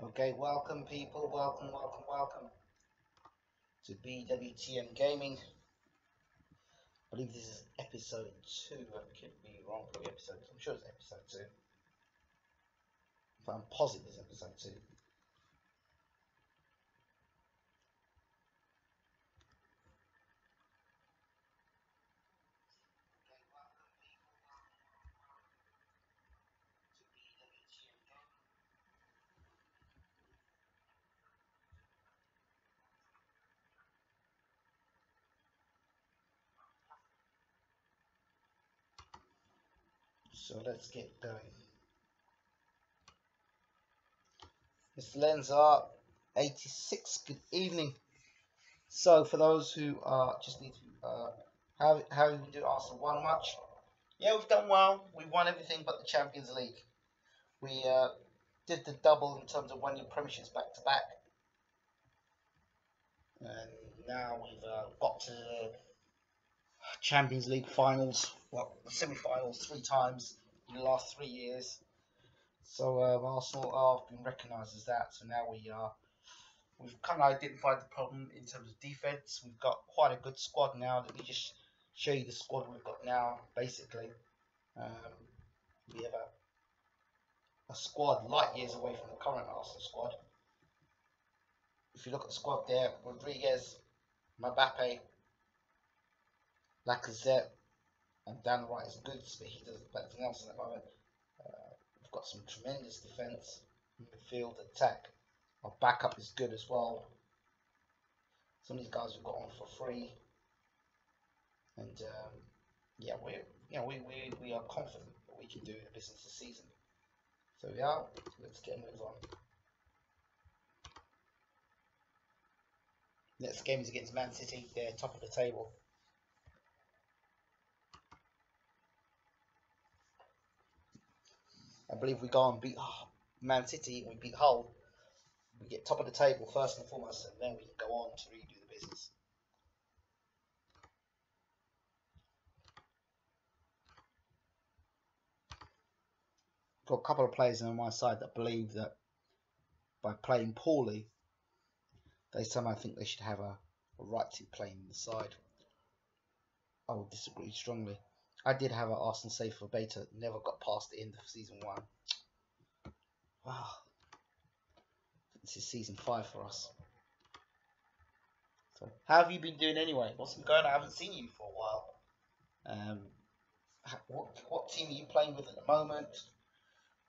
Okay, welcome people, welcome to BWTM Gaming. I believe this is episode 2, I could be wrong for the episode, I'm sure it's episode 2. But I'm positive it's episode 2. So let's get going. Mr. Lenza 86, good evening. So for those who just need to, how have you been doing? Arsenal won much? Yeah, we've done well. We won everything but the Champions League. We did the double in terms of winning premierships back to back. And now we've got to the Champions League finals, well, the semi-finals 3 times in the last 3 years. So Arsenal have been recognised as that. So now we've kind of identified the problem in terms of defence. We've got quite a good squad now. Let me just show you the squad we've got now. Basically, we have a squad light years away from the current Arsenal squad. If you look at the squad there, Rodriguez, Mbappe, Lacazette, and down the right is Goods, but he does everything else at the moment. We've got some tremendous defence, midfield, attack. Our backup is good as well. Some of these guys we've got on for free, and yeah, we are confident that we can do the business this season. So yeah, let's get a move on. Next game is against Man City. They're top of the table. I believe we go and beat Man City, we beat Hull, we get top of the table first and foremost, and then we can go on to redo the business. Got a couple of players on my side that believe that by playing poorly, they somehow think they should have a right to play in the side. I would disagree strongly. I did have an Arsenal save for beta, never got past the end of season 1. Wow. This is season 5 for us. So, how have you been doing anyway? What's been going on? I haven't seen you for a while. What team are you playing with at the moment?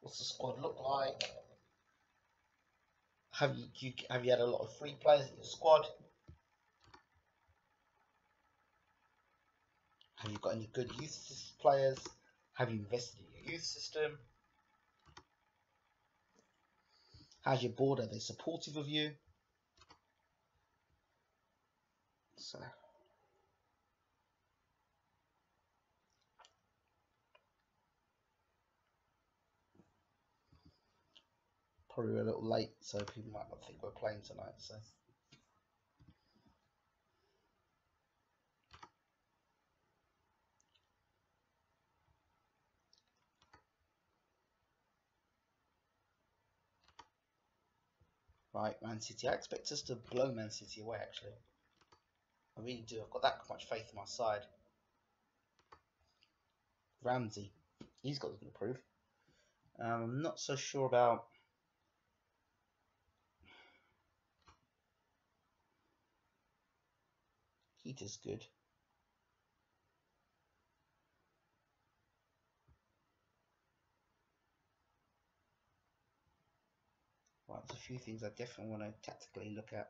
What's the squad look like? Have you had a lot of free players in your squad? Have you got any good youth players? Have you invested in your youth system? How's your board? Are they supportive of you? So probably a little late, so people might not think we're playing tonight. So right, Man City. I expect us to blow Man City away. Actually, I really do. I've got that much faith in my side. Ramsey, he's got to improve. I'm not so sure about Keita's good. Right, there's a few things I definitely want to tactically look at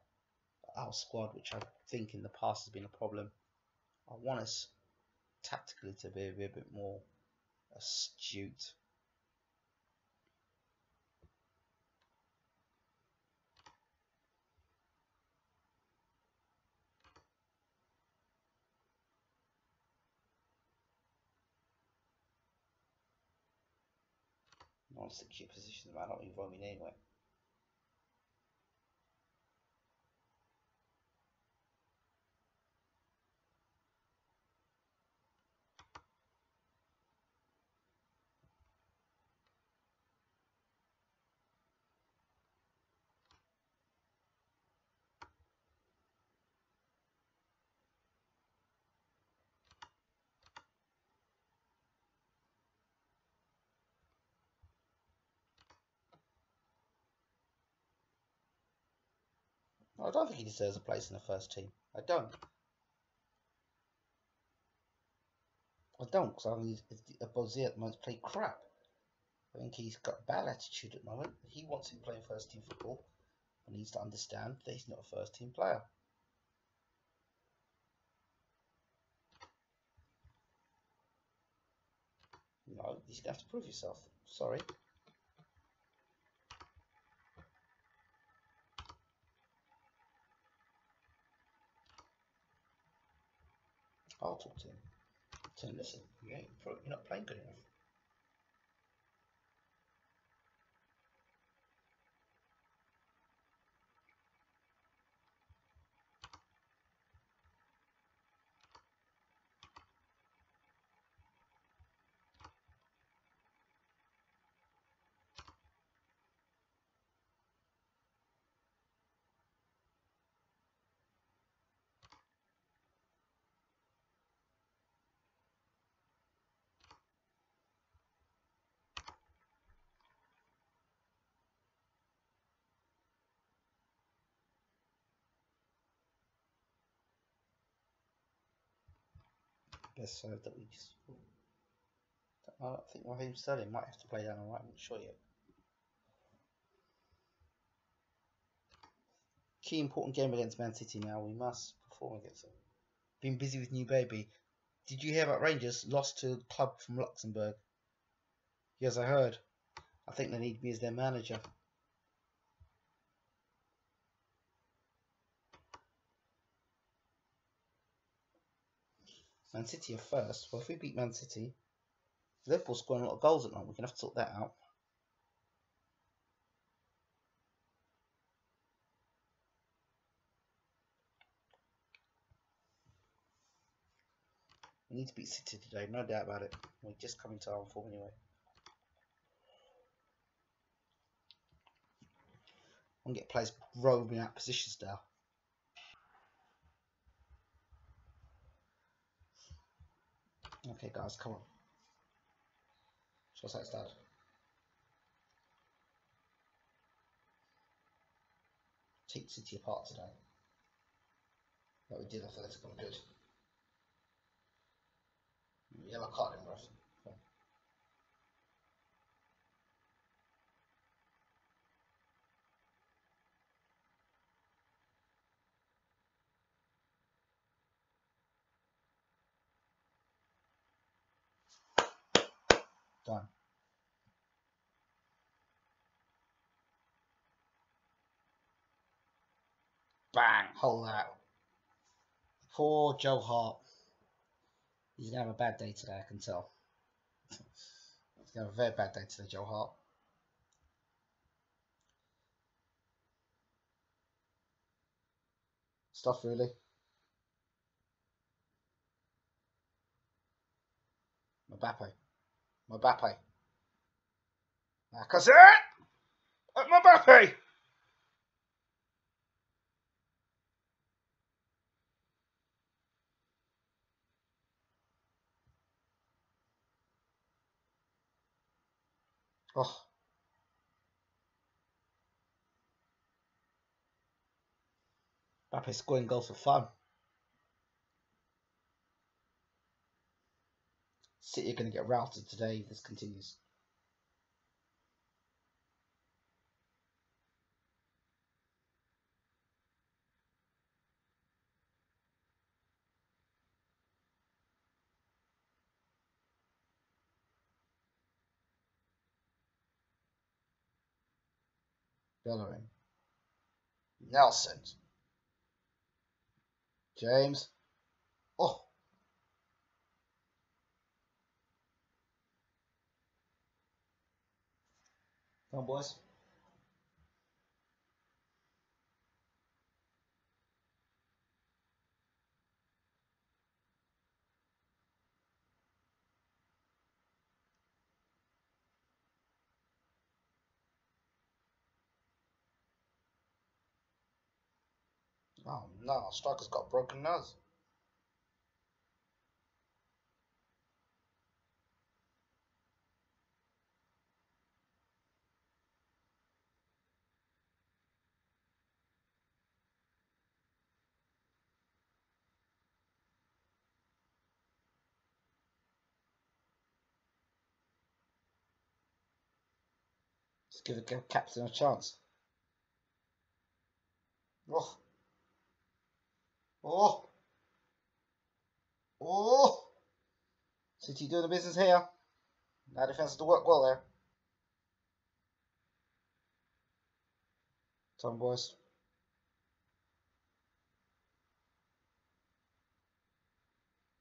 our squad, which I think in the past has been a problem. I want us tactically to be a bit more astute. I want to secure position, but I don't involve in anyway. I don't think he deserves a place in the first team. I don't. Because I think Bozia at the moment play crap. I think he's got a bad attitude at the moment. He wants to play first team football and needs to understand that he's not a first team player. No, he's going to have to prove yourself. Sorry. I'll talk to him. Tell him, listen, you're not playing good enough. Best serve that we just. I think Raheem Sterling might have to play down alright, I'm not sure yet. Key important game against Man City now. We must perform against them. Been busy with new baby. Did you hear about Rangers lost to a club from Luxembourg? Yes, I heard. I think they need me as their manager. Man City are first. Well, if we beat Man City, Liverpool's scoring a lot of goals at night. We're going to have to sort that out. We need to beat City today, no doubt about it. We're just coming to our form anyway. I'm going to get players roving out positions now. Okay, guys, come on. Show us how it's done. Take City apart today. Like we did, I think that's gone good. Yellow card in, ref. Done. Bang! Hold that. Poor Joe Hart. He's going to have a bad day today, I can tell. He's going to have a very bad day today, Joe Hart. Stuff, really. Mbappe. Lacazette! At Mbappe! Oh. Mbappe scoring goals for fun. City are going to get routed today if this continues. Bellerin. Nelson. James. Oh. Come on, boys. Oh no, striker's got a broken nose. Let's give the captain a chance. Oh. Oh. Oh. City doing the business here. Now defence has to work well there. Come on, boys.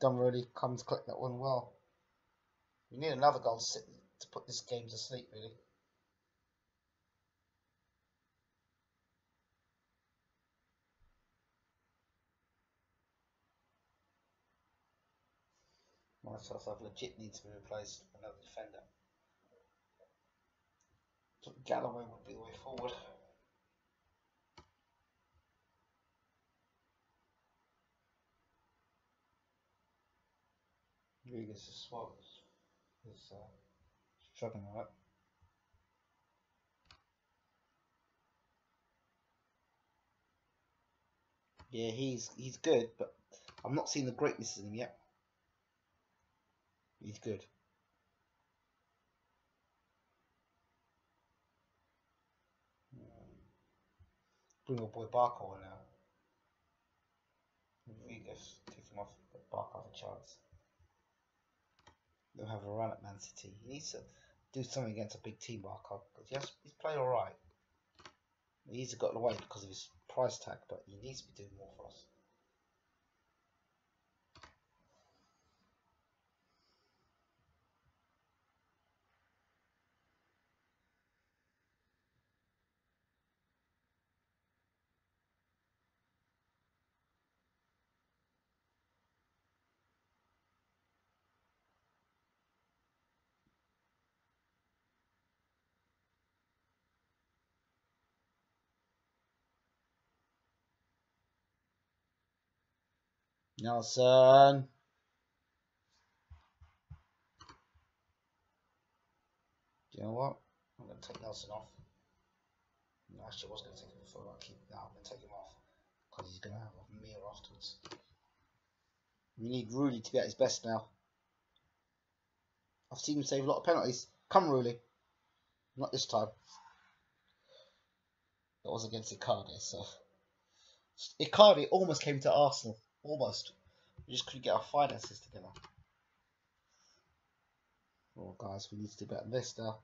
Don't really come to collect that one well. We need another goal to put this game to sleep, really. Myself legit needs to be replaced with another defender. So Galloway would be the way forward. Rodriguez is slow. He's struggling with that. Yeah, he's good, but I'm not seeing the greatness in him yet. He's good. Bring old boy Barker on now. Rodriguez, take him off, but Barker has a chance. They'll have a run at Man City. He needs to do something against a big team, Barker, because he's played alright. He's got away because of his price tag, but he needs to be doing more for us. Nelson. Do you know what? I'm going to take Nelson off. No, actually, I was going to take him before. I'm going to take him off because he's going to have a meal afterwards. We need Rooney to be at his best now. I've seen him save a lot of penalties. Come, Rooney. Not this time. That was against Icardi, so Icardi almost came to Arsenal. Almost. We just couldn't get our finances together. Oh, guys, we need to do better than this now.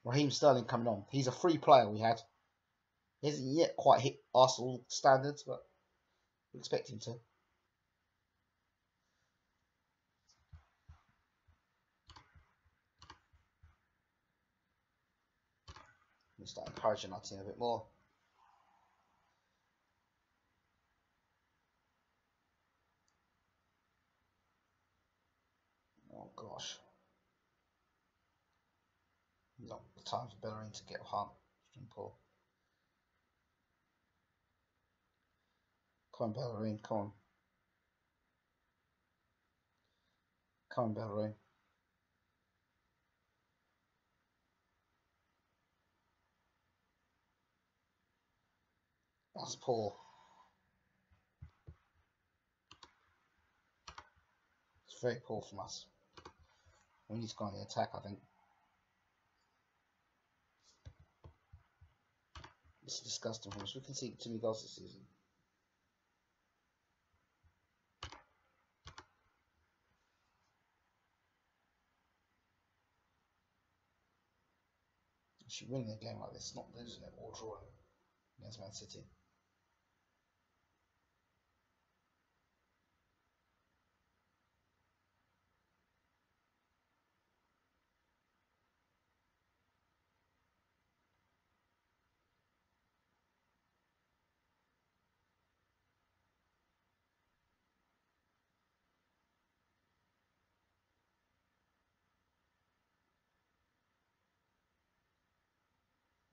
Raheem Sterling coming on. He's a free player we had. He hasn't yet quite hit Arsenal standards, but we expect him to. We start encouraging our team a bit more. Oh gosh. Not the time for Bellerin to get Hunt from Paul. Come on, Bellerin, come on. Come on, Bellerin. That's poor. It's very poor from us. We need to go on the attack, I think. It's disgusting for us. We can see too many goals this season. We should win a game like this, not losing it or drawing against Man City.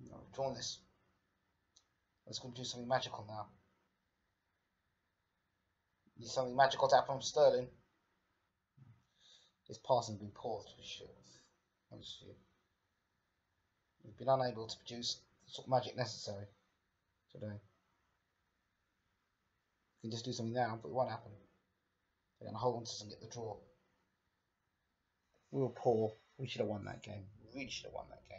No, we've drawn this. Let's go do something magical now. Need something magical to happen from Sterling. His passing has been poor, to be sure. We've been unable to produce the sort of magic necessary today. We can just do something now, but it won't happen. They're going to hold on to us and get the draw. We were poor. We should have won that game. We really should have won that game.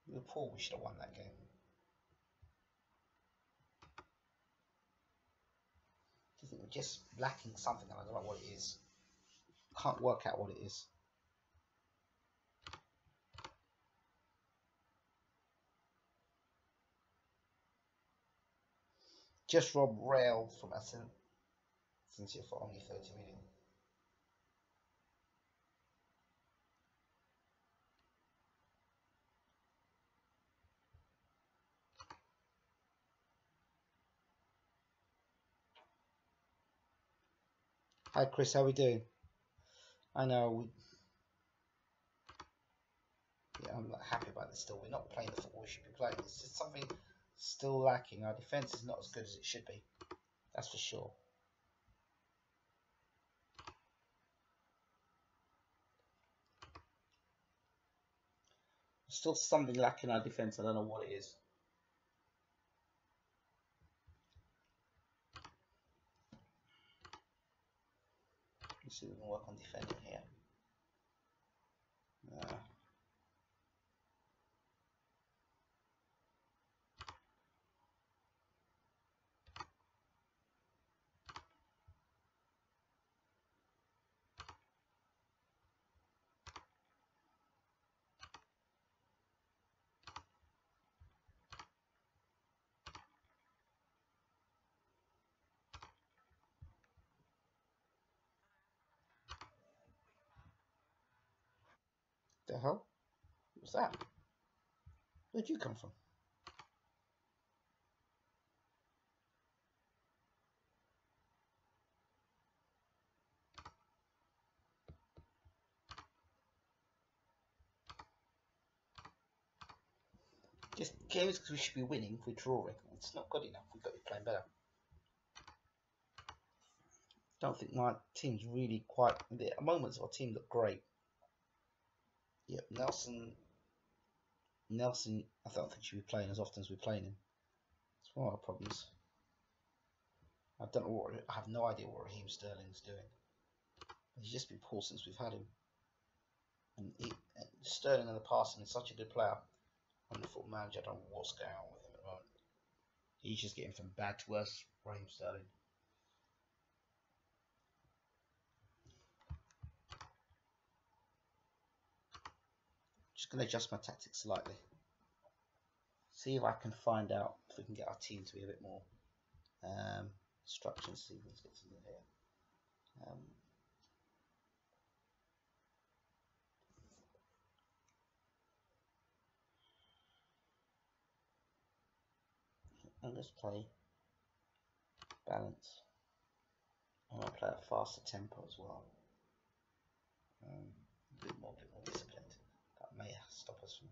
Liverpool, we should have won that game. I think we're just lacking something, and I don't know what it is. Can't work out what it is. Just Rob Rail from Essen. Sincere for only 30 million. Hi Chris, how we doing? I know I'm not happy about this still. We're not playing the football we should be playing. It's just something still lacking. Our defence is not as good as it should be. That's for sure. There's still something lacking in our defence. I don't know what it is. Let's see if we can work on defending here. The hell? What was that? Where'd you come from? Just games because we should be winning. If we're drawing, it's not good enough. We've got to be playing better. Don't think my team's really quite. The moments of our team look great. Yep, Nelson. I don't think should be playing as often as we're playing him. It's one of our problems. I don't know what. I have no idea what Raheem Sterling's doing. He's just been poor since we've had him. And Sterling in the past is such a good player. Wonderful manager. I don't know what's going on with him at the moment. He's just getting from bad to worse. Raheem Sterling. Just going to adjust my tactics slightly. See if I can find out if we can get our team to be a bit more structured. See if we can get something here. And let's play balance. I want to play a faster tempo as well. A bit more disciplined. That may stop us from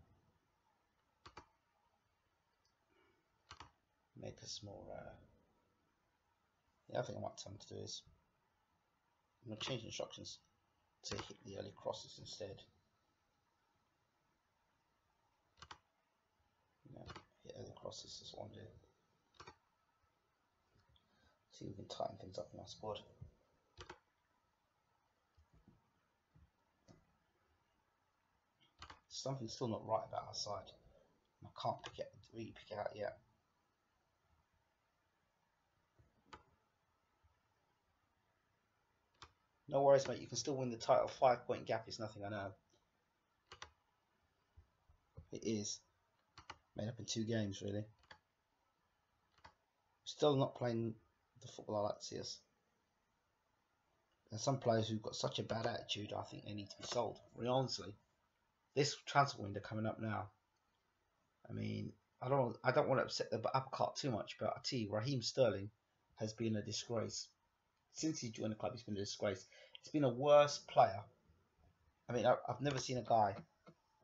make us more. The other thing I might tell them to do is I'm going to change instructions to hit the early crosses instead. Hit early crosses is what I'm doing. See if we can tighten things up in our squad. Something's still not right about our side. I can't really pick it out yet. No worries, mate. You can still win the title. 5-point gap is nothing, I know. It is. Made up in 2 games, really. Still not playing the football I like to see us. There's some players who've got such a bad attitude, I think they need to be sold. Really, honestly. This transfer window coming up now. I mean, I don't want to upset the apple cart too much, but I tell you, Raheem Sterling has been a disgrace. Since he joined the club, he's been a disgrace. He's been a worse player. I mean, I've never seen a guy.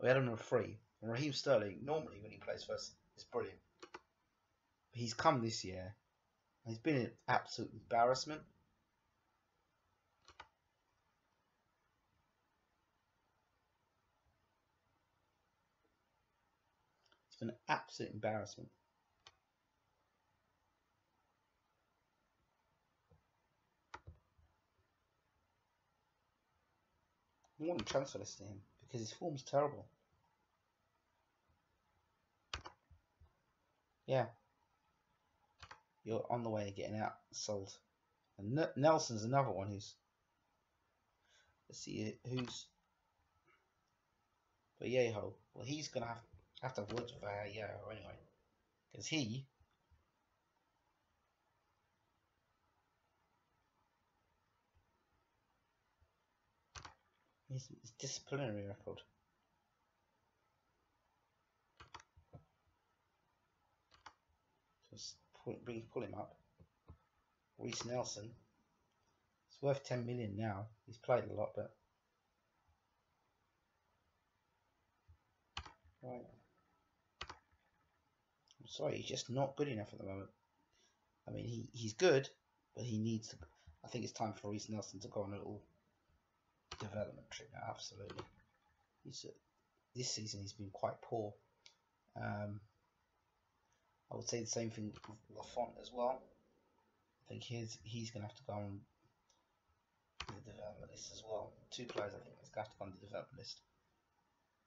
We had him on free. And Raheem Sterling, normally when he plays for us, is brilliant. But he's come this year, and he's been an absolute embarrassment. It's been an absolute embarrassment. I wouldn't transfer this to him because his form's terrible. Yeah. You're on the way of getting out sold. And Nelson's another one who's. Let's see who's. But Yeho. Well, he's going to have to have words with Yeho anyway. Because his disciplinary record. Just pull him up. Reece Nelson. It's worth 10 million now. He's played a lot, but right. I'm sorry, he's just not good enough at the moment. I mean, he's good, but he needs to. I think it's time for Reece Nelson to go on a little development trip now. Absolutely. This season he's been quite poor. I would say the same thing with Lafont as well. I think he's going to have to go on the development list as well. Two players I think he's going to have to go on the development list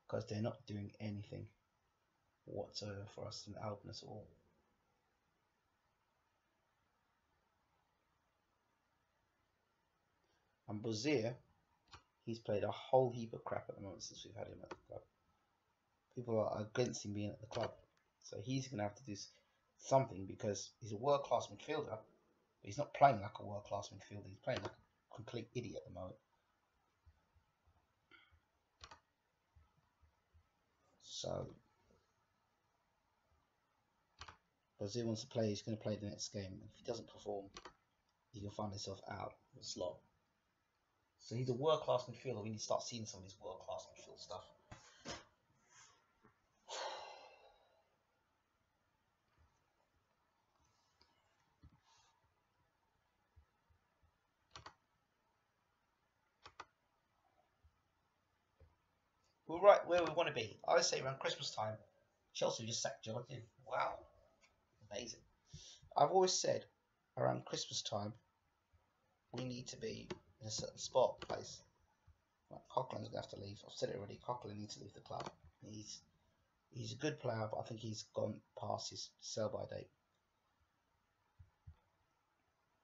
because they're not doing anything whatsoever for us and helping us all. And Bozier, he's played a whole heap of crap at the moment since we've had him at the club. People are against him being at the club. So he's going to have to do something because he's a world-class midfielder, but he's not playing like a world-class midfielder. He's playing like a complete idiot at the moment. So, Brazil wants to play, he's going to play the next game. If he doesn't perform, he can find himself out of the slot. So he's a world-class midfielder. We need to start seeing some of his world-class midfield stuff. We're right where we want to be. I would say around Christmas time, Chelsea just sacked Jordan. Wow. Amazing. I've always said around Christmas time, we need to be in a certain spot, place. Right, Coughlin's going to have to leave. I've said it already. Coughlin needs to leave the club. He's a good player, but I think he's gone past his sell-by date.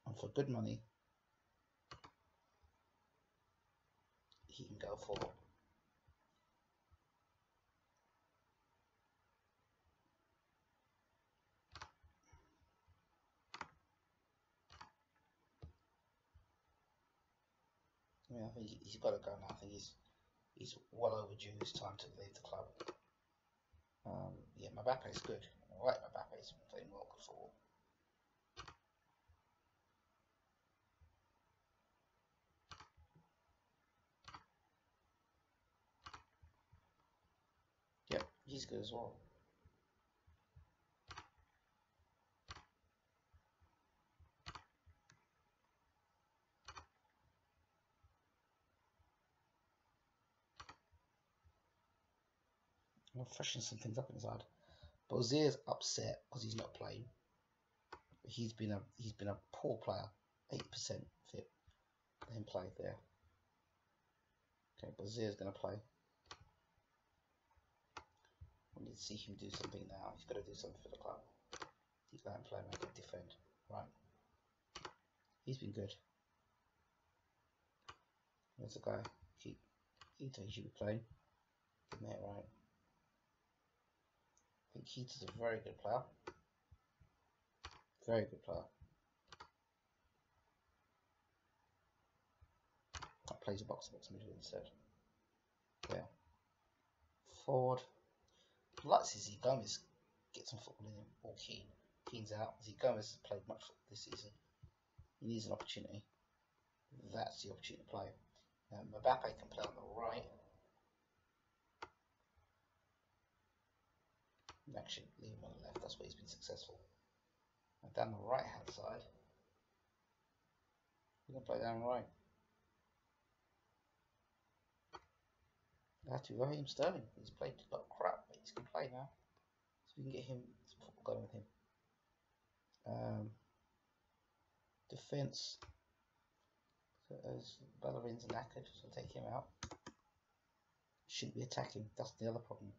And for good money, he can go for I think he's got to go now. I think he's well overdue. It's time to leave the club. Yeah, Mbappe's good. I like Mbappe's playing well good football. Yep, he's good as well. I'm freshening some things up in his head. Bozier's upset because he's not playing. He's been a poor player, 8% fit. Let him play there. Okay, Bozier's gonna play. We need to see him do something now. He's got to do something for the club. He's going to play, make it defend. Right. He's been good. There's a guy. He should be playing. Get that right. I think Keita's a very good player. Very good player. That plays a box-to-box midfield instead. Yeah. Forward. I'd like to see Gomez get some football in him, or Keane. Keane's out. Gomez has played much football this season. He needs an opportunity. That's the opportunity to play. Mbappe can play on the right. Actually, leave him on the left. That's where he's been successful. And down the right hand side, we're going to play down the right. I have to Raheem Sterling. He's played a lot of crap, but he's going to play now. So we can get him some football going with him. Defence. So as Bellerin's knackered, so take him out. Shouldn't be attacking. That's the other problem.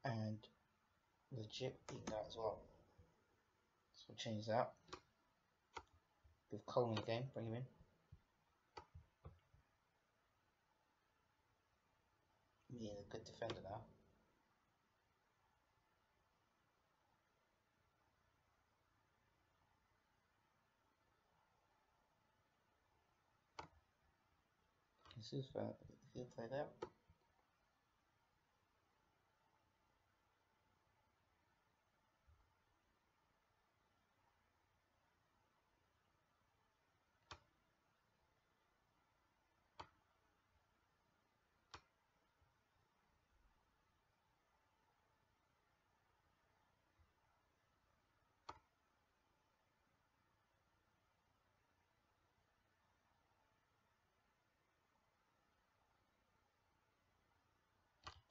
And legit eat that as well. So we'll change that. With Coleman again, bring him in. Yeah, a good defender now. He'll play that.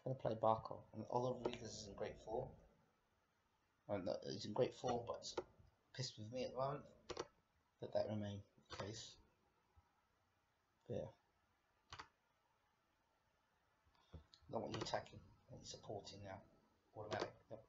I'm going to play Barco. And although Rodriguez is in great form, he's in great form, but it's pissed with me at the moment. Let that remain the case. But yeah. I don't want you attacking. I want you supporting now. Automatic. Yep.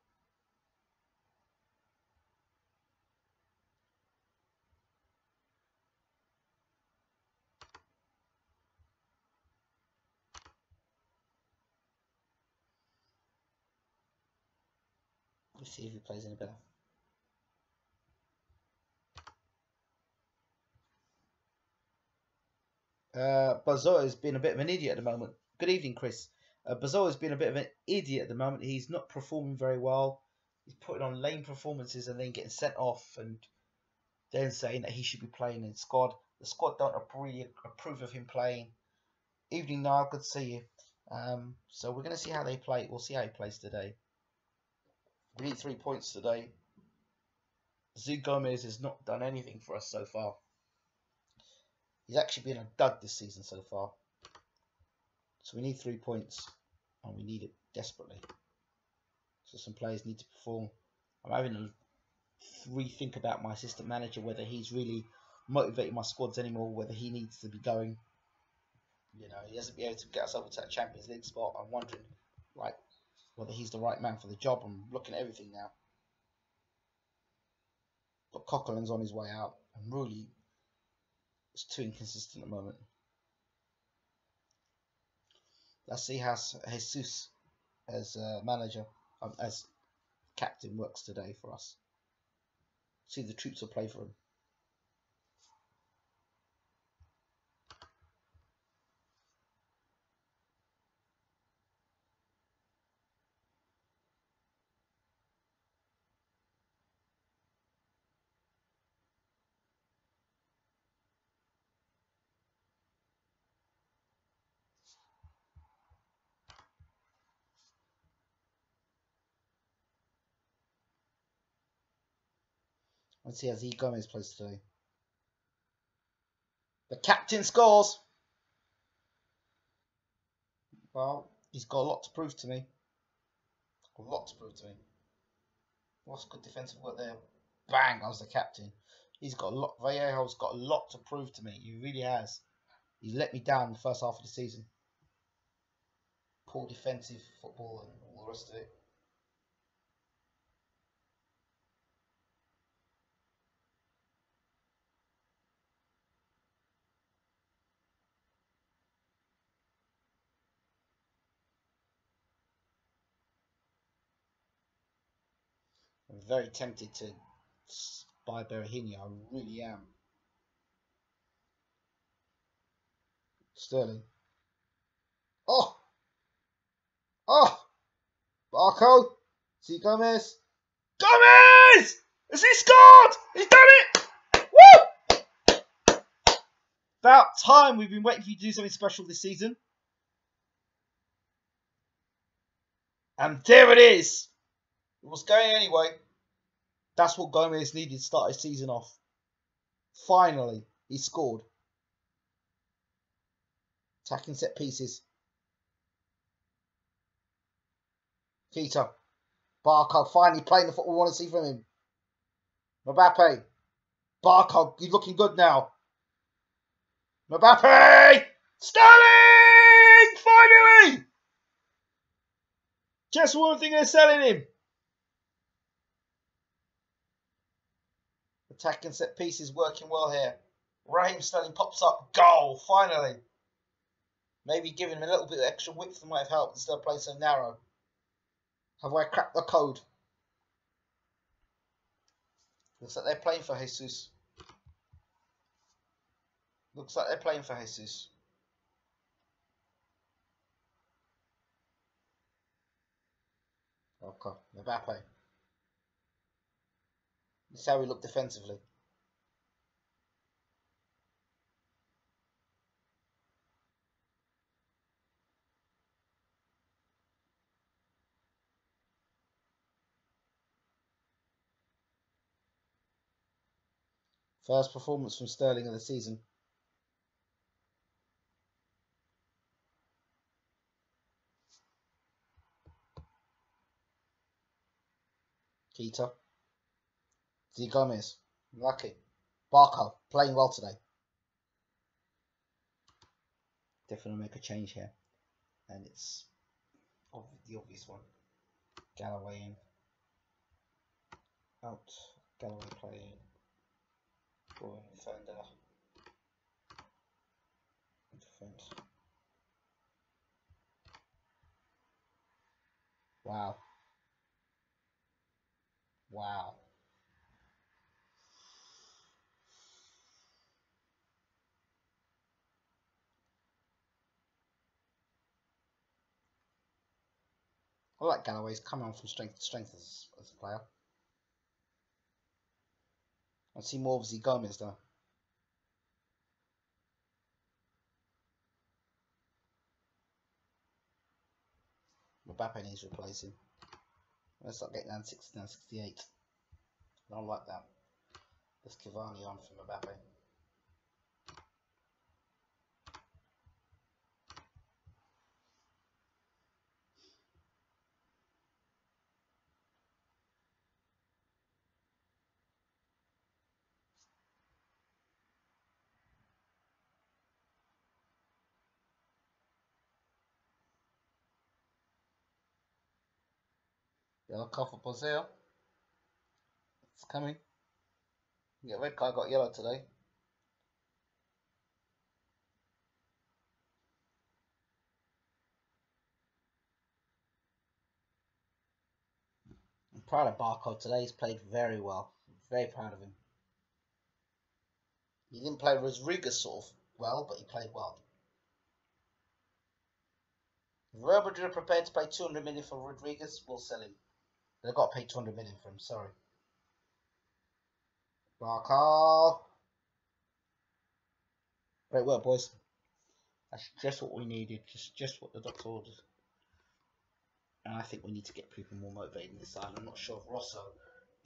Let's see if he plays any better. Bazoa has been a bit of an idiot at the moment. Good evening, Chris. Bazoa has been a bit of an idiot at the moment. He's not performing very well. He's putting on lame performances and then getting sent off and then saying that he should be playing in the squad. The squad don't really approve of him playing. Evening, Niall. Good to see you. So we're going to see how they play. We'll see how he plays today. We need 3 points today. Zu Gomez has not done anything for us so far. He's actually been a dud this season so far. So we need 3 points. And we need it desperately. So some players need to perform. I'm having to rethink about my assistant manager, whether he's really motivating my squads anymore, whether he needs to be going. You know, he hasn't been able to get us over to that Champions League spot. I'm wondering, like, whether he's the right man for the job. I'm looking at everything now. But Coquelin's on his way out. And really, it's too inconsistent at the moment. Let's see how Jesus as manager, as captain, works today for us. See the troops will play for him. Let's see how Z Gomez plays today. The captain scores! Well, he's got a lot to prove to me. A lot to prove to me. What's good defensive work there? Bang! I was the captain. He's got a lot. Vallejo's got a lot to prove to me. He really has. He's let me down the first half of the season. Poor defensive football and all the rest of it. I'm very tempted to buy Berahini. I really am. Sterling. Oh! Oh! Barco! See Gomez? Gomez! Has he scored? He's done it! Woo! About time. We've been waiting for you to do something special this season. And there it is. It was going anyway. That's what Gomez needed to start his season off. Finally, he scored. Attacking set pieces. Keita. Barco finally playing the football we want to see from him. Mbappe. Barco, he's looking good now. Mbappe! Sterling! selling! Finally! Just one thing they're selling him. Attacking set pieces working well here. Raheem Sterling pops up. Goal! Finally. Maybe giving him a little bit of extra width might have helped instead of playing so narrow. Have I cracked the code? Looks like they're playing for Jesus. Looks like they're playing for Jesus. Okay, Mbappe. This is how we look defensively. First performance from Sterling of the season. Keita. Z Gomez. Lucky. Barco. Playing well today. Definitely make a change here. And it's the obvious one. Galloway in. Out. Galloway playing. Boy, defender. Defense. Wow. Wow. I like Galloway's coming on from strength to strength as a player. I see more of Z Gomez though. Mbappe needs replacing. Let's start getting down 60, down 68. I don't like that. Let's Cavani on from Mbappe. Yellow card for Brazil. It's coming. Yeah, red card got yellow today. I'm proud of Barco today. He's played very well. I'm very proud of him. He didn't play Rodriguez sort of well, but he played well. If Real Madrid are prepared to pay 200 million for Rodriguez, we'll sell him. They've got to pay 200 million for him, sorry. Barco. Great work, boys. That's just what we needed. Just what the doctor ordered. And I think we need to get people more motivated in this side. I'm not sure if Rosso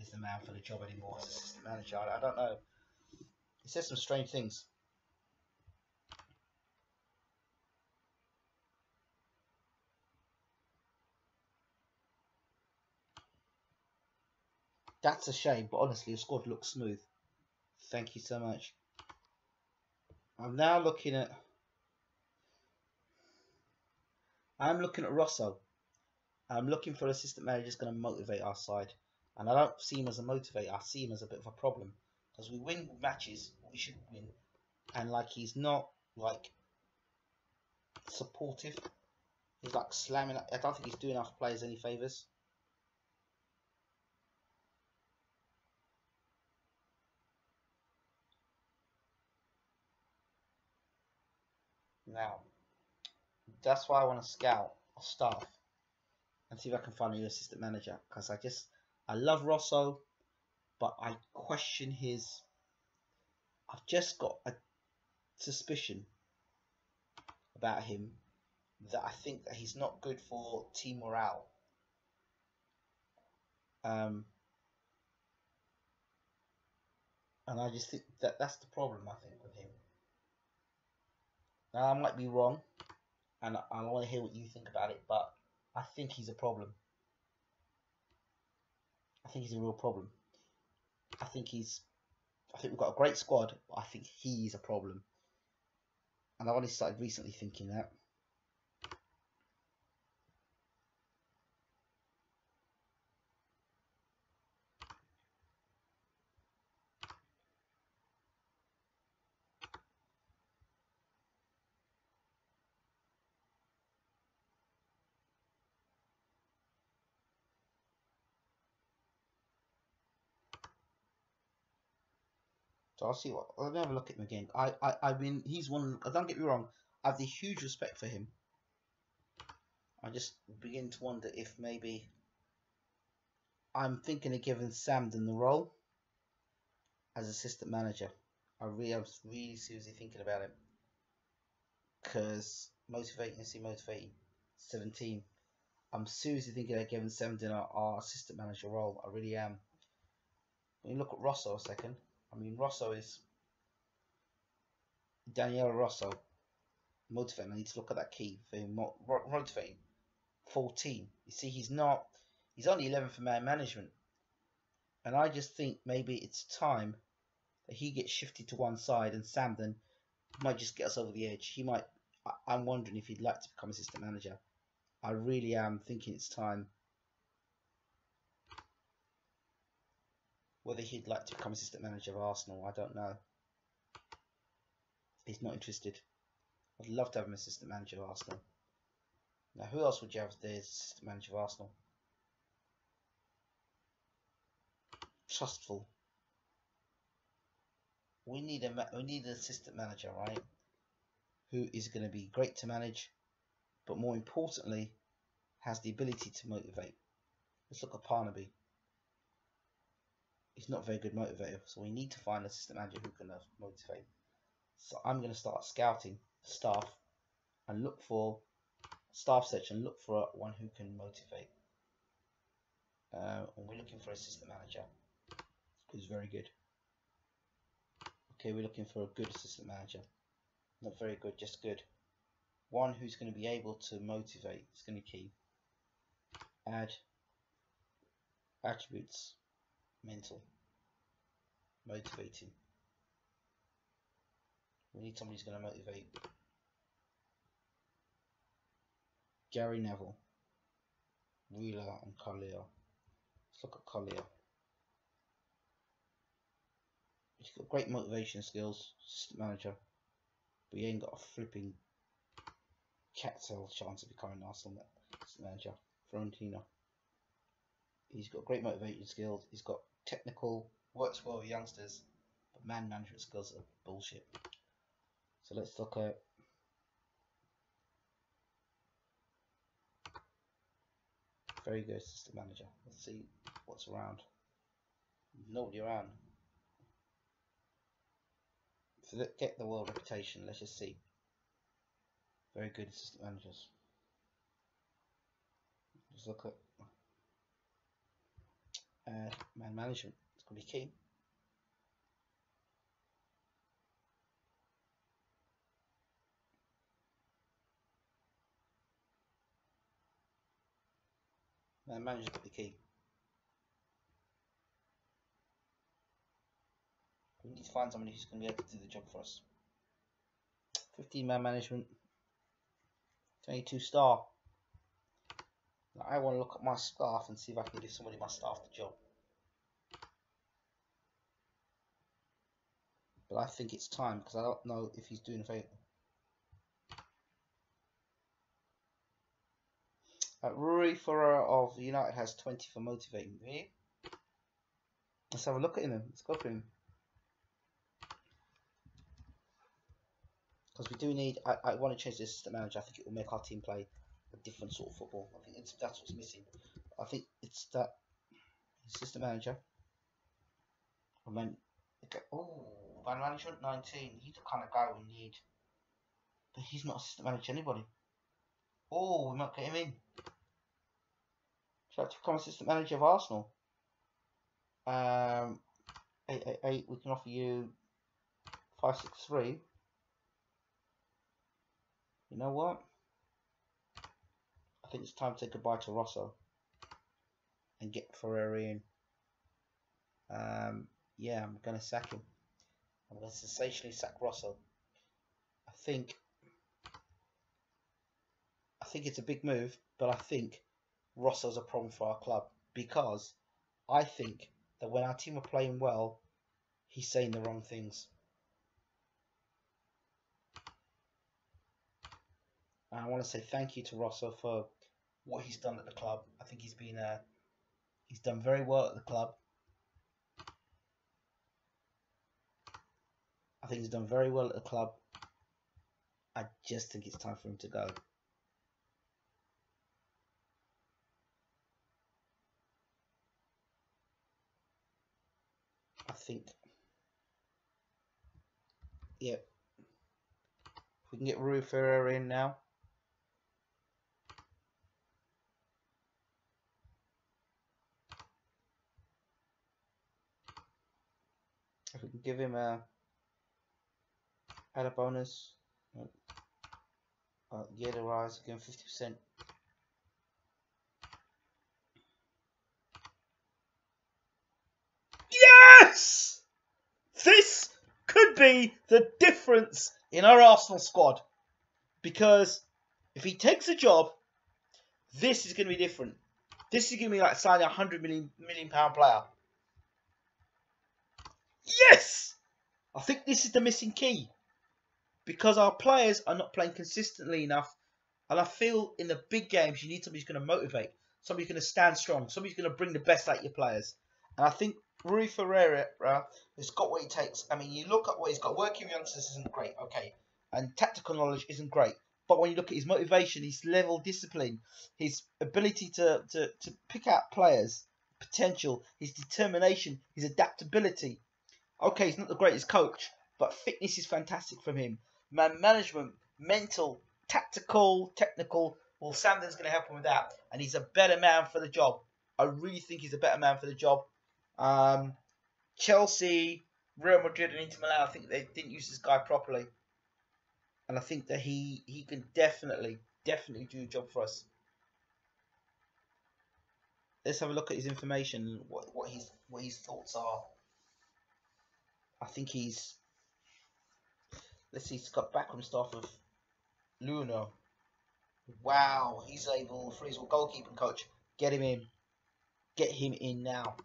is the man for the job anymore as assistant manager. I don't know. He says some strange things. That's a shame, but honestly, the squad looks smooth. Thank you so much. I'm now looking at... I'm looking at Rosso. I'm looking for an assistant manager who's going to motivate our side. And I don't see him as a motivator. I see him as a bit of a problem. Because we win matches, we should win. And like he's not like supportive. He's like slamming. I don't think he's doing our players any favours. Now, that's why I want to scout our staff and see if I can find a new assistant manager. Because I love Rosso, but I question his... I've just got a suspicion about him that I think that he's not good for team morale. And I just think that that's the problem, I think, with him. Now, I might be wrong, and I want to hear what you think about it, but I think he's a problem. I think he's a real problem. I think we've got a great squad, but I think he's a problem. And I've only started recently thinking that. So I'll see what. Let me have a look at him again. I mean, he's one. Don't get me wrong. I have the huge respect for him. I just begin to wonder if maybe I'm thinking of giving Samden the role as assistant manager. I was really seriously thinking about it because motivating 17. I'm seriously thinking of giving Samden our assistant manager role. I really am. When you look at Rosso a second, I mean Rosso is Daniele Rosso. Motivating. I need to look at that key for him. Motivating. 14. You see, he's not. He's only 11 for man management, and I just think maybe it's time that he gets shifted to one side, and Samden might just get us over the edge. He might. I'm wondering if he'd like to become assistant manager. I really am thinking it's time. Whether he'd like to become assistant manager of Arsenal, I don't know. He's not interested. I'd love to have him assistant manager of Arsenal. Now, who else would you have there as assistant manager of Arsenal? Trustful. We need an assistant manager, right? Who is going to be great to manage, but more importantly, has the ability to motivate. Let's look at Parnaby. He's not a very good motivator, so we need to find an assistant manager who can motivate. So I'm going to start scouting staff and look for staff search and look for one who can motivate. And we're looking for an assistant manager who's very good. Okay, we're looking for a good assistant manager. Not very good, just good. One who's going to be able to motivate. It's going to be key. Add attributes. Mental. Motivating. We need somebody who's going to motivate. Gary Neville. Wheeler and Collier. Let's look at Collier. He's got great motivation skills, assistant manager, but he ain't got a flipping cat's tail chance of becoming Arsenal assistant manager. Fiorentina. He's got great motivation skills. He's got technical, works well with youngsters, but man management skills are bullshit. So let's look at very good assistant manager. Let's see what's around. Nobody around. So let's get the world reputation. Let's just see. Very good assistant managers. Just look at man management. It's going to be key. Man management is going to be key. We need to find somebody who's going to be able to do the job for us. 15 man management. 22 star. Now I want to look at my staff and see if I can give somebody in my staff the job. But I think it's time because I don't know if he's doing a favour. Rory Ferrer of United has 20 for motivating. Really? Let's have a look at him. Let's go for him. Because we do need. I want to change the assistant manager. I think it will make our team play a different sort of football. I think that's what's missing. I think it's that assistant manager. And then, man management 19. He's the kind of guy we need. But he's not assistant manager anybody. Oh, we might get him in. Try to become assistant manager of Arsenal. 888. We can offer you 563. You know what? I think it's time to say goodbye to Rosso and get Ferrari in. Yeah, I'm going to sack him. I'm going to sensationally sack Rosso. I think it's a big move, but I think Rosso's a problem for our club because I think that when our team are playing well, he's saying the wrong things. And I want to say thank you to Rosso for what he's done at the club. I think he's done very well at the club. think he's done very well at the club. I just think it's time for him to go. I think, yeah, if we can get Rui Ferreira in now. If we can give him a add a bonus, yeah, the rise again 50%. Yes! This could be the difference in our Arsenal squad, because if he takes a job, this is going to be different. This is going to be like signing a £100 million player. Yes! I think this is the missing key, because our players are not playing consistently enough, and I feel in the big games you need somebody who's going to motivate, somebody who's going to stand strong, somebody who's going to bring the best out of your players. And I think Rui Ferreira has got what it takes. I mean, you look at what he's got. Working with youngsters isn't great, okay, and tactical knowledge isn't great. But when you look at his motivation, his level of discipline, his ability to pick out players, potential, his determination, his adaptability. Okay, he's not the greatest coach, but fitness is fantastic from him. Man management, mental, tactical, technical. Well, Sandon's going to help him with that, and he's a better man for the job. I really think he's a better man for the job. Chelsea, Real Madrid, and Inter Milan, I think they didn't use this guy properly, and I think that he can definitely do a job for us. Let's have a look at his information, what his thoughts are. I think he's. Let's see, he's got backroom staff of Luna. Wow, he's able. Freeze, goalkeeping coach. Get him in. Get him in now.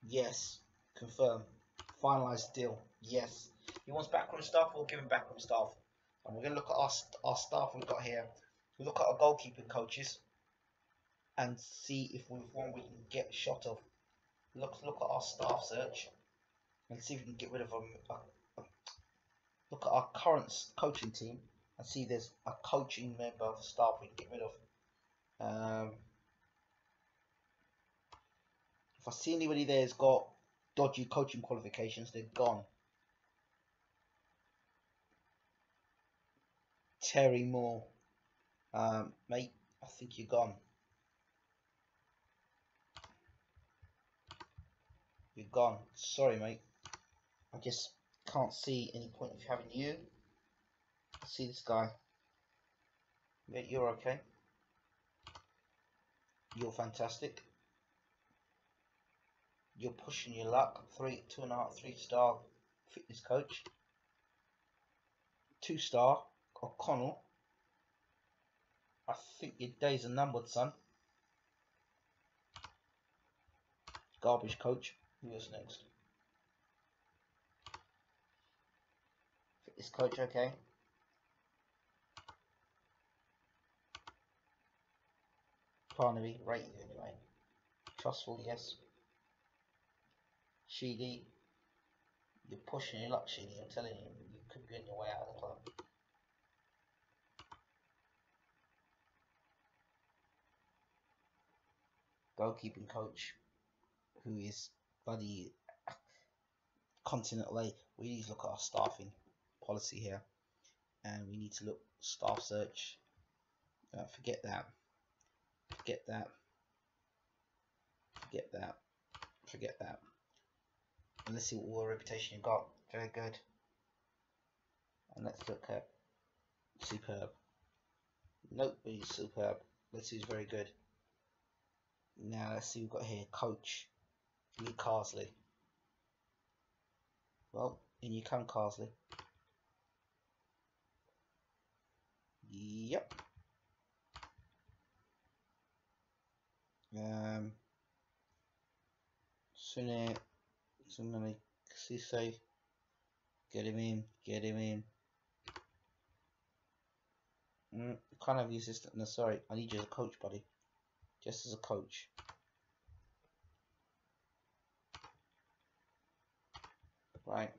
Yes. Confirm. Finalise deal. Yes. He wants backroom staff. We'll give him backroom staff. And we're going to look at our staff we've got here. We'll look at our goalkeeping coaches and see if we've one we can get a shot of. Look at our staff search and see if we can get rid of look at our current coaching team and see if there's a coaching member of staff we can get rid of. If I see anybody there who's got dodgy coaching qualifications, they're gone. Terry Moore, mate, I think you're gone. You're gone. Sorry, mate. I just can't see any point of having you. See this guy. Yeah, you're okay. You're fantastic. You're pushing your luck. 2.5, 3-star fitness coach. 2-star O'Connell. I think your days are numbered, son. Garbage coach. Who is next? Fitness coach, okay. Carnaby, rate you anyway. Trustful, yes. Sheedy, you're pushing your luck, Sheedy. I'm telling you, you could be on your way out of the club. Goalkeeping coach, who is bloody continental A. We need to look at our staffing policy here, and we need to look staff search. Forget that. Forget that. Forget that. Forget that. And let's see what reputation you've got. Very good. And let's look at superb. Nope, but he's superb. Let's see who's very good. Now let's see what we've got here. Coach Lee Carsley. Well, in you come, Carsley. Yep. Sune Cisse. Get him in. Get him in. Can't have the assistant. No, sorry. I need you as a coach, buddy. Just as a coach. Right.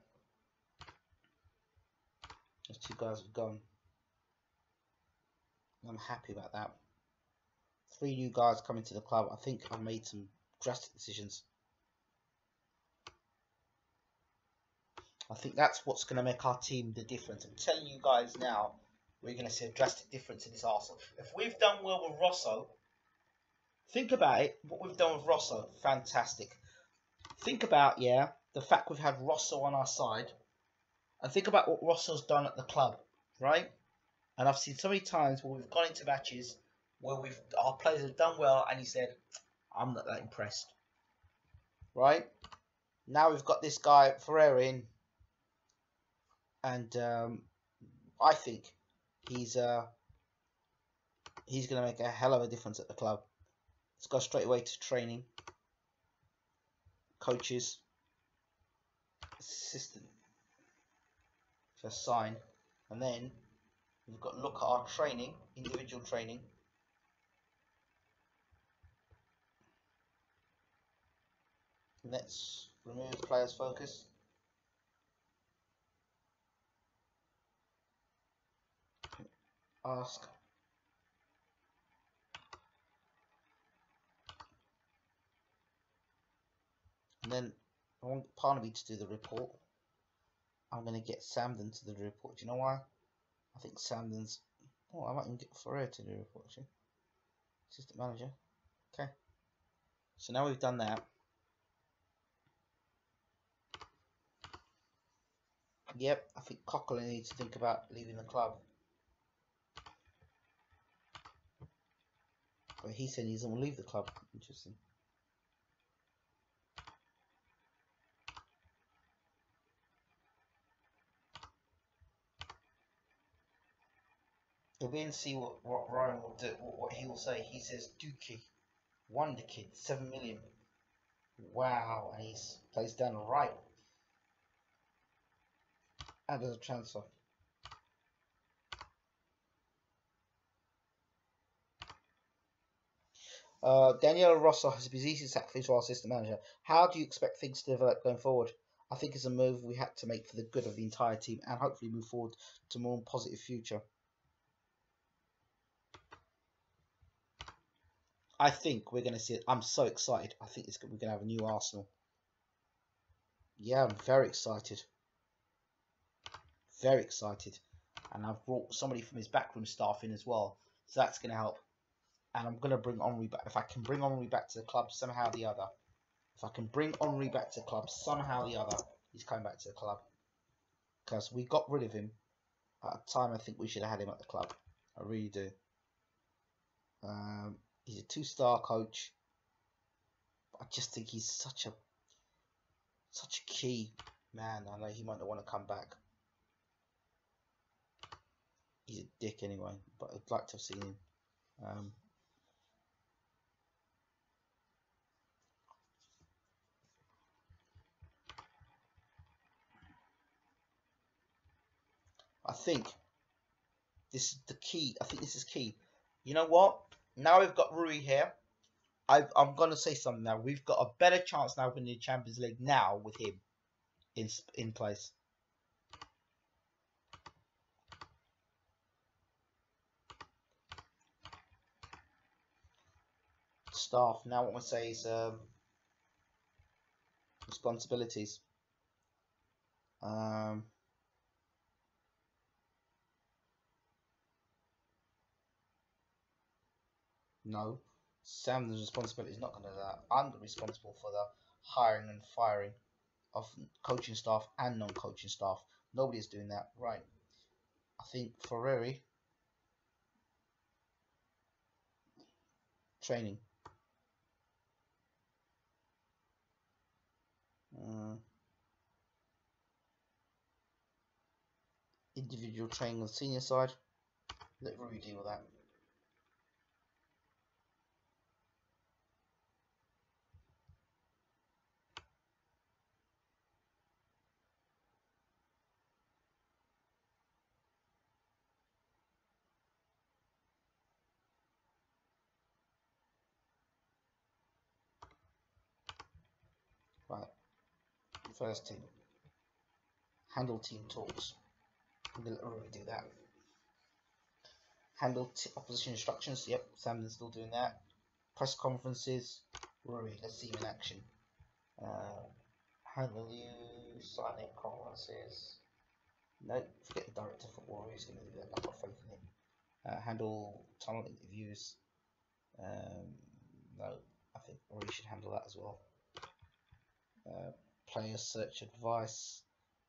Those 2 guys have gone. I'm happy about that. 3 new guys coming to the club. I think I've made some drastic decisions. I think that's what's going to make our team the difference. I'm telling you guys now, we're going to see a drastic difference in this Arsenal. If we've done well with Rosso, think about it. What we've done with Rosso, fantastic. Think about, the fact we've had Rosso on our side. And think about what Rosso's done at the club, right? And I've seen so many times where we've gone into matches where our players have done well and he said, I'm not that impressed. Right? Now we've got this guy, Ferreira, in. And I think he's going to make a hell of a difference at the club. Let's go straight away to training. Coaches. Assistant. Just sign. And then we've got to look at our training, individual training. Let's remove players focus. Ask. And then I want Parnaby to do the report. I'm going to get Samden to do the report. Do you know why? I think Samden's... Oh, I might even get Ferreira to do the report, actually. Assistant manager. Okay. So now we've done that. Yep, I think Coquelin needs to think about leaving the club. But he said he doesn't want to leave the club. Interesting. We'll wait and see what Ryan will do, what he will say. He says Dookie, Wonder Kid, 7 million. Wow, and he's placed down the right. And there's a transfer. Daniel Rosso has been easy to sacrifice for our assistant manager. How do you expect things to develop going forward? I think it's a move we had to make for the good of the entire team and hopefully move forward to a more positive future. I think we're going to see it. I'm so excited. I think we're going to have a new Arsenal. Yeah, I'm very excited. Very excited. And I've brought somebody from his backroom staff in as well. So that's going to help. And I'm going to bring Henri back. If I can bring Henri back to the club somehow or the other. If I can bring Henri back to the club somehow or the other. He's coming back to the club. Because we got rid of him at a time I think we should have had him at the club. I really do. He's a 2-star coach. I just think he's such a key man. I know he might not want to come back. He's a dick anyway, but I'd like to have seen him. I think this is the key. I think this is key. You know what? Now we've got Rui here. I'm going to say something now. We've got a better chance now winning the Champions League now with him in place. Staff. Now what I'm going to say is responsibilities. No. Sam's responsibility is not going to do that. I'm responsible for the hiring and firing of coaching staff and non-coaching staff. Nobody's doing that. Right. I think Ferrari training. Individual training on the senior side. Let Rui deal with that. Right. First team. Handle team talks. I'm going to let Rory do that. Handle opposition instructions. Yep, Samden's still doing that. Press conferences. Rory, let's see him in action. Handle you, signing conferences. No, forget the director for Rory. He's going to do that. I've got faith in him. Handle talent interviews. No, I think Rory should handle that as well. Player search advice.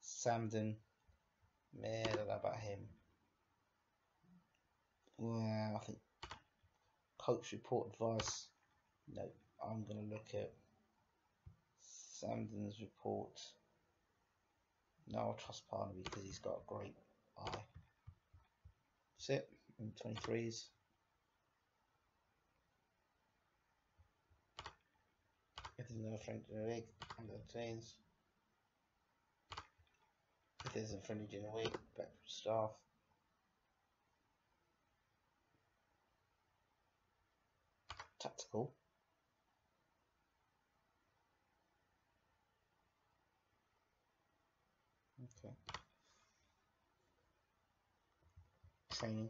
Samden. Man, I don't know about him. Well, I think coach report advice. No, I'm going to look at Samden's report. No, I'll trust Parnaby because he's got a great eye. That's it. In 23s. If there's no friend in the week, under the teens. If there's a friendly during the week, back to staff. Tactical. Okay. Training.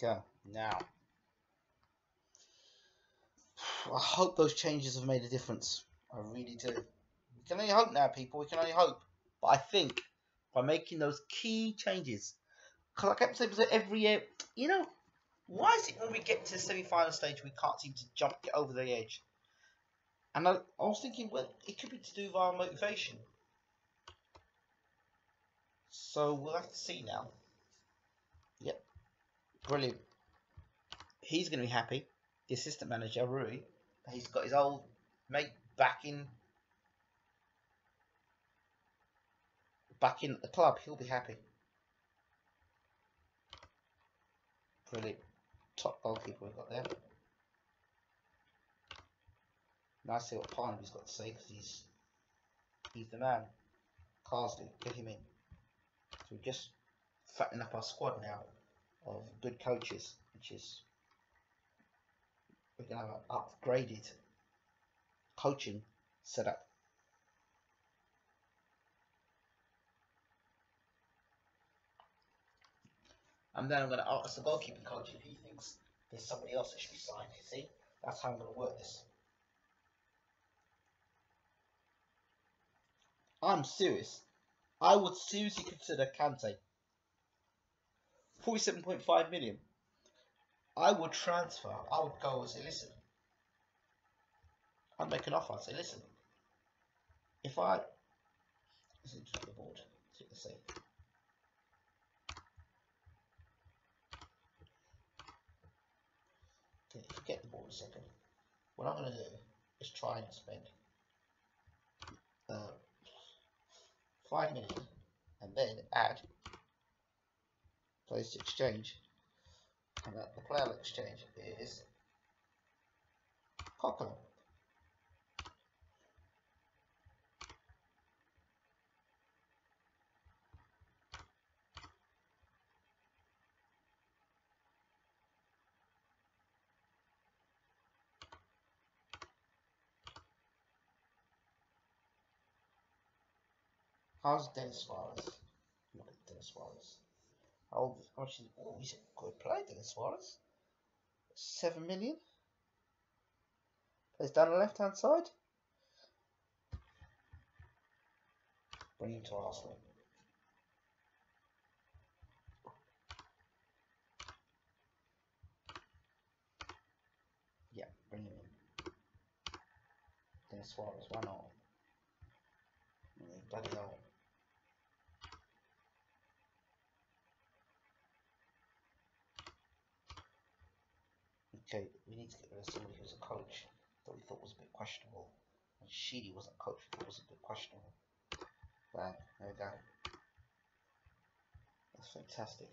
Go now. I hope those changes have made a difference. I really do. We can only hope now, people. We can only hope. But I think by making those key changes, because I kept saying every year, you know, why is it when we get to the semi-final stage we can't seem to get over the edge? And I was thinking, well, it could be to do with our motivation. So we'll have to see now. Yep, brilliant. He's going to be happy. The assistant manager, Rui, he's got his old mate back in at the club. He'll be happy. Brilliant. Top goalkeeper we've got there. Now I see what Parnaby's got to say because he's the man. Carsley, get him in. So we're just fattening up our squad now of good coaches, which is we're going to have an upgraded coaching setup. And then I'm going to ask the goalkeeping coach if he thinks there's somebody else that should be signed. See, that's how I'm going to work this. I'm serious. I would seriously consider Kante. 47.5 million. I would transfer. I would go and say, listen. I'd make an offer. I'd say, listen. If I... Listen to the board. See what they say. Okay, forget the board a second. What I'm going to do is try and spend 5 million and then add place to exchange, and the player exchange is Coco. How's Dennis Suarez? Look at Dennis Suarez. How much is he's a good player, Dennis Suarez. 7 million. Plays down the left hand side. Bring him to Arsenal. against Suarez. Why not? Bloody hell. Okay, we need to get rid of somebody who's a coach that we thought was a bit questionable. And Sheedy wasn't a coach, we thought was a bit questionable. Bang, there we go. That's fantastic.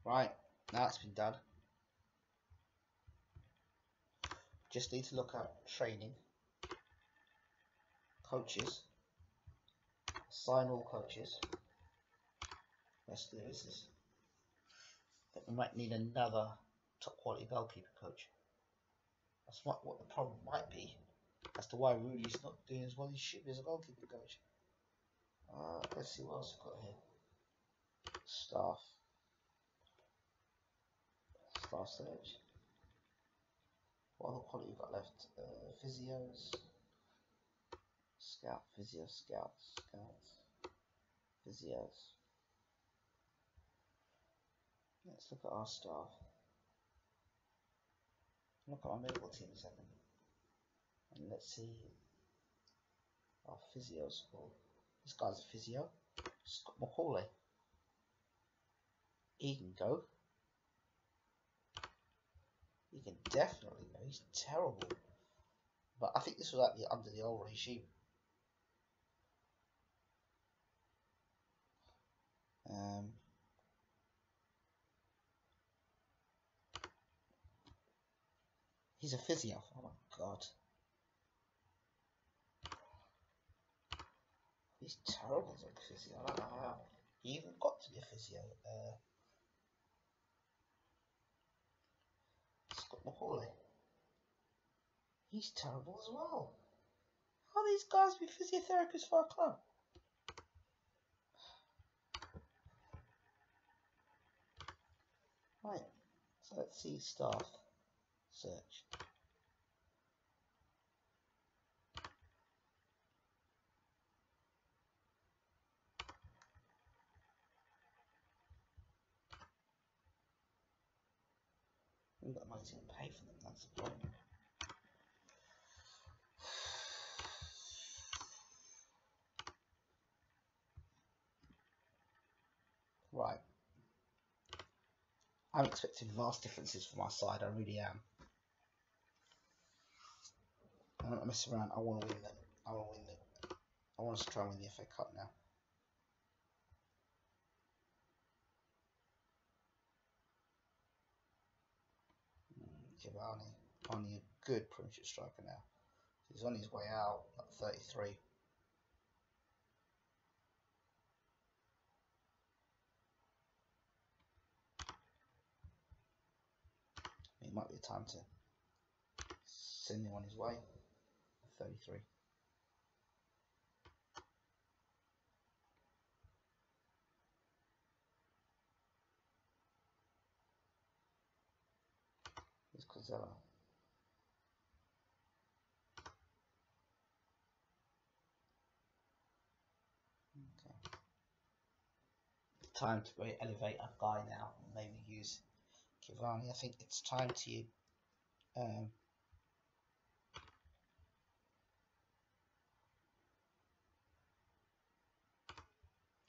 Right, now it's been done. Just need to look at training, coaches, assign all coaches. Let's do this. I think we might need another top quality goalkeeper coach. That's what the problem might be as to why Rudy's not doing as well as he should be as a goalkeeper coach. Let's see what else we've got here. Staff search. What other quality we've got left? Physios, scouts, physios. Let's look at our staff. Look at our medical team a second. And let's see our physio score. This guy's a physio. Scott McCauley. He can go. He can definitely go. He's terrible. But I think this was actually under the old regime. He's a physio. Oh my god. He's terrible as a physio. I don't know how he even got to be a physio. Scott McCauley. He's terrible as well. How are these guys be physiotherapists for our club? Right, so let's see staff search. We've got money to pay for them, that's the problem. Right. I'm expecting vast differences from our side, I really am. I'm not messing around, I want to win it. I want us to try and win the FA Cup now. Giovanni, only a good Premiership striker now. He's on his way out at 33. It might be a time to send him on his way. 33. Here's Cozella. Okay. Time to elevate a guy now. Maybe use Giovanni. I think it's time to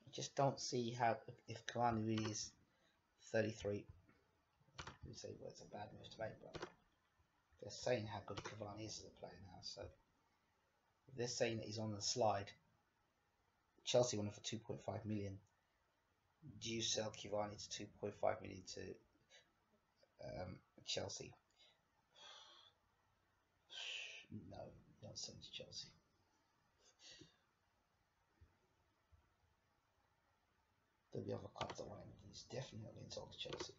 I just don't see how if Cavani really is 33. You say well, it's a bad move to make, but they're saying how good Cavani is as a player now. So if they're saying that he's on the slide, Chelsea won him for 2.5 million. Do you sell Cavani to 2.5 million to Chelsea? No, don't sell him to Chelsea. There'll be other clubs that want him. He's definitely not being sold to Chelsea.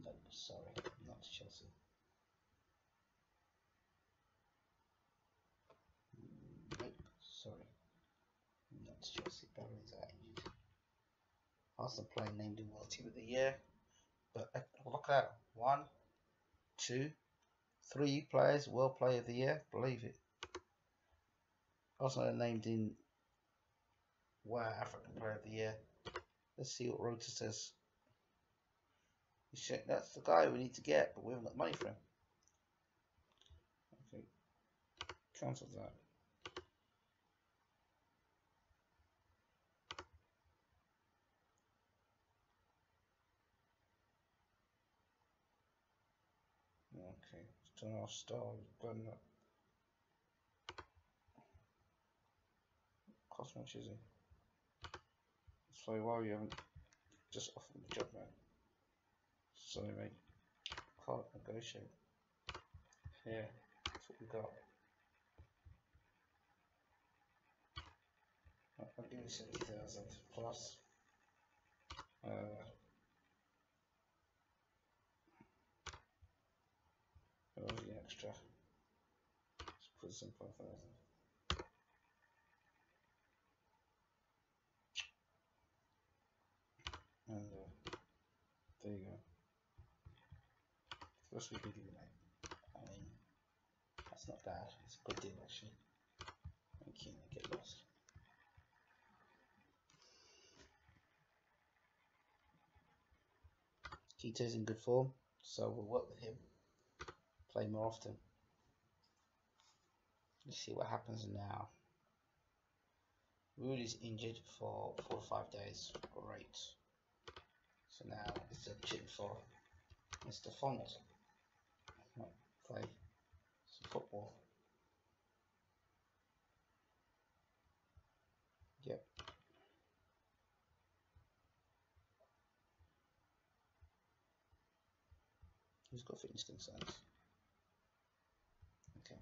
No, sorry, not to Chelsea. Nope, sorry, not to Chelsea. Barry's out injured. Arsenal player named in World Team of the Year. But look at that. 1, 2, 3 players World Player of the Year. Believe it. Arsenal named in African Player of the Year. Let's see what Rota says. That's the guy we need to get, but we haven't got money for him. Okay, cancel that. Okay, turn off star. Done that. Cost much is he? Sorry, why you haven't just offered the job, man? Sorry, mate. Can't negotiate. Yeah, that's what we got. I'll give you 70,000 plus. What was the extra? Let's put this in 5,000. And there you go. First we can do that. I mean, that's not bad. It's a good deal actually. Thank you. Get lost. Keito's in good form, so we'll work with him. Play more often. Let's see what happens now. Rudy's injured for 4 to 5 days. Great. So now it's a chip for Mr. Font. Play some football. Yep. Who's got fitness concerns? Okay.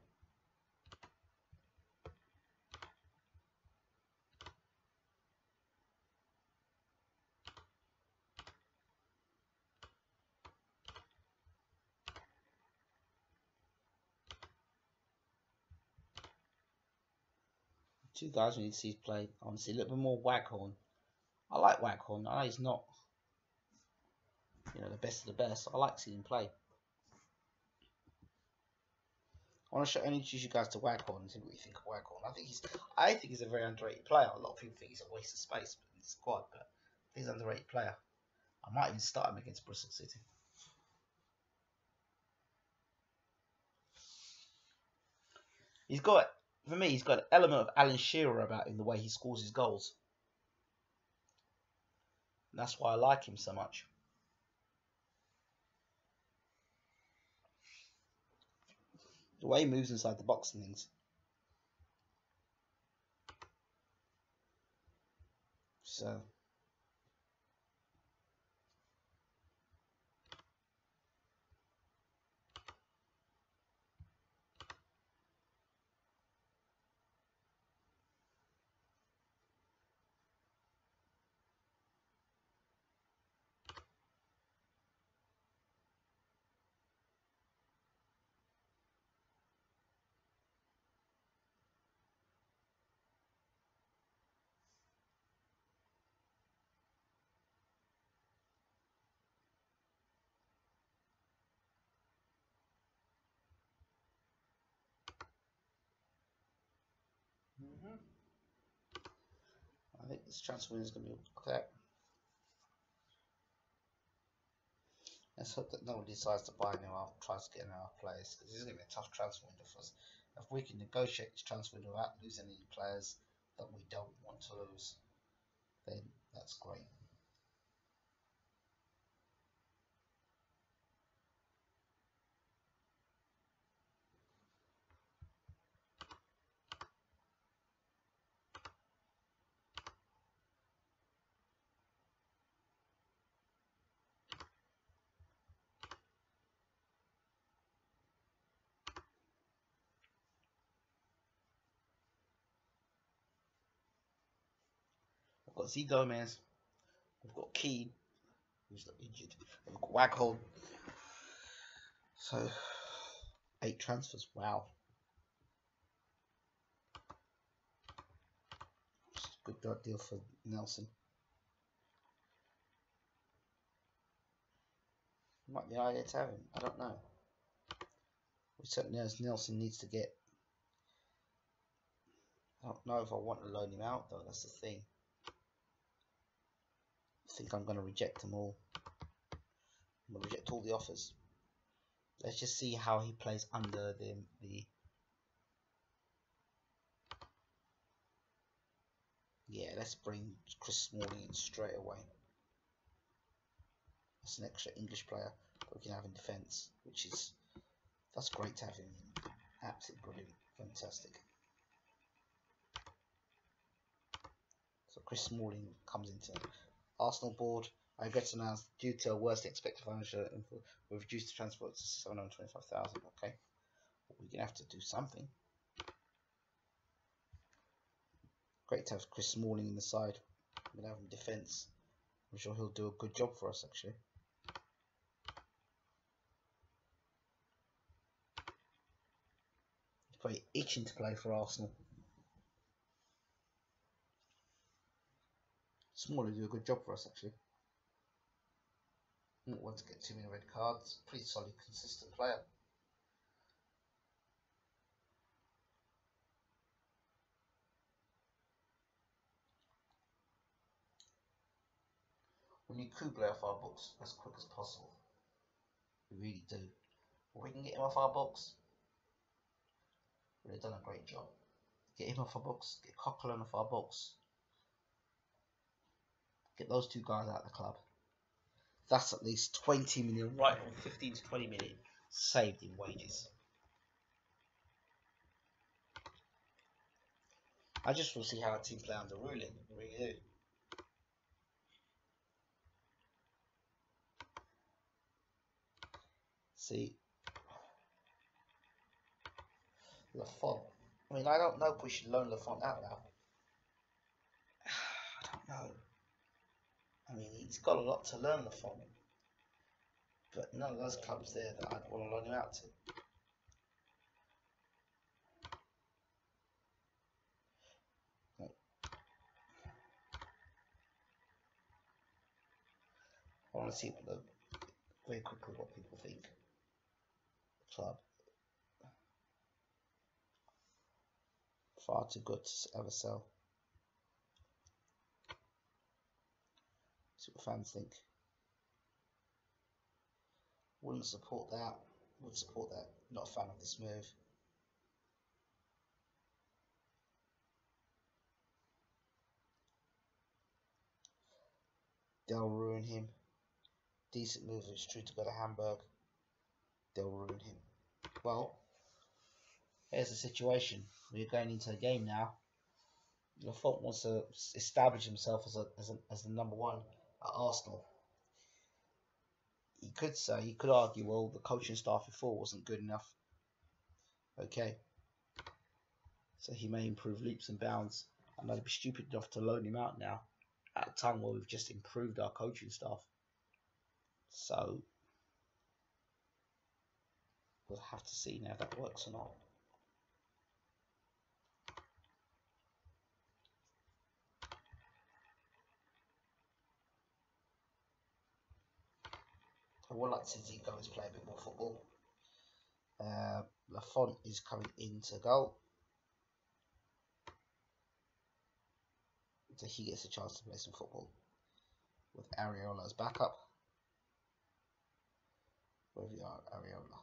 Two guys we need to see play. I want to see a little bit more Waghorn. I like Waghorn. I know he's not, the best of the best. I like seeing him play. I want to introduce you guys to Waghorn and see what you think of Waghorn. I think he's a very underrated player. A lot of people think he's a waste of space in the squad, but he's an underrated player. I might even start him against Bristol City. For me, he's got an element of Alan Shearer about him, the way he scores his goals. And that's why I like him so much. The way he moves inside the box and things. So I think this transfer is going to be okay. Let's hope that no one decides to buy new tries to get in our players, because this is going to be a tough transfer window for us. If we can negotiate this transfer window without losing any players that we don't want to lose, then that's great. We've got Z Gomez, we've got Keane, who's not injured, we've got Waghorn. So 8 transfers, wow. Good deal for Nelson. Might be an idea to have him. I don't know. We certainly know Nelson needs to get. I don't know if I want to loan him out though. That's the thing. I think I'm going to reject them all. I'm going to reject all the offers. Let's just see how he plays under the yeah, let's bring Chris Smalling in straight away. That's an extra English player that we can have in defence, that's great to have him in. Absolutely brilliant, fantastic. So Chris Smalling comes into Arsenal board. I regret to announce, due to a worse than expected financial info, we've reduced the transfer to 725,000. Okay, we're gonna have to do something. Great to have Chris Smalling in the side. We're gonna have him defence. I'm sure he'll do a good job for us actually. He's probably itching to play for Arsenal. Smalling do a good job for us actually. Not want to get too many red cards. Pretty solid, consistent player. We need Kuble off our books as quick as possible. We really do. If we can get him off our books, we've done a great job. Get him off our books, get Coquelin off our books. Get those two guys out of the club. That's at least 20 million, right on 15 to 20 million saved in wages. I just want to see how our team play under ruling. I really do. See, Lafont. I mean, I don't know if we should loan Lafont out now. I don't know. I mean, he's got a lot to learn, Lafont. But none of those clubs there that I'd want to loan him out to. I want to see very quickly what people think. Club. Far too good to ever sell. See what fans think. Wouldn't support that. Would support that. Not a fan of this move. They'll ruin him. Decent move. It's true to go to Hamburg. They'll ruin him. Well, here's the situation. We're going into a game now. Lafont wants to establish himself as the number one at Arsenal. He could argue, well, the coaching staff before wasn't good enough. Okay. So he may improve leaps and bounds. And I'd be stupid enough to loan him out now at a time where we've just improved our coaching staff. So we'll have to see now if that works or not. I would like to see Gomez play a bit more football. Lafont is coming into goal. So he gets a chance to play some football with Areola as backup. Where we are, Areola.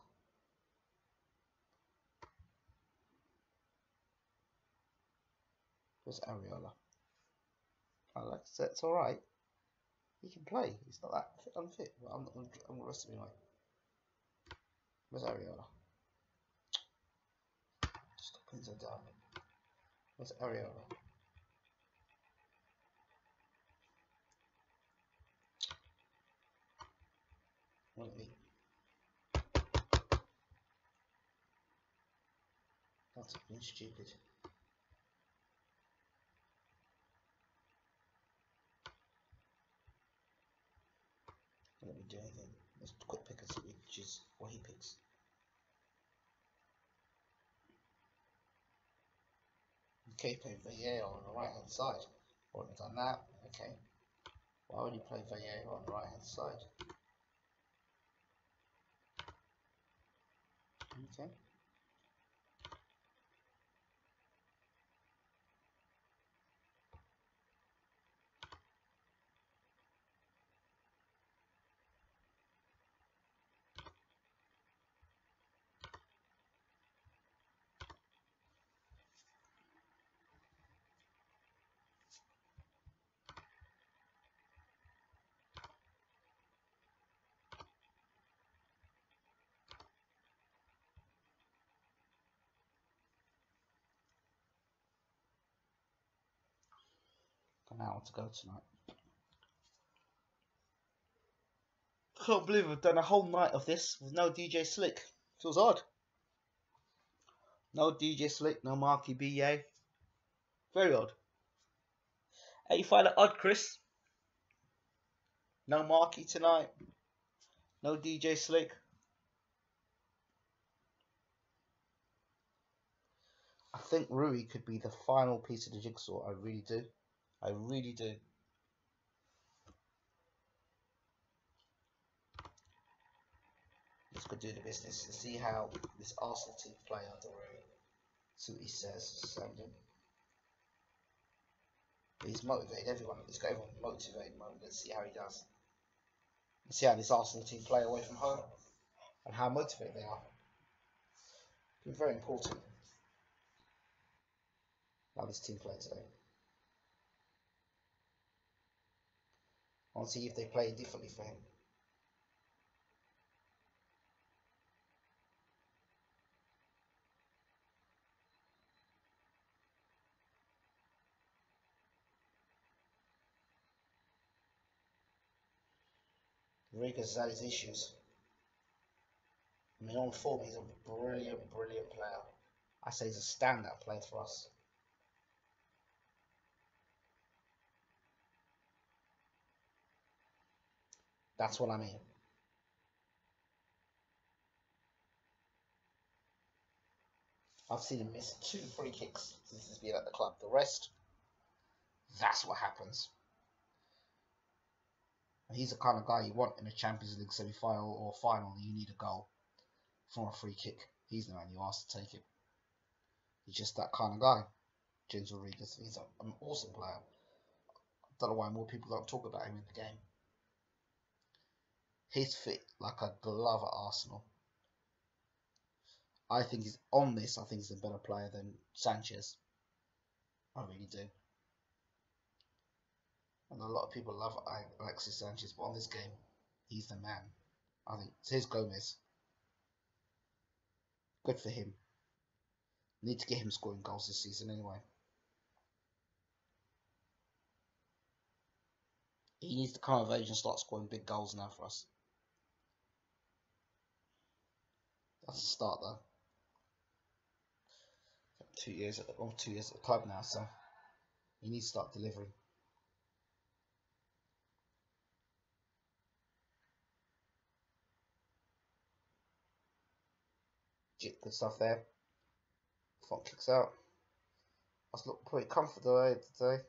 Where's Areola? I like to say it's alright. He can play. He's not that unfit. But I'm not going to rest him anyway. Where's Areola? Stop putting so down. Where's Areola? Won't be. That's being stupid. Let me do anything. Let's quick pick and see which is what he picks. Okay, play Vieira on the right hand side. Wouldn't have done that. Okay. Why would you play Vieira on the right hand side? Okay. Got an hour to go tonight. I can't believe I've done a whole night of this with no DJ Slick. Feels odd. No DJ Slick, no Marky BA. Very odd. Hey, you find it odd, Chris? No Marky tonight. No DJ Slick. I think Rui could be the final piece of the jigsaw. I really do. I really do. Let's go do the business and see how this Arsenal team play under Rui. See what he says. He's motivated everyone. He's got everyone motivated. Let's see how he does. Let's see how this Arsenal team play away from home and how motivated they are. It's very important how this team play today. I want to see if they play differently for him. Rodriguez has had his issues. I mean, on form, he's a brilliant, brilliant player. I say he's a standout player for us. That's what I mean. I've seen him miss 2 free kicks since he's been at the club. The rest, that's what happens. He's the kind of guy you want in a Champions League semi-final or final. You need a goal from a free kick. He's the man you ask to take it. He's just that kind of guy. James Rodriguez. He's an awesome player. I don't know why more people don't talk about him in the game. He's fit like a glove at Arsenal. I think he's on this. I think he's a better player than Sanchez. I really do. And a lot of people love Alexis Sanchez, but on this game, he's the man. I think here's Gomez. Good for him. Need to get him scoring goals this season anyway. He needs to come of age and start scoring big goals now for us. That's a start though. 2 years at the club now, so he needs to start delivering. Good stuff there. Front kicks out. I was looking pretty comfortable today.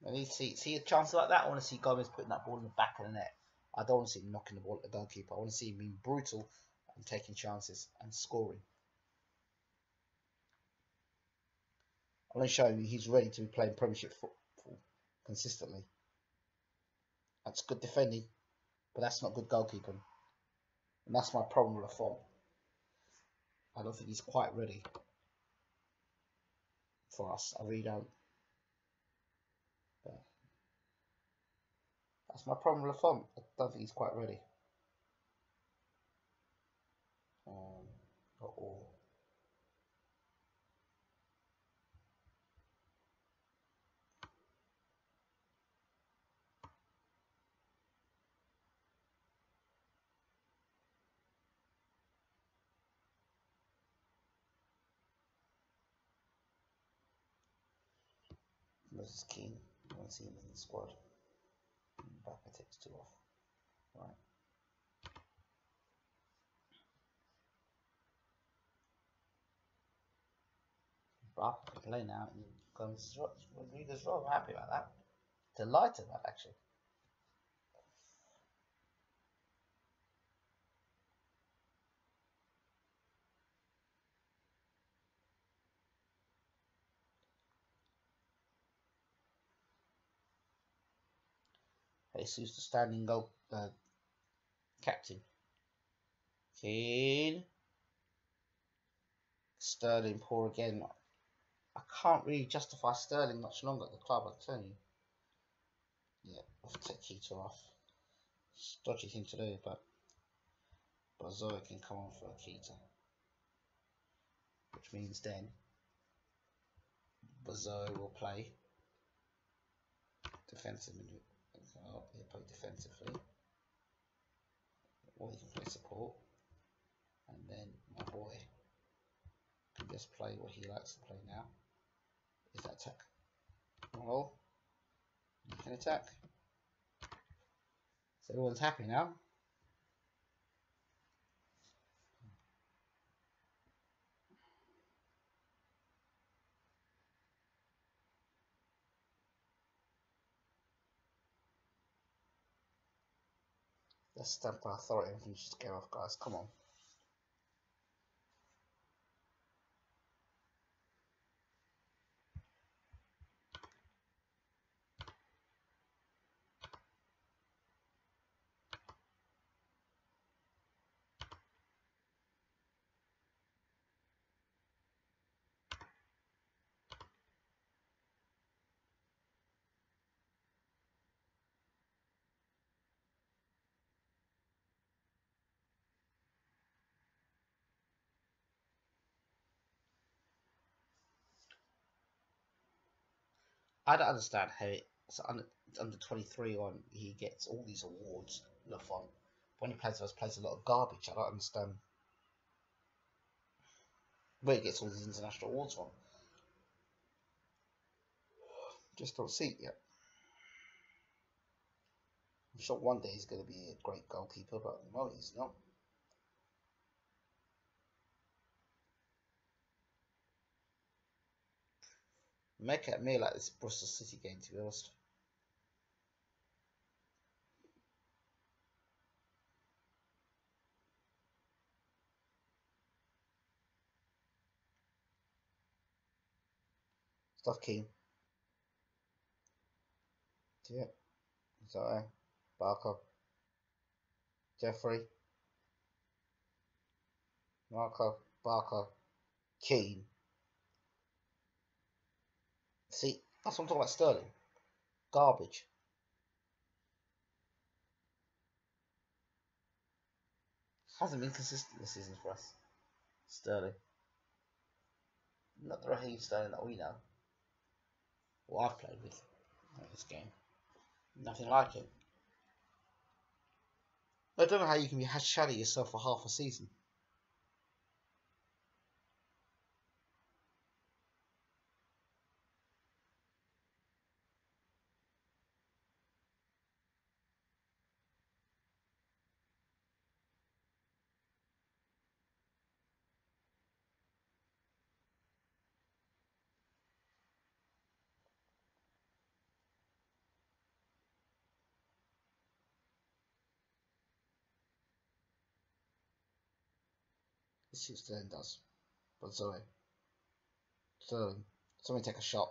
I need to see a chance like that. I want to see Gomez putting that ball in the back of the net. I don't want to see him knocking the ball at the goalkeeper. I want to see him being brutal and taking chances and scoring. I want to show you he's ready to be playing Premiership football consistently. That's good defending, but that's not good goalkeeping. And that's my problem with Lafont. I don't think he's quite ready for us. I really don't. But that's my problem with Lafont. I don't think he's quite ready. Not all. Moses Keane, I want to see him in the squad. Back takes 2 off. Right. Back can play now and Gomez Rodriguez as well. I'm happy about that. Delighted about that, actually. Jesus, the standing goal captain. Keane. Sterling poor again. I can't really justify Sterling much longer at the club, I'll tell you. Yeah, I'll take Keita off. It's a dodgy thing to do, but Zoe can come on for Keita. Which means then Zoe will play defensively. He'll play defensively. Or he can play support. And then my boy can just play what he likes to play now. Is that attack? Well, you can attack. So everyone's happy now. Let's stamp our authority and finish this game off, guys. Come on. I don't understand how it's under 23 on he gets all these awards, Lafont. When he plays a lot of garbage. I don't understand where he gets all these international awards from. Just don't see it yet. I'm sure one day he's going to be a great goalkeeper, but at the moment he's not. Make it at me like this Bristol City game, to be honest. Stuff Keane. Yeah. Sorry. Barker. Jeffrey. Marco. Barker. Keane. See, that's what I'm talking about. Sterling. Garbage. Hasn't been consistent this season for us. Sterling. Not the Raheem Sterling that we know. What I've played with in this game. Nothing like it. I don't know how you can be shadow yourself for half a season. Let's see what Sterling does. But Zoe. Sterling. Somebody take a shot.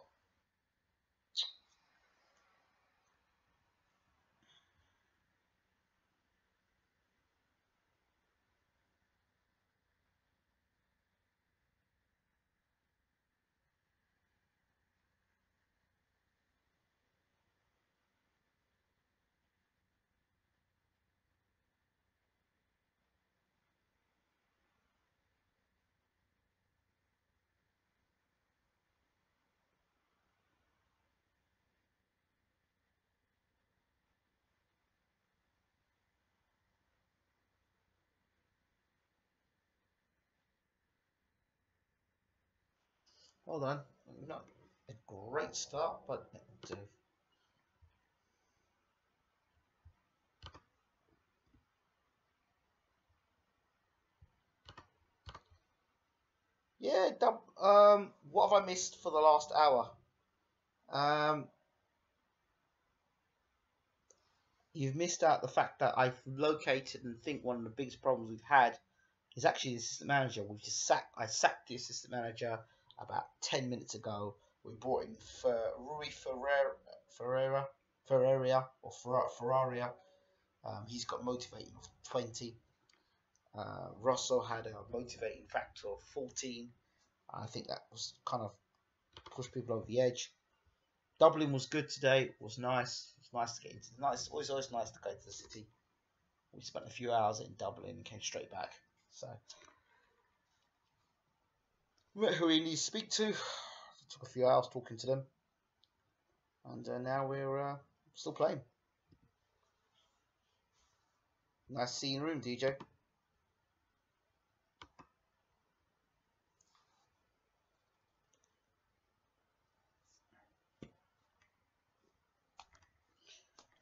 Hold on. Not a great start, but it'll do. Yeah, what have I missed for the last hour? You've missed out the fact that I've located and think one of the biggest problems we've had is actually the assistant manager. I sacked the assistant manager about 10 minutes ago. We brought in Rui Ferreira. Ferraria or Ferraria. He's got motivating of 20. Rosso had a motivating factor of 14. I think that was kind of pushed people over the edge. Dublin was good today. It was nice. It's nice to get into. Nice. Always nice to go to the city. We spent a few hours in Dublin and came straight back. So met who we need to speak to. Took a few hours talking to them, and now we're still playing. Nice to see you in the room, DJ.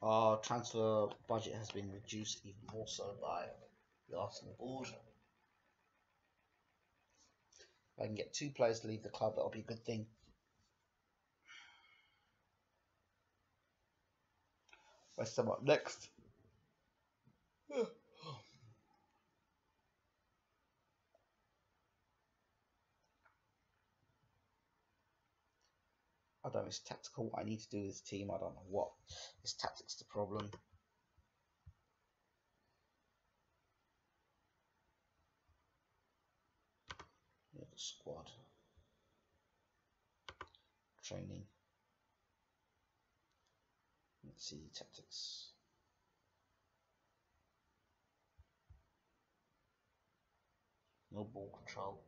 Our transfer budget has been reduced even more so by the Arsenal board. If I can get 2 players to leave the club, that'll be a good thing. West Ham up next. I don't know, it's tactical what I need to do with this team. I don't know what. Is tactics the problem? Yeah, the squad. Training. Let's see, tactics. No ball control.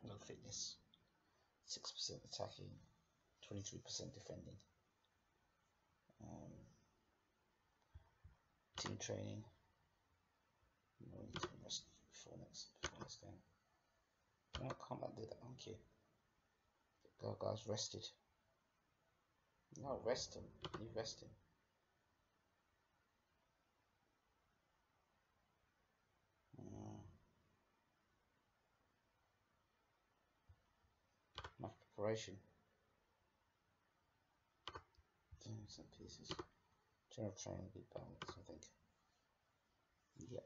No fitness. 6% attacking. 23% defending. Team training. No, we need to rest before next game. No, can't do that. Thank you. Go, guys, rested. No, rest him. You rest him. Enough preparation. Some pieces. General training, big balance, I think. Yep.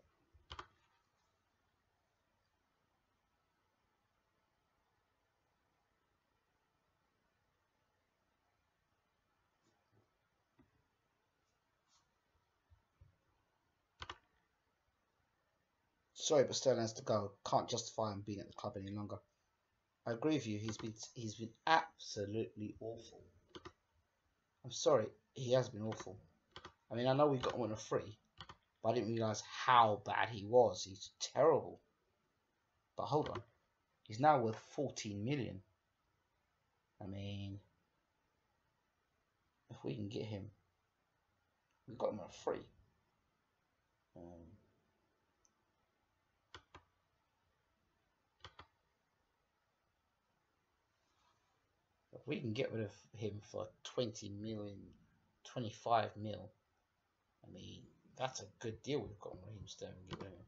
Sorry, but Sterling has to go. Can't justify him being at the club any longer. I agree with you. He's been absolutely awful. I'm sorry, he has been awful. I mean, I know we got him on a free, but I didn't realise how bad he was. He's terrible. But hold on, he's now worth 14 million. I mean, if we can get him, we got him on a free. If we can get rid of him for 20 million, 25 mil, I mean, that's a good deal we've got on Raheem Sterling. Get rid of him.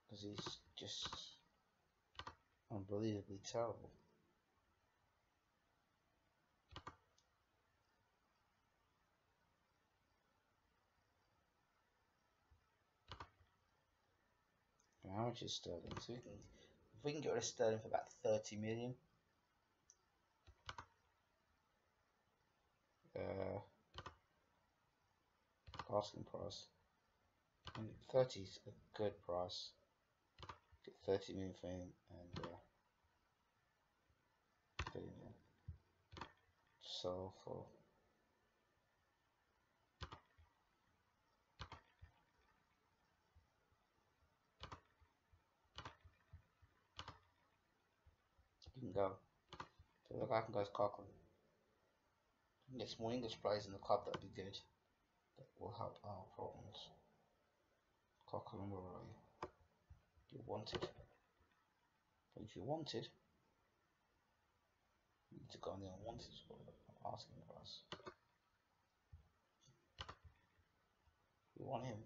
Because he's just unbelievably terrible. How much is Sterling? So if we can get rid of Sterling for about 30 million. Asking price. And 30 is a good price. Get 30 million for him and so for you can go. So the guy can go as Cochran. Get some more English players in the club, that'd be good. That will help our problems. Cochran, where are you? You're wanted. But if you're wanted, you need to go on the unwanted squad. I'm asking price. We want him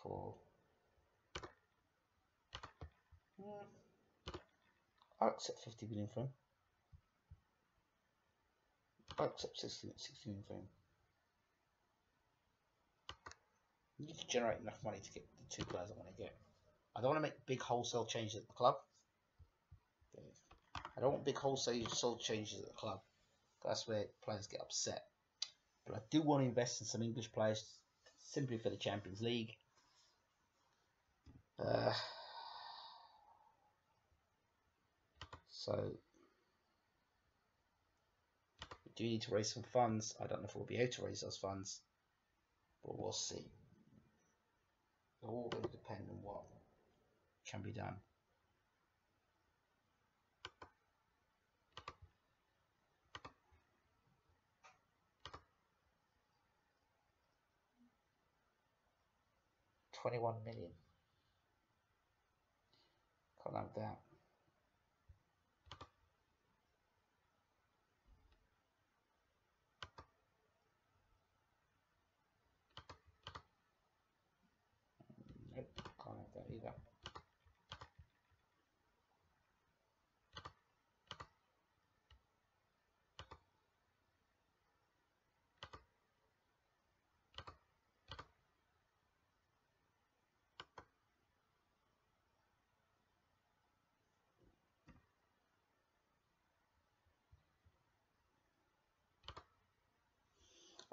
for I'll accept 50 million for him. I'll accept 60 million for him. You need to generate enough money to get the 2 players I want to get. I don't want to make big wholesale changes at the club. I don't want big wholesale changes at the club. That's where players get upset. But I do want to invest in some English players simply for the Champions League. So we do need to raise some funds. I don't know if we'll be able to raise those funds, but we'll see. It all going to depend on what can be done. $21 million. Can't have that. Nope, can't have that either.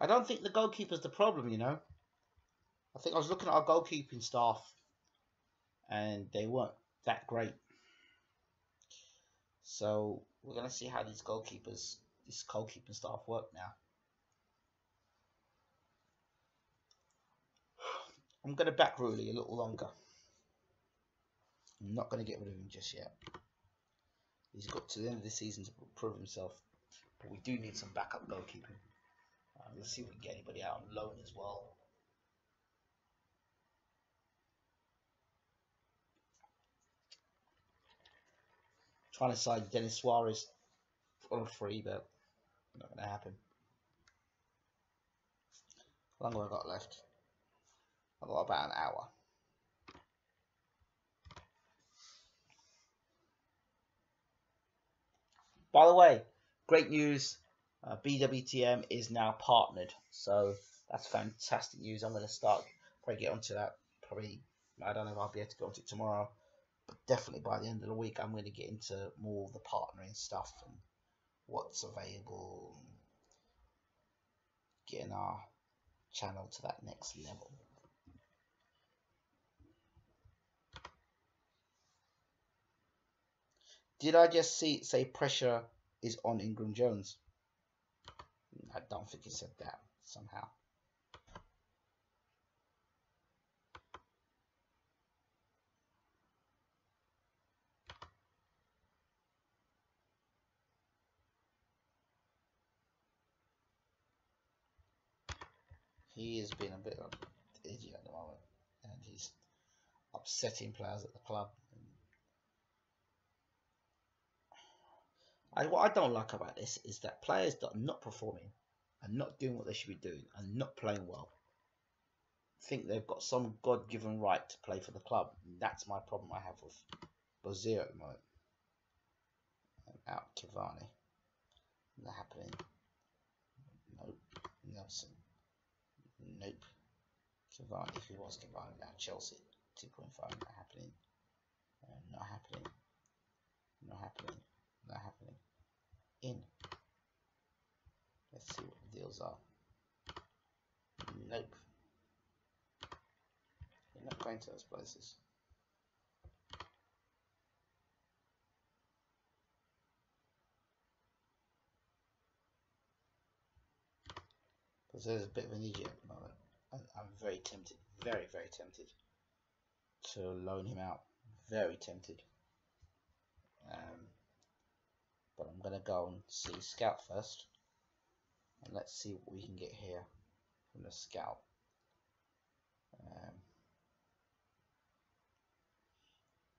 I don't think the goalkeeper's the problem, you know. I think I was looking at our goalkeeping staff and they weren't that great. So we're going to see how this goalkeeping staff work now. I'm going to back Rooney a little longer. I'm not going to get rid of him just yet. He's got to the end of the season to prove himself. But we do need some backup goalkeeping. Let's see if we can get anybody out on loan as well. Trying to sign Dennis Suarez on a free, but not going to happen. How long have I got left? I've got about an hour. By the way, great news. BWTM is now partnered, so that's fantastic news. I'm going to probably get onto that. I don't know if I'll be able to go onto it tomorrow, but definitely by the end of the week, I'm going to get into more of the partnering stuff and what's available, and getting our channel to that next level. Did I just say pressure is on Ingram Jones? I don't think he said that somehow. He has been a bit of an idiot at the moment, and he's upsetting players at the club. What I don't like about this is that players that are not performing and not doing what they should be doing and not playing well think they've got some God-given right to play for the club. And that's my problem I have with Bozir at the moment. And out Cavani. Not happening. Nope. Nelson. Nope. Cavani, if he was Cavani, now Chelsea. 2.5, not happening. Not happening. Not happening. Not happening. In. Let's see what the deals are. Nope. You're not going to those places. Because there's a bit of an idiot at the moment. I'm very tempted, very, very tempted to loan him out. Very tempted. But I'm going to go and see Scout first. And let's see what we can get here from the Scout.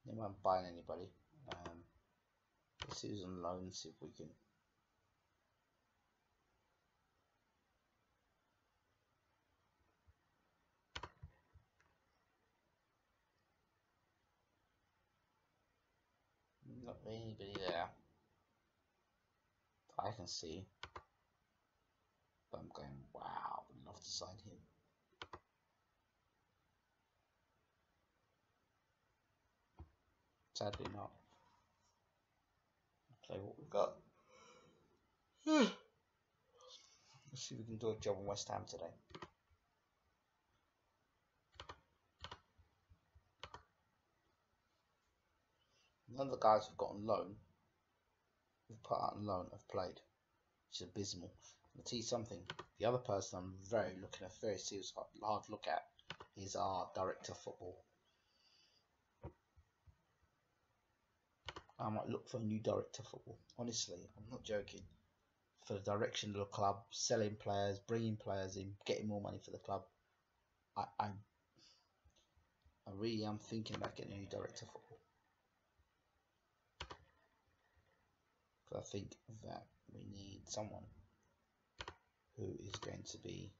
They won't buy anybody. Let's see who's on loan, see if we can. Not anybody there. I can see. But I'm going, wow, I'd love to sign him. Sadly not. Show you what we've got. Let's see if we can do a job on West Ham today. None of the guys we've got on loan, we've put out on loan, have played, which is abysmal. I'll tell you something. The other person I'm looking at, very serious, hard look at, is our director of football. I might look for a new director of football. Honestly, I'm not joking. For the direction of the club, selling players, bringing players in, getting more money for the club. I really am thinking about getting a new director of football. Because I think that we need someone who is going to be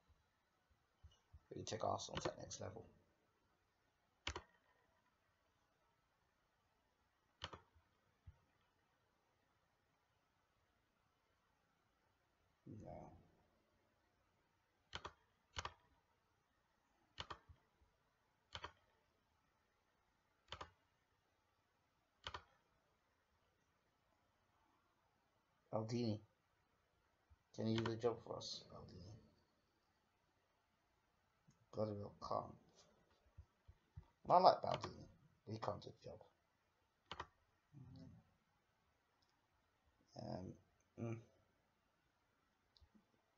really take Arsenal to that next level. No. Aldini, can you do the job for us, Aldini? Bloody well can't. I like Baldini, but he can't do the job.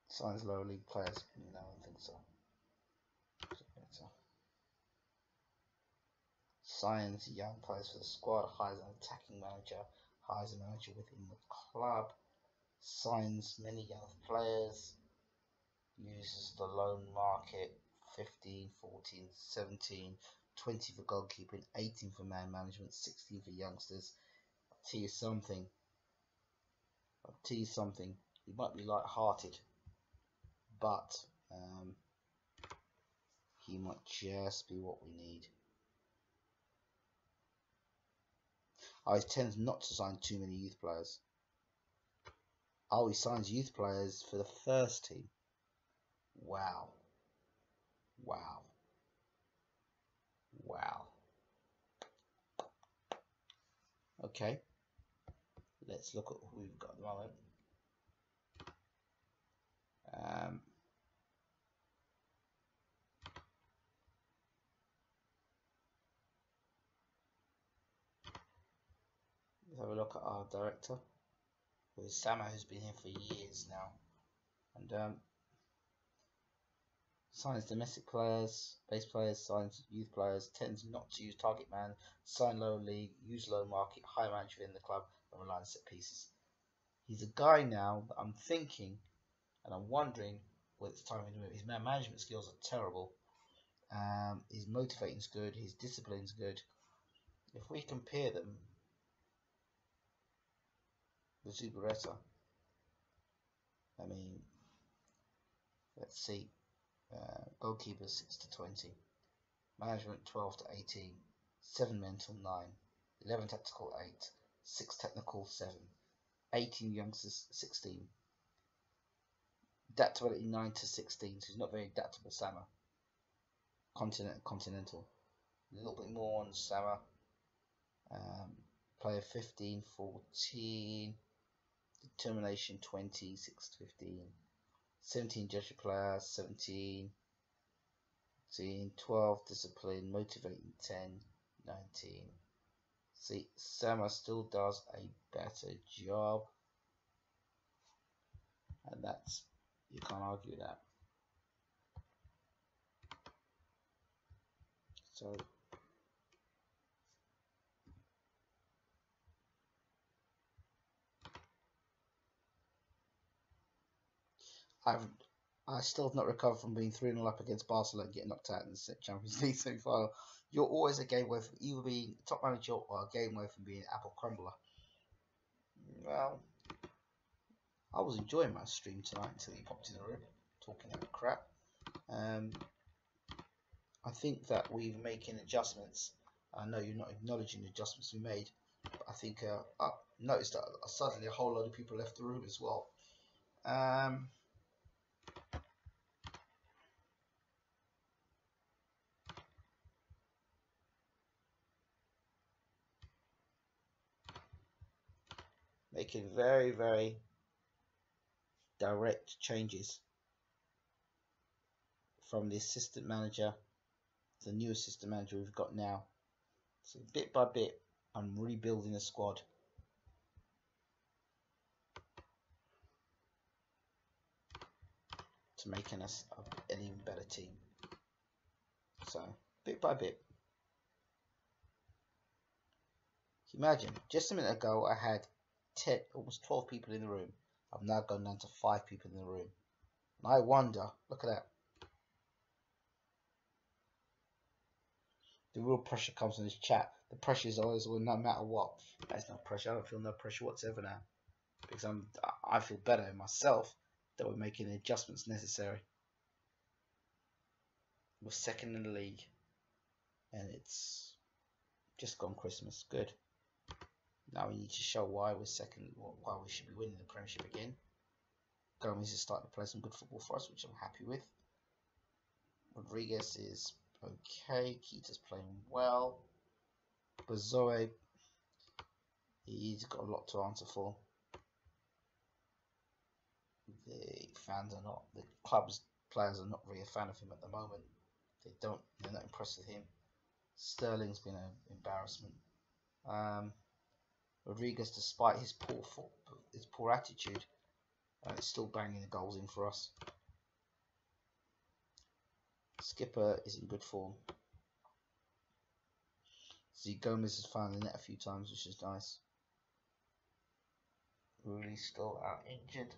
Signs lower league players? No, I don't think so. Signs young players for the squad, hires an attacking manager, hires a manager within the club, signs many young players, uses the loan market, 15, 14, 17, 20 for goalkeeping, 18 for man management, 16 for youngsters. I'll tell you something. You might be light-hearted, but he might just be what we need. He tends not to sign too many youth players. He signs youth players for the first team. Wow. Okay. Let's look at who we've got at the moment. Let's have a look at our director, who is Sama, who's been here for years now, and signs domestic players, base players, signs youth players, tends not to use target man, sign lower league, use low market, high manager within the club, and rely on set pieces. He's a guy now that I'm thinking, and I'm wondering whether it's time to move. His man management skills are terrible. His motivating's good, his discipline's good. If we compare them with Zubaretta, I mean, let's see, goalkeeper 6 to 20, management 12 to 18, 7 mental 9, 11 tactical 8, 6 technical 7, 18 youngsters 16, adaptability 9 to 16, so he's not very adaptable. Sama, continental, a little bit more on Sama. Player 15, 14, determination 20, 6 to 15, 17 judgment player, 17, 12 discipline, motivating 10, 19. See, Sama still does a better job, and that's, you can't argue that. So I still have not recovered from being 3-0 up against Barcelona and getting knocked out in the Champions League semi-final. You're always a game away from either being top manager or a game away from being apple crumbler. Well, I was enjoying my stream tonight until he popped in the room talking that crap. I think that we're making adjustments. I know you're not acknowledging the adjustments we made, but I think I noticed that suddenly a whole lot of people left the room as well. making very, very direct changes from the assistant manager, the new assistant manager we've got now. So bit by bit, I'm rebuilding the squad. To making us an even better team. So, bit by bit. Imagine, just a minute ago I had 10, almost 12 people in the room. I've now gone down to 5 people in the room. And I wonder, look at that. The real pressure comes in this chat. The pressure is always, well, no matter what. There's no pressure. I don't feel no pressure whatsoever now. Because I feel better in myself that we're making the adjustments necessary. We're second in the league. And it's just gone Christmas. Good. Now we need to show why we're second, why we should be winning the Premiership again. Gomez is starting to play some good football for us, which I'm happy with. Rodriguez is okay. Keita's playing well. Bazoe, he's got a lot to answer for. The fans are not, the club's players are not really a fan of him at the moment. They're not impressed with him. Sterling's been an embarrassment. Rodriguez, despite his poor attitude, is still banging the goals in for us. Skipper is in good form. See, Gomez has found the net a few times, which is nice. Really still out injured.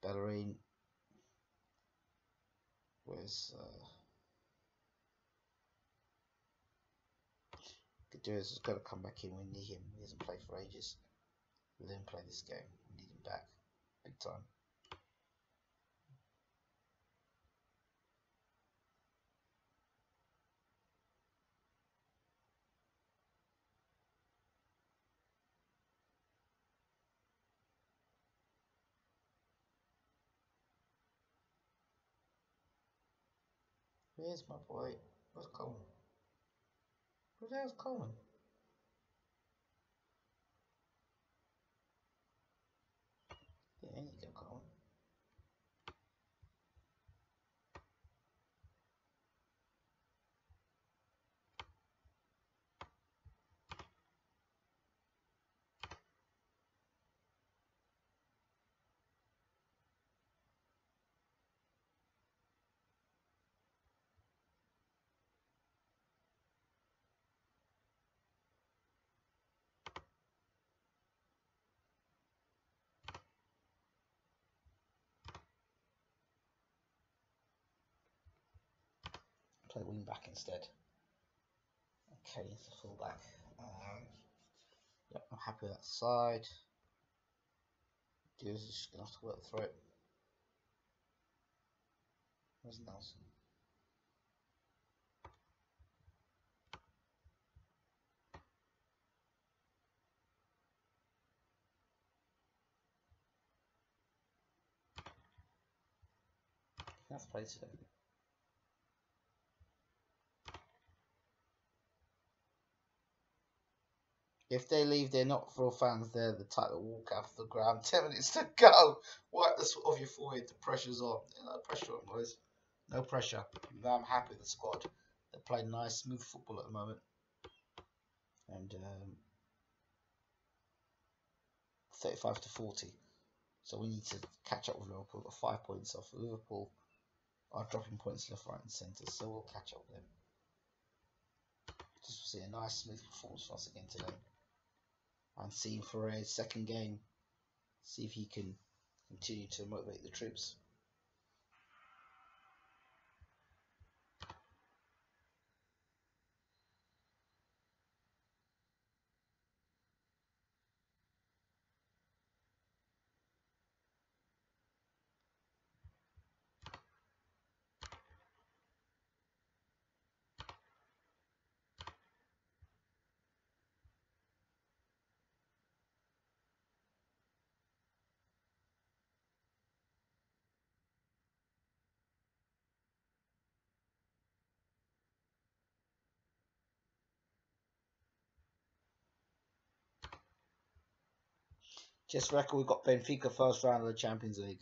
Bellerin, where's Guduriz has got to come back in. We need him. He hasn't played for ages. Let him play this game. We need him back, big time. Where's my boy? Where's Coleman? Who the hell's Coleman? Yeah, I need to go Coleman. Play wing back instead. Okay, it's a full back. Yep, I'm happy with that side. Dude's just gonna have to work through it. Where's Nelson? That's play today. If they leave their not for fans there, the type that walk off the ground. 10 minutes to go. Wipe the sweat off your forehead. The pressure's on. No pressure on, boys. No pressure. I'm happy with the squad. They play nice, smooth football at the moment. And 35 to 40. So we need to catch up with Liverpool. We've got 5 points off. Liverpool are dropping points left, right, and centre. So we'll catch up with them. Just see a nice, smooth performance for us again today. And seeing Ferreira's second game, see if he can continue to motivate the troops. Just record, we've got Benfica first round of the Champions League.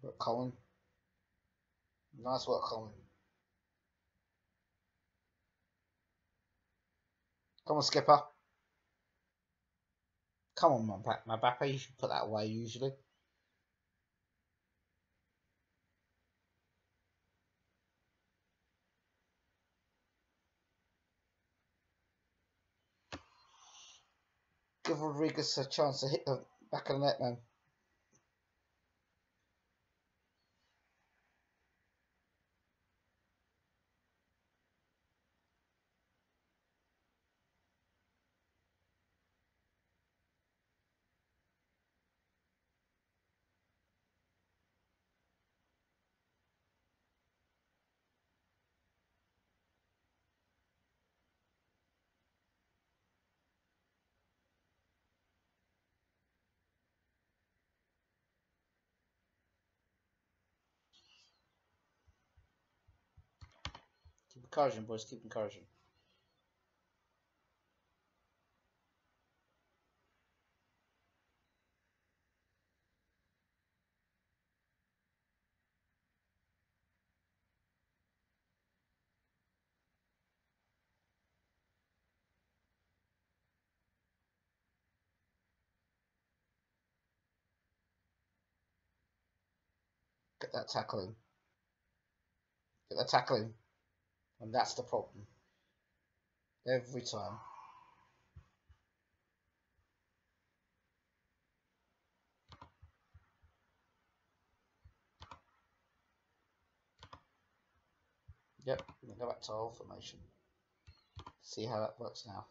But Colin, nice work, Colin. Come on, skipper. Come on, Mbappe. You should put that away usually. Give Rodriguez a chance to hit the back of the net, man. Keep encouraging, boys. Keep encouraging. Get that tackling. Get that tackling. And that's the problem. Every time. Yep, we're going to go back to old formation. See how that works now.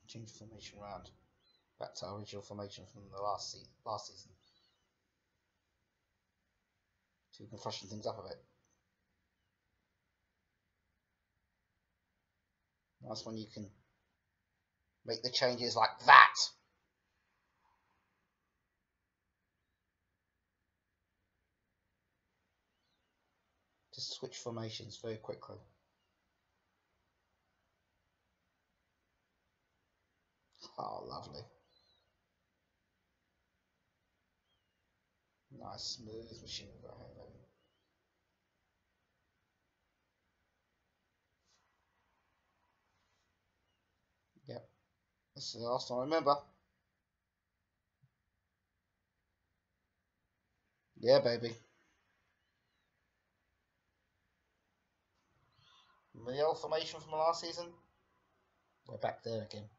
Change formation around. Back to our original formation from the last season. So we can freshen things up a bit. Nice when you can make the changes like that. Just switch formations very quickly. Oh, lovely. Nice, smooth machine go ahead. Yep. This is the last time I remember. Yeah, baby. The old formation from last season. We're back there again.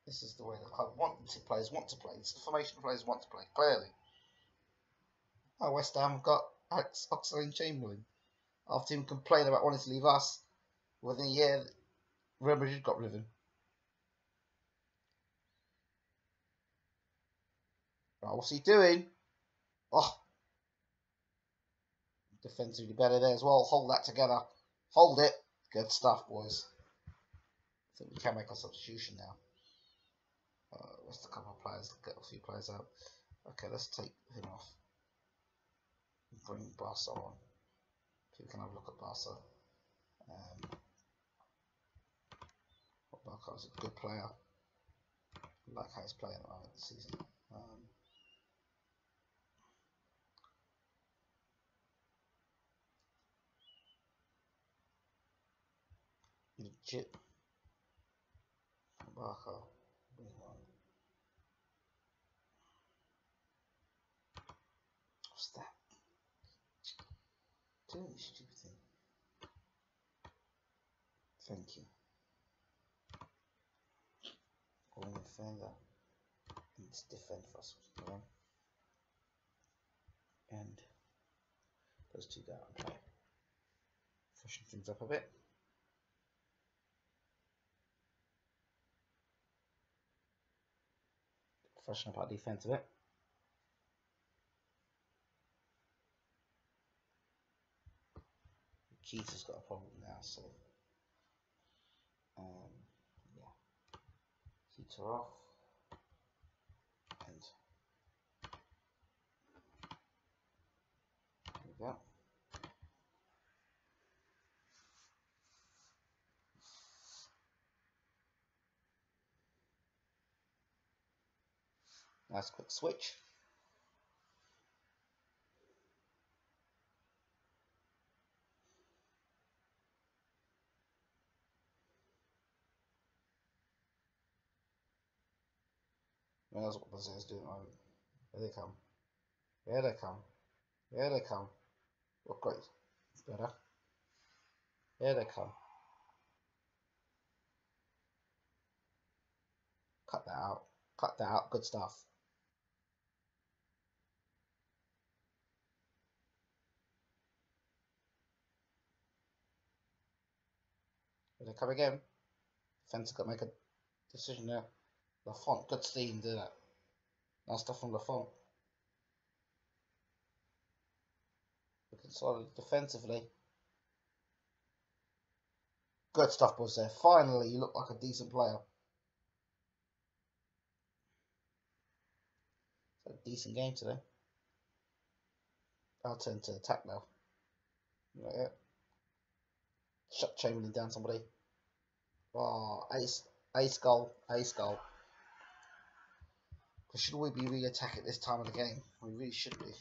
This is the way the club players want to play. It's the formation players want to play, clearly. Oh, West Ham have got Alex Oxlade-Chamberlain. After him complaining about wanting to leave us, within a year, Real Madrid got rid of him. Right, what's he doing? Oh, defensively better there as well. Hold that together. Hold it. Good stuff, boys. I think we can make a substitution now. What's the couple of players? Get a few players out. Okay, let's take him off. Bring Barca on. So we can have a look at Barca. Barca is a good player. I like how he's playing at the moment this season. Legit. Barca. What's that? Doing this stupid thing. Thank you. Going defender. Let's defend for us. And those two go out and play. Freshen things up a bit. Freshen up our defense a bit. Keita's got a problem now, so yeah. Keita off. And there we go. Nice quick switch. Well, that's what Brazil's doing at the moment. Here they come. Here they come. Here they come. Look great. It's better. Here they come. Cut that out. Cut that out. Good stuff. Here they come again. Defense got to make a decision there. Lafont, good steam, do that. Nice stuff from Lafont. Looking solid defensively. Good stuff, boys there. Finally, you look like a decent player. It's a decent game today. I'll turn to attack now. Yeah. Shut Chamberlain down, somebody. Oh, ace goal, ace goal. Should we be re-attack at this time of the game? We really should be.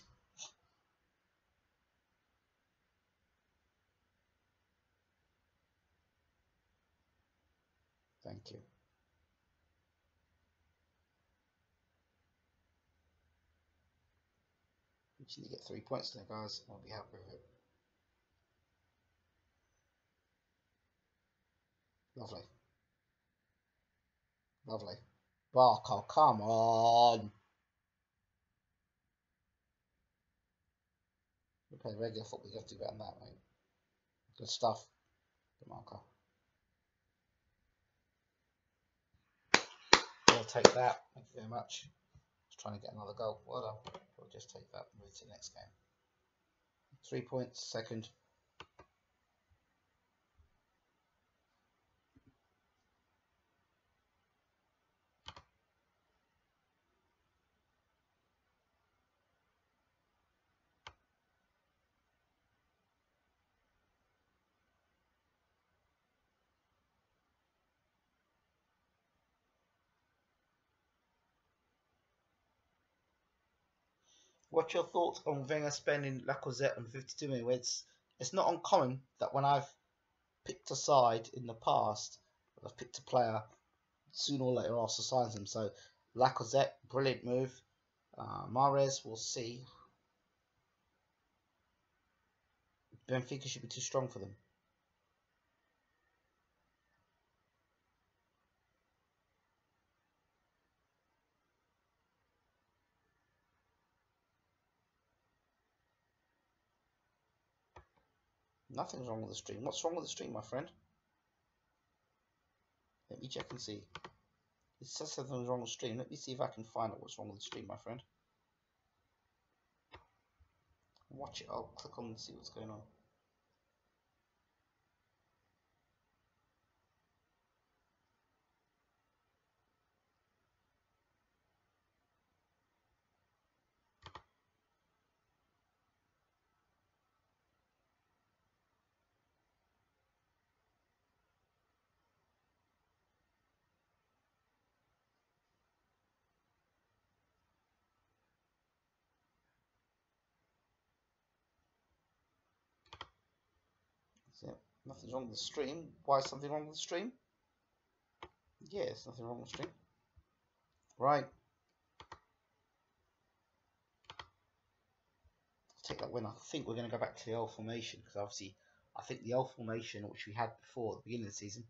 Thank you. We just need to get 3 points there, guys. I'll be happy with it. Lovely. Lovely. Barca, come on. We play regular football, you have to do better than that, mate. Good stuff. DeMarco. We'll take that. Thank you very much. Just trying to get another goal. Well done. We'll just take that and move to the next game. 3 points, second. What's your thoughts on Wenger spending Lacazette on 52 million? It's not uncommon that when I've picked a side in the past, I've picked a player, sooner or later Arsenal signs him. So Lacazette, brilliant move. Mahrez, we'll see. Benfica should be too strong for them. Nothing's wrong with the stream. What's wrong with the stream, my friend? Let me check and see. It says something's wrong with the stream. Let me see if I can find out what's wrong with the stream, my friend. Watch it. I'll click on and see what's going on. So, nothing's wrong with the stream. Why is something wrong with the stream? Yeah, there's nothing wrong with the stream. Right. Take that win. I think we're going to go back to the L formation because obviously I think the L formation, which we had before at the beginning of the season,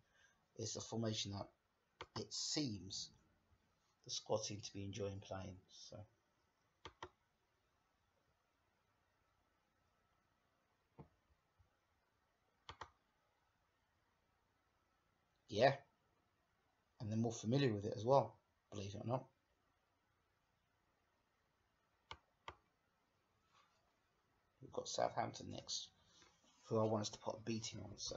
is a formation that it seems the squad seem to be enjoying playing. So yeah, and they're more familiar with it as well, believe it or not. We've got Southampton next, who I want us to put a beating on. So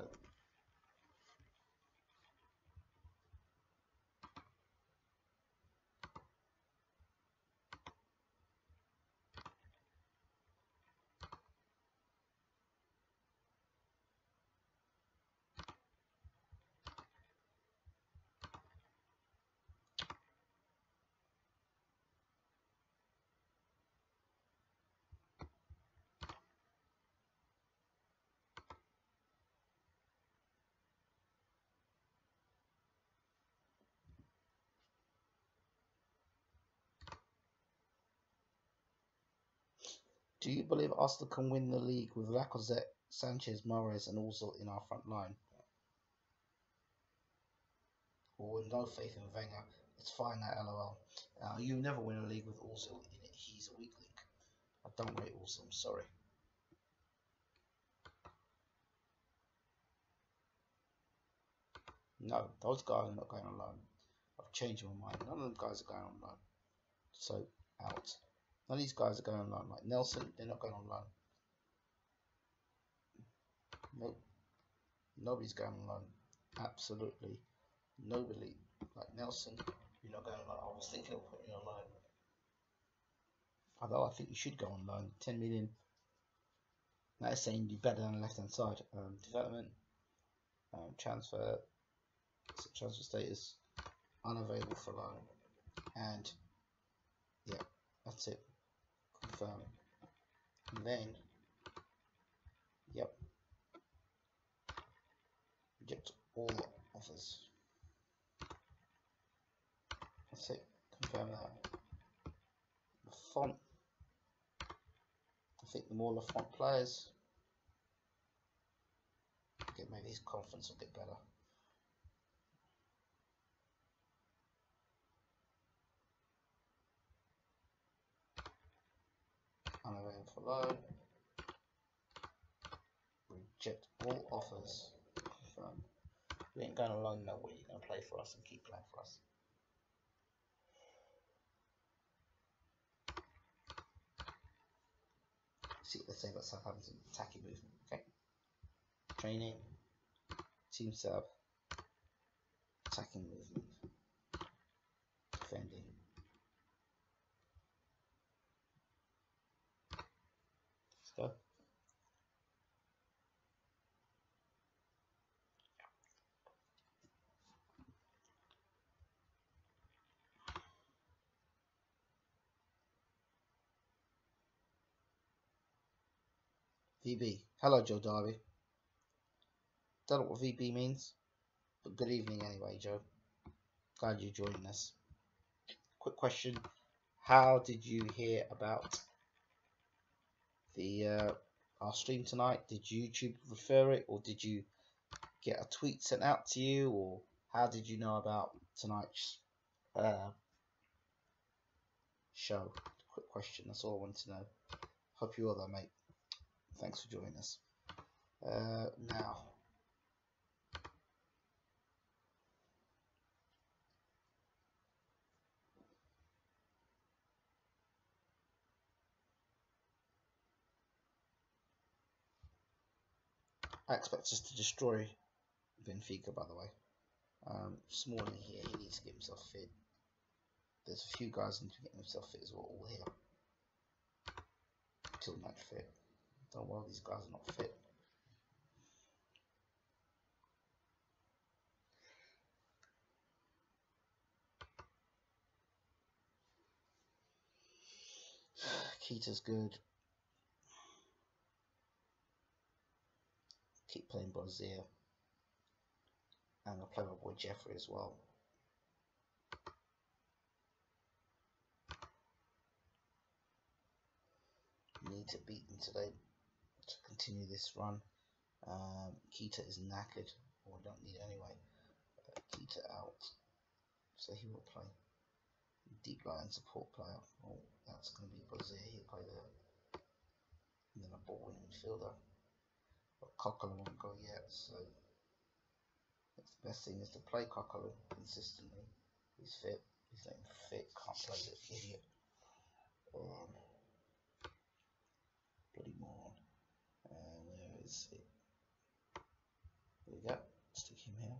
do you believe Arsenal can win the league with Lacazette, Sanchez, Mahrez and Ozil in our front line? Or no faith in Wenger? It's fine that LOL. You never win a league with Ozil in it. He's a weak link. I don't rate Ozil, I'm sorry. No, those guys are not going on loan. I've changed my mind. None of them guys are going on loan. So, out. None of these guys are going on loan. Like Nelson, they're not going on loan. Nope. Nobody's going on loan. Absolutely nobody. Like Nelson, you're not going on loan. I was thinking of putting you on loan. Although I think you should go on loan. 10 million. That is saying you're better than the left hand side. Development. Transfer status. Unavailable for loan. And yeah, that's it. Confirm. And then, yep. Reject all offers. That's it. Confirm that. The font. I think the more the font players, okay, maybe his conference will get better. Unavailable for loan. Reject all offers. Confirm. We ain't going to loan nowhere. You're going to play for us and keep playing for us. See what they say about Southampton attacking movement. Okay. Training. Team setup. Attacking movement. Defending. Let's go. VB. Hello, Joe Darby. Don't know what VB means, but good evening anyway, Joe. Glad you're joining us. Quick question. How did you hear about the our stream tonight? Did YouTube refer it, or did you get a tweet sent out to you, or how did you know about tonight's show? Quick question. That's all I wanted to know. Hope you're there, mate. Thanks for joining us. Now, I expect us to destroy Benfica, by the way. Smalling here, he needs to get himself fit. There's a few guys who need to get themselves fit as well, all here. Till match fit. Don't worry, these guys are not fit. Keita's good. Keep playing Brazil. And I'll play my boy Jeffrey as well. Need to beat them today to continue this run. Keita is knackered, or don't need it anyway. Keita out, so he will play deep line support player. Oh, that's going to be Brazil. He'll play there. And then a ball winning midfielder. But Coquelin won't go yet, so the best thing is to play Coquelin consistently. He's fit. He's not even fit. Can't play this idiot. Bloody moron. Where is it? There we go. Stick him here.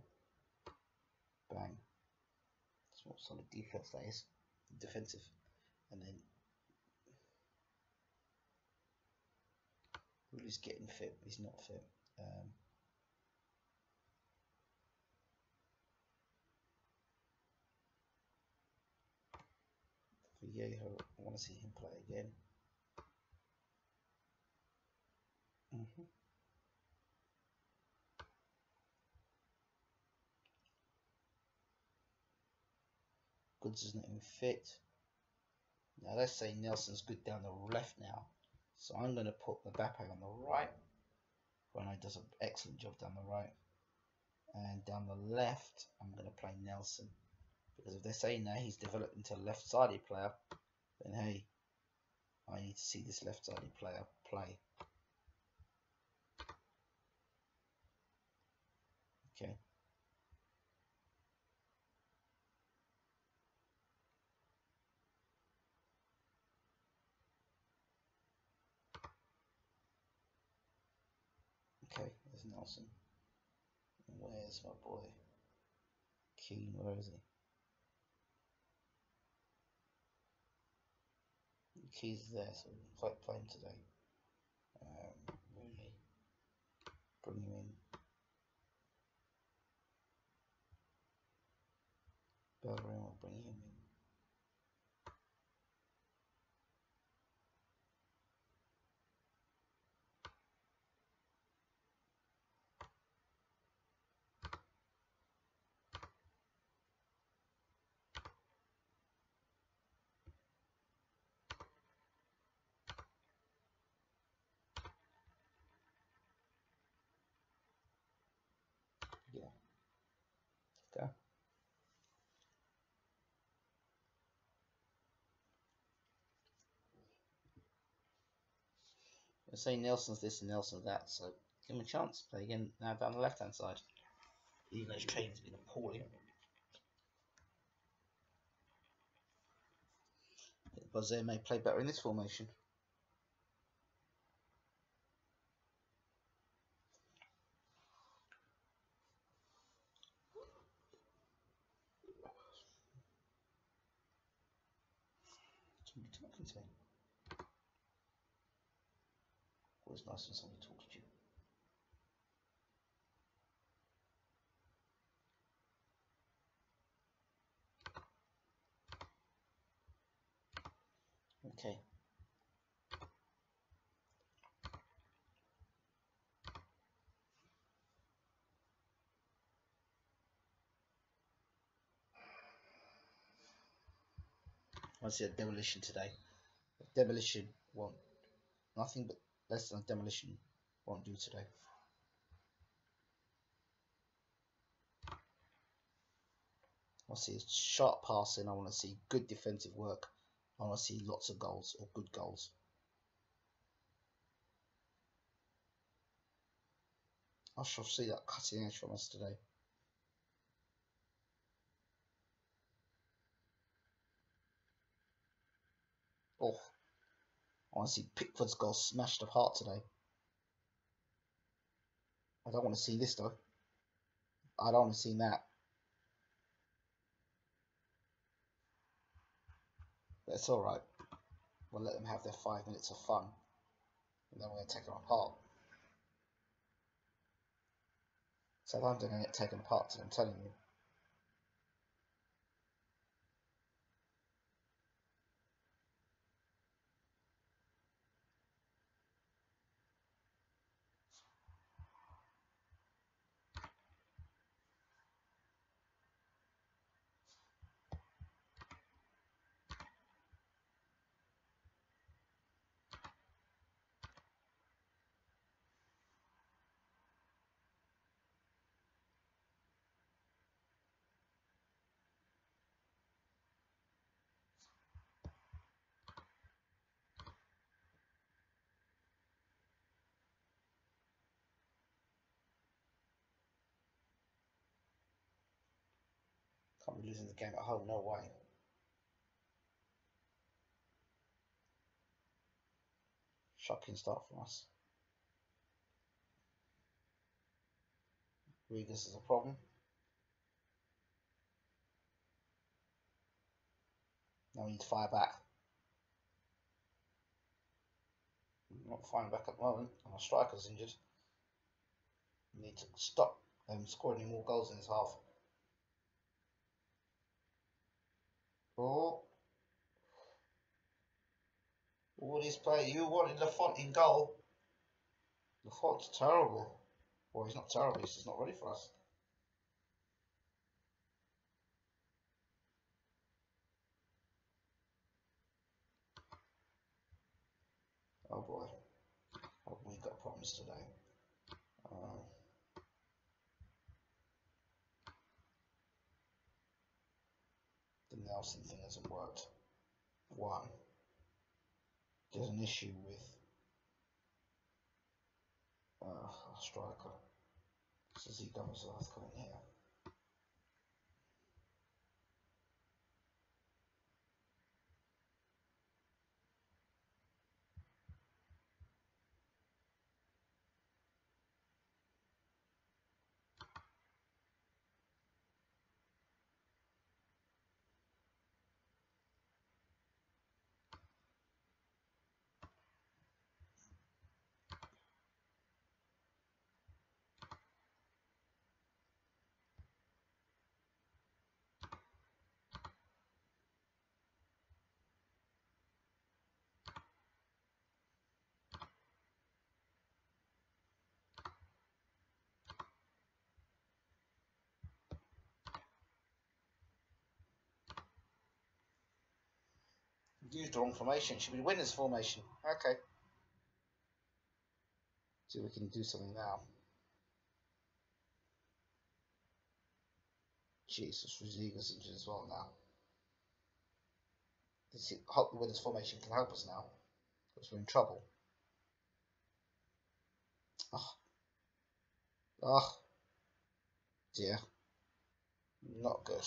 Bang. That's what solid defense that is. Defensive. And then Rudy's getting fit. He's not fit. Viejo, I want to see him play again. Goods is not even fit. Now let's say Nelson's good down the left now. So I'm going to put Mbappe on the right. Ronaldo does an excellent job down the right. And down the left, I'm going to play Nelson. Because if they're saying that he's developed into a left-sided player, then hey, I need to see this left-sided player play. Okay. Okay, there's Nelson. And where's my boy? Keane, where is he? Keys there, so we'll play him today. Really bring him in. Bellerin will bring him in. Yeah. Okay. They're saying Nelson's this and Nelson's that, so give him a chance. Play again now down the left hand side. Even though his training's been appalling. Bozé may play better in this formation. Somebody talking to me. Always nice when somebody talks to you. Okay. I see a demolition today. A demolition won't. Nothing but less than a demolition won't do today. I want to see sharp passing. I want to see good defensive work. I want to see lots of goals or good goals. I shall see that cutting edge from us today. Oh, I want to see Pickford's goal smashed apart today. I don't want to see this though. I don't want to see that. But it's alright. We'll let them have their 5 minutes of fun. And then we're going to take them apart. Sometimes they're going to get taken apart, I'm telling you. Can't be losing the game at home, no way. Shocking start from us. Regas is a problem. Now we need to fire back. Not firing back at the moment. Our striker's injured. We need to stop scoring any more goals in this half. Oh. What is play? You wanted Lafont in goal. Lafont's terrible. Well, he's not terrible, he's just not ready for us. Oh boy. Oh, we've got problems today. The Nelson thing hasn't worked. One. There's an issue with our striker. Says he doubles earth coming here. Used the wrong formation. Should be winners formation. Okay. See if we can do something now. Jesus, Rodriguez injured as well now. Let's see, hope the winners formation can help us now, because we're in trouble. Oh dear. Not good.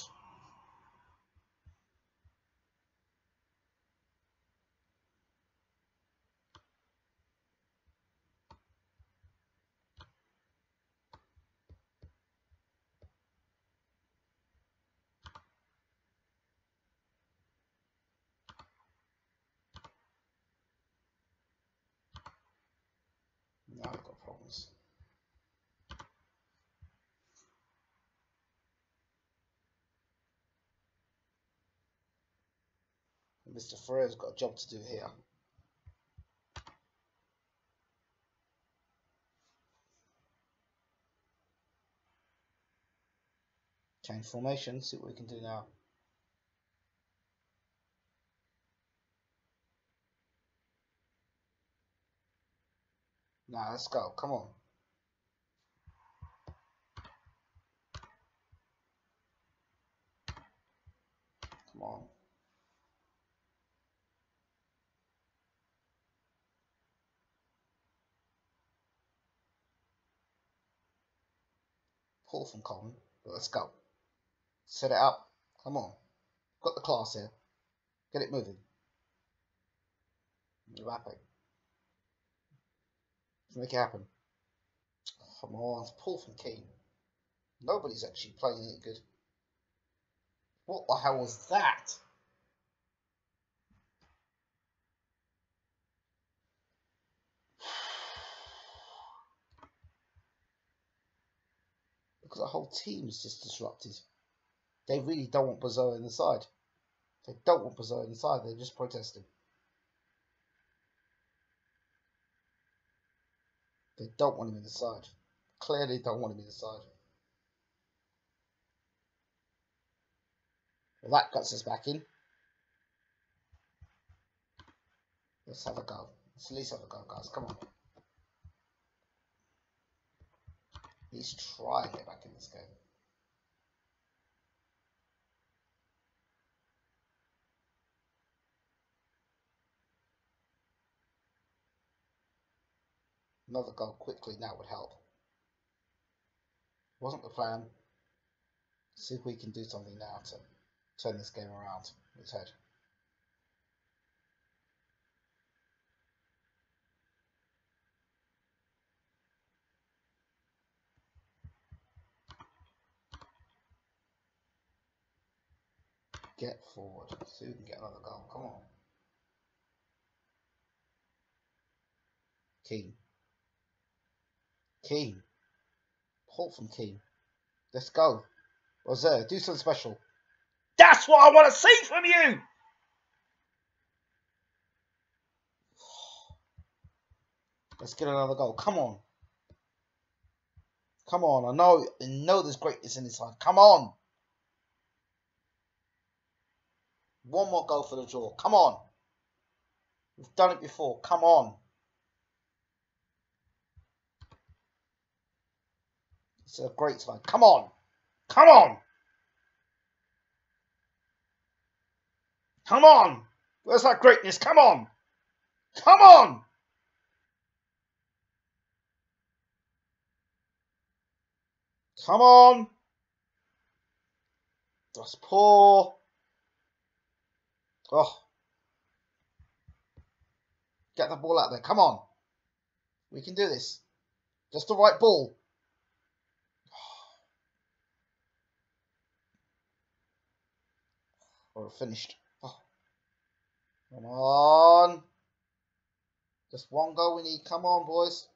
Now we've got problems. Mr. Ferrer's got a job to do here. Change formation, see what we can do now. Now let's go, come on. Come on. Pull from Colin, but let's go. Set it up. Come on. Got the class here. Get it moving. Wrap it. Make it happen. Come on, it's Paul from Keane. Nobody's actually playing it good. What the hell was that? Because the whole team is just disrupted. They really don't want Brazil in the side. They don't want Brazil in the side. They're just protesting. They don't want him in the side. Clearly don't want him in the side. Well, that gets us back in. Let's have a go. Let's at least have a go, guys. Come on. At least try and get back in this game. Another goal quickly now would help. Wasn't the plan. See if we can do something now to turn this game around with his head. Get forward. See if we can get another goal. Come on. Keane. Keane. Halt from Keane. Let's go. Rosaire, do something special. That's what I want to see from you! Let's get another goal. Come on. Come on. I know there's greatness in this side. Come on. One more goal for the draw. Come on. We've done it before. Come on. It's a great side. Come on. Come on. Come on. Where's that greatness? Come on. Come on. Come on. That's poor. Oh. Get the ball out there. Come on. We can do this. Just the right ball. We're finished. Oh. Come on. Just one goal we need. Come on, boys.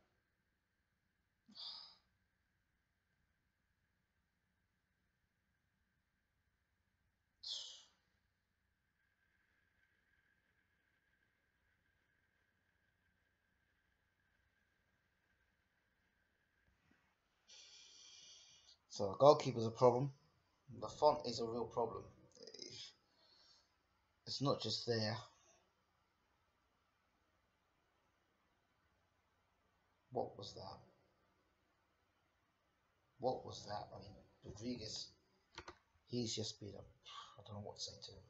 So the goalkeeper's a problem. The font is a real problem. It's not just there. What was that? What was that? I mean, Rodriguez, he's just been I don't know what to say to him.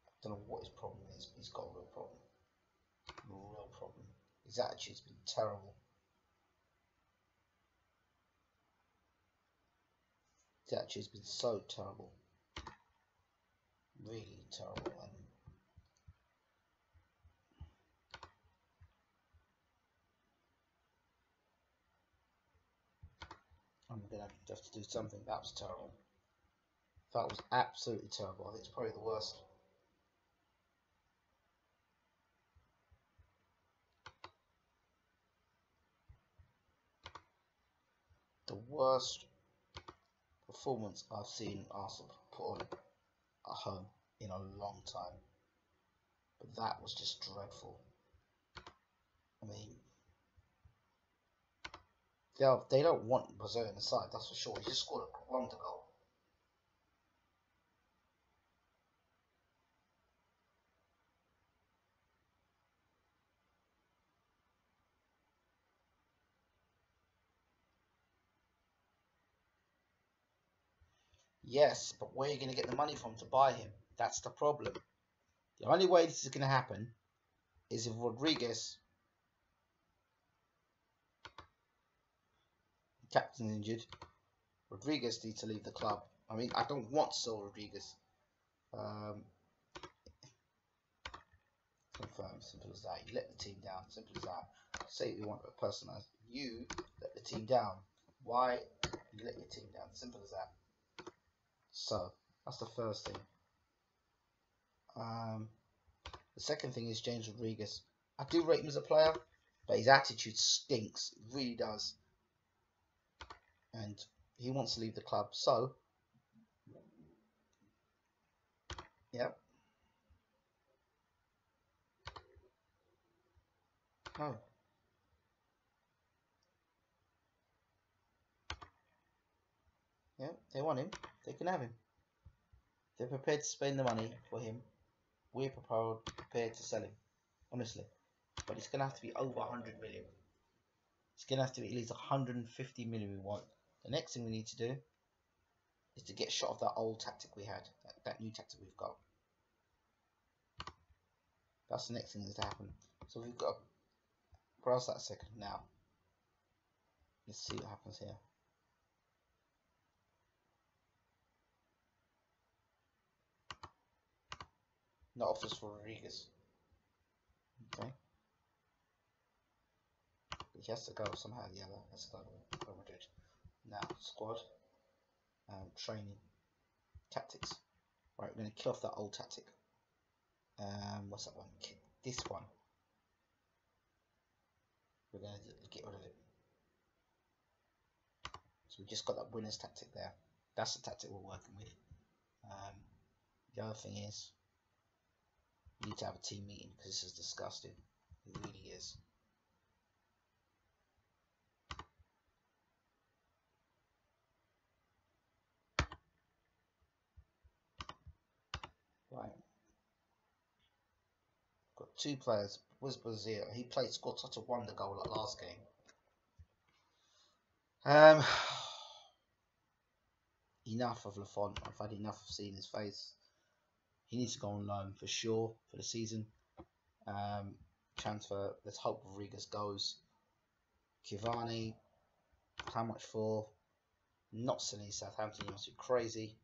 I don't know what his problem is, but he's got a real problem. A real problem. His attitude's been terrible. His attitude's been so terrible. Really terrible. I'm going to have to do something. That was terrible. That was absolutely terrible. I think it's probably the worst. The worst performance I've seen Arsenal put on at home in a long time. But that was just dreadful. I mean, they don't want Brazil in the side, that's for sure. He just scored a wonder goal. Yes, but where are you going to get the money from to buy him? That's the problem. The only way this is going to happen is if Rodriguez, the captain's injured. Rodriguez needs to leave the club. I mean, I don't want to sell Rodriguez. Confirm, simple as that. You let the team down, simple as that. Say you want a personalised. you let the team down. Why you let your team down? Simple as that. So that's the first thing. The second thing is James Rodriguez. I do rate him as a player, but his attitude stinks. It really does. And he wants to leave the club. So, yeah. No. Yeah, they want him. They can have him. They're prepared to spend the money for him. We're prepared to sell him. Honestly. But it's going to have to be over 100 million. It's going to have to be at least 150 million we want. The next thing we need to do is to get shot of that old tactic we had. That new tactic we've got. That's the next thing that's to happen. So we've got to browse that a second now. Let's see what happens here. Not offers for Rodriguez. Okay. He has to go somehow or the other. Let's go. Now, squad. Training. Tactics. Right, we're going to kill off that old tactic. What's that one? This one. We're going to get rid of it. So we just got that winner's tactic there. That's the tactic we're working with. The other thing is, we need to have a team meeting because this is disgusting. It really is. Right. Got two players. Where's Brazil? He scored such a wonder goal like last game. Enough of Lafont. I've had enough of seeing his face. He needs to go on loan for sure for the season. Transfer. Let's hope Rodriguez goes. Cavani. How much for? Not selling Southampton. He must be crazy.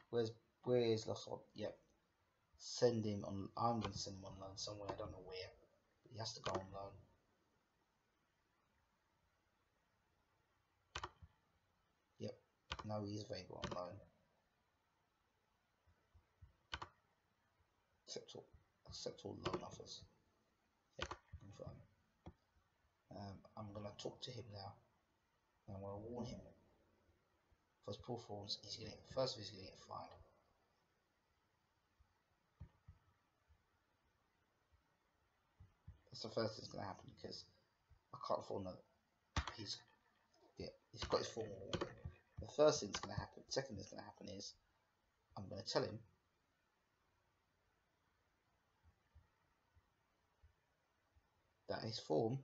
Where's Lafont? Yep. Send him on. I'm going to send him on loan somewhere. I don't know where. But he has to go on loan. Yep. No, he's available on loan. Accept all loan offers. Yep. Fine. I'm going to talk to him now. I'm going to warn him. For his poor performance, he's going to get fined. That's the first thing that's going to happen because I can't afford another. He's got his formal warning. The first thing that's going to happen, the second thing that's going to happen is I'm going to tell him that his form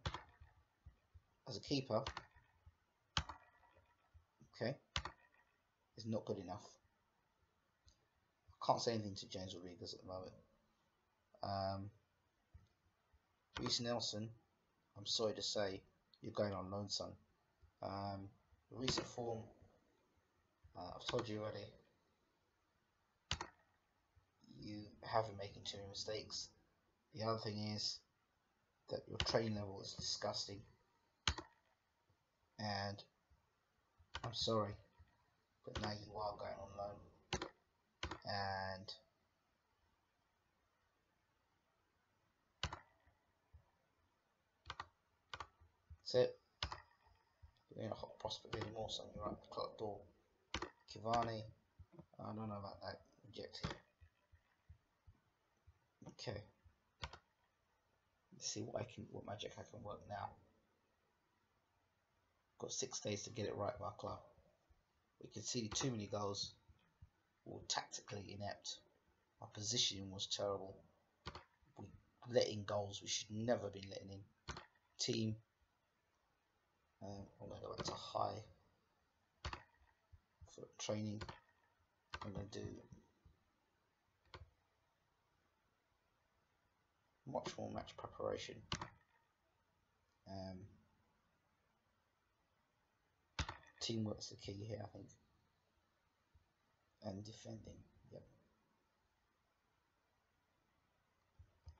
as a keeper, okay, is not good enough. I can't say anything to James Rodriguez at the moment. Reece Nelson, I'm sorry to say, you're going on loan, son. Recent form, I've told you already, you have been making too many mistakes. The other thing is that your training level is disgusting. And I'm sorry, but now you are going on loan. And that's it. You're not a hot prospect anymore, son. You're at the clock door. Cavani, I don't know about that. Reject it. Okay. Let's see what magic I can work now. Got 6 days to get it right with our club. We conceded too many goals. We were tactically inept. Our positioning was terrible. We let in goals we should never have been letting in. Team. I'm going to go back to high for training. I'm going to do much more match preparation. Teamwork's the key here, I think. And defending, yep.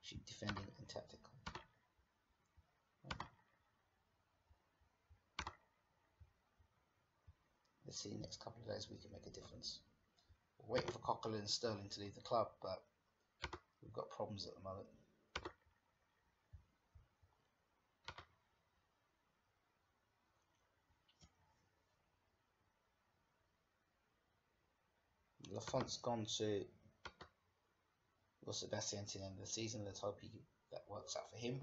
Actually, defending and tactical. let's see, next couple of days we can make a difference. We're waiting for Coquelin and Sterling to leave the club, but we've got problems at the moment. Lafont's gone to Sebastian to the end of the season. Let's hope that works out for him.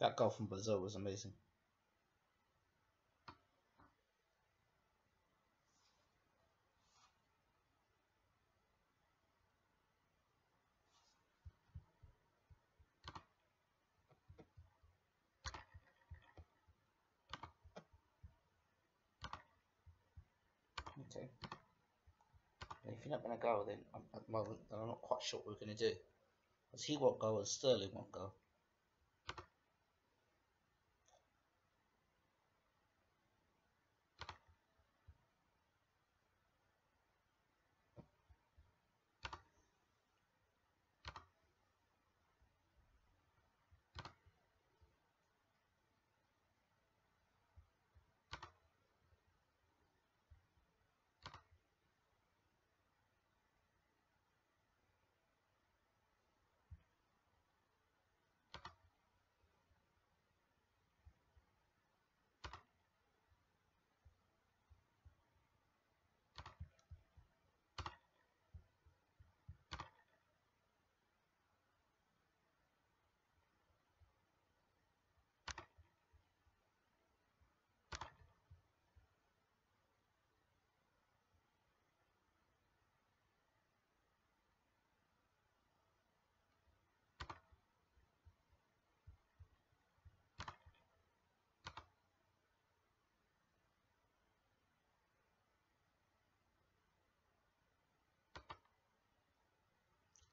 That goal from Brazil was amazing. Okay. And if you're not going to go, then at the moment, then I'm not quite sure what we're going to do. Because he won't go and Sterling won't go.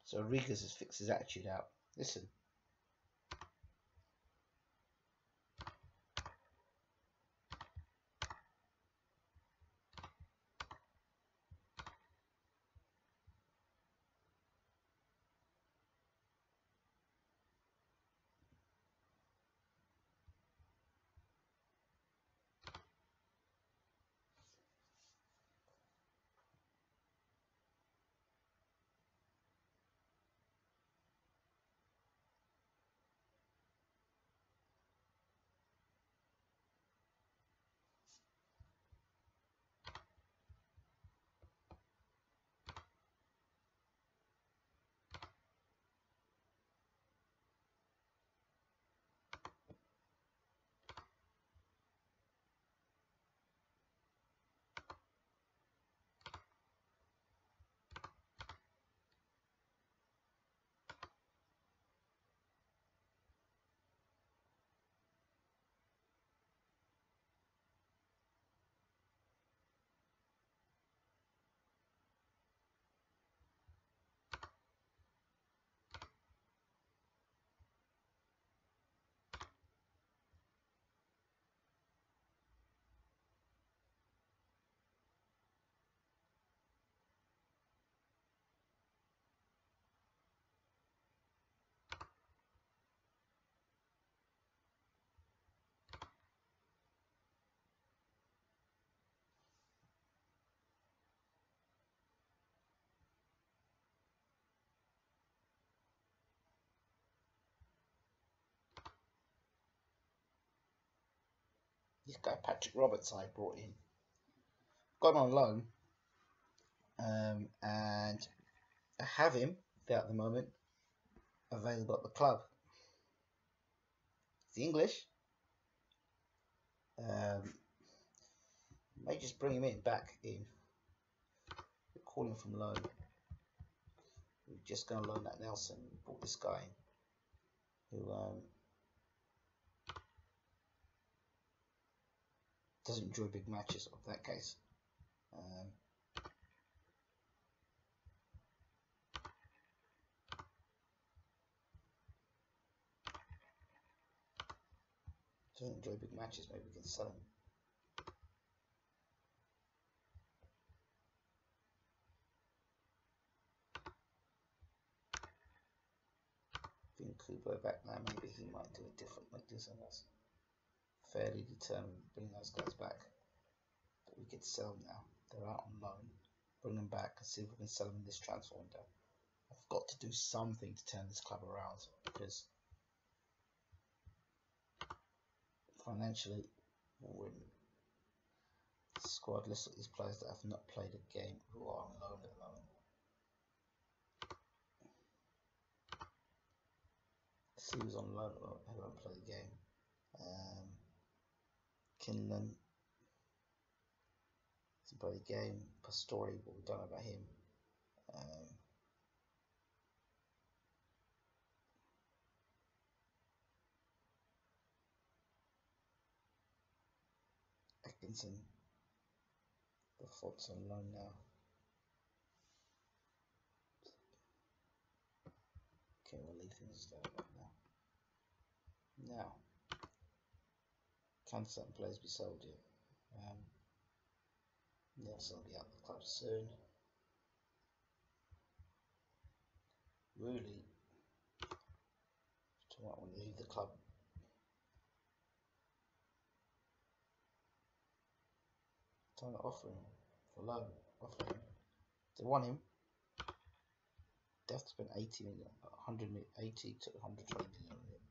So Rodriguez has fixed his attitude out. Listen. this guy Patrick Roberts I brought in. Got him on loan, and I have him there at the moment available at the club. He's English. May just bring him back in. We're calling from loan. We're just going to loan that Nelson. We brought this guy in who doesn't enjoy big matches of that case. Doesn't enjoy big matches. Maybe we can sell him. Bring Kubo back now. Maybe he might do it different. Might do something else. Fairly determined to bring those guys back. But we could sell them now. They're out on loan. Bring them back and see if we can sell them in this transfer window. I've got to do something to turn this club around because financially, the squad list of these players that have not played a game who are on loan at the moment. Let's see who's on loan who haven't played a game. Kinlan hasn't played a game. Pastore, what we don't know about him. Atkinson, the Fox on loan now. Okay, we'll leave things there right now. Now, can certain players be sold yet? Nelson will be out of the club soon. Really, do I want to leave the club? Time to offer him for loan. Offer him. They want him. They have to spend 80 million, 180 to 120 million on him.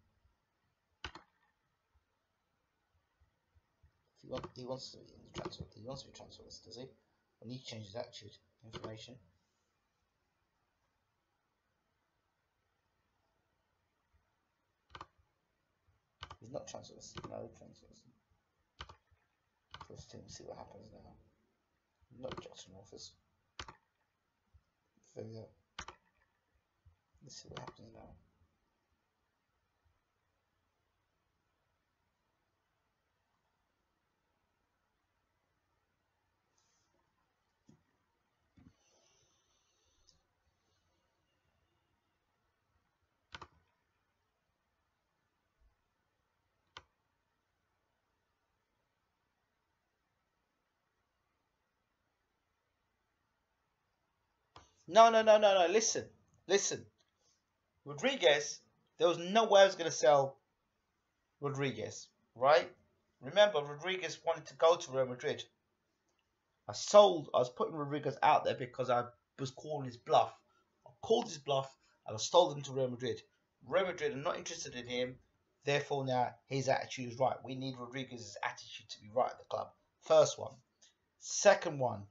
If he wants to be in the transfer, he wants to be transfer list, does he? I need to change his attitude. Information. He's not transfer list. No transfer list. First team, see what happens now. No objection offers. Figure. Let's see what happens now. No. Listen. Rodriguez, there was no way I was going to sell Rodriguez, right? Remember, Rodriguez wanted to go to Real Madrid. I was putting Rodriguez out there because I was calling his bluff. I called his bluff and I stole him to Real Madrid. Real Madrid are not interested in him. Therefore, now his attitude is right. We need Rodriguez's attitude to be right at the club. First one. Second one,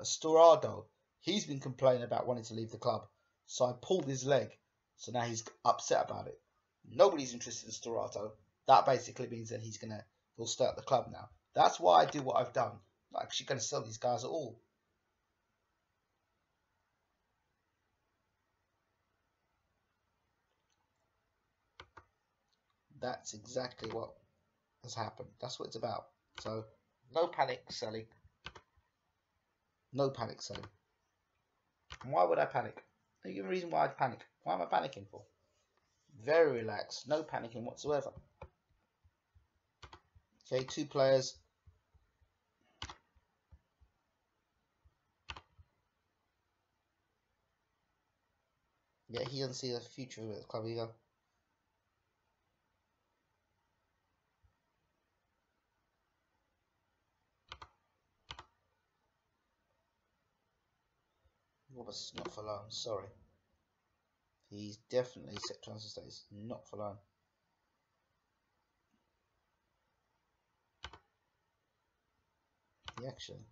Storado. He's been complaining about wanting to leave the club. So I pulled his leg. So now he's upset about it. Nobody's interested in Storado. That basically means that he'll stay at the club now. That's why I do what I've done. I'm not actually going to sell these guys at all. That's exactly what has happened. That's what it's about. So no panic selling. No panic selling. And why would I panic? Don't give me a reason why I'd panic. Why am I panicking for? Very relaxed. No panicking whatsoever. Okay, 2 players. Yeah, he doesn't see the future of the club either. Roberts not for loan, sorry. He's definitely set transfer status, not for loan. Yeah, actually.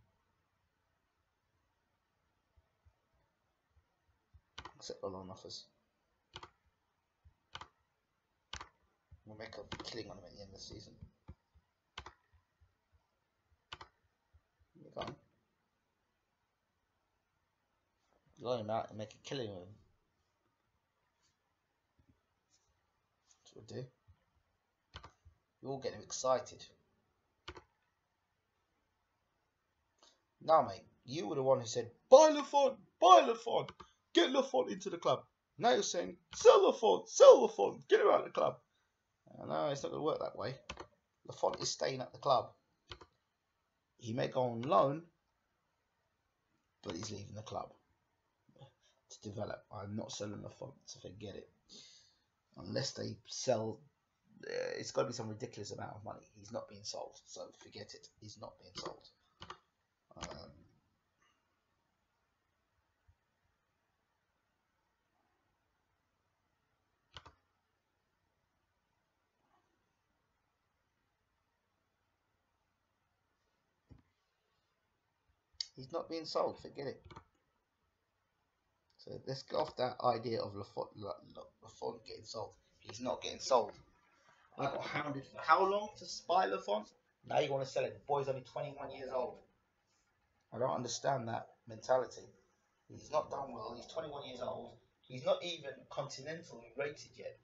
Accept all loan offers. We'll make a killing on him at the end of the season. Go on. Loan him out and make a killing of him. That's what we'll do. You're all getting excited. Now, mate, you were the one who said, buy Lafont, get Lafont into the club. Now you're saying, sell Lafont, get him out of the club. No, it's not going to work that way. Lafont is staying at the club. He may go on loan, but he's leaving the club to develop. I'm not selling Lafont, so forget it. Unless they sell, it's got to be some ridiculous amount of money. He's not being sold, so forget it. He's not being sold. He's not being sold, forget it. So let's get off that idea of Lafont getting sold. He's not getting sold. I got hounded for how long to buy Lafont? Now you want to sell it. The boy's only 21 years old. I don't understand that mentality. He's not done well. He's 21 years old. He's not even continentally rated yet.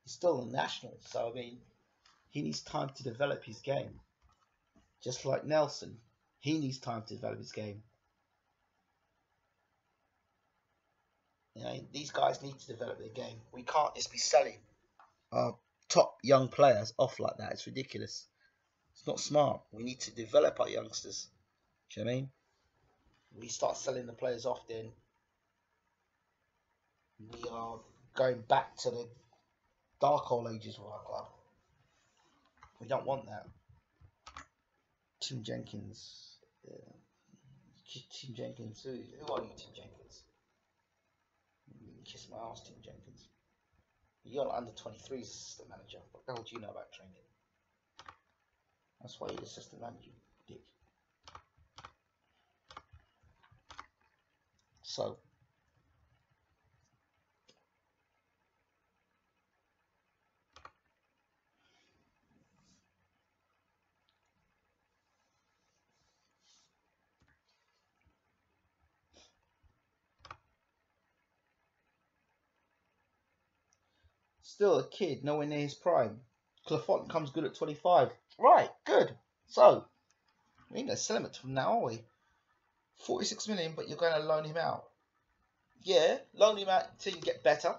He's still a national. So, I mean, he needs time to develop his game. Just like Nelson. He needs time to develop his game. You know, these guys need to develop their game. We can't just be selling our top young players off like that. It's ridiculous. It's not smart. We need to develop our youngsters. Do you know what I mean? We start selling the players off, then we are going back to the dark old ages of our club. We don't want that. Tim Jenkins. Tim Jenkins. Who are you, Tim Jenkins? Kiss my ass, Tim Jenkins. You're under 23's assistant manager. What the hell do you know about training? That's why you're the assistant manager, dick. So, still a kid, nowhere near his prime. Lafont comes good at 25. Right, good. So, we ain't going to sell him at from now, are we? 46 million, but you're going to loan him out. Yeah, loan him out until you get better.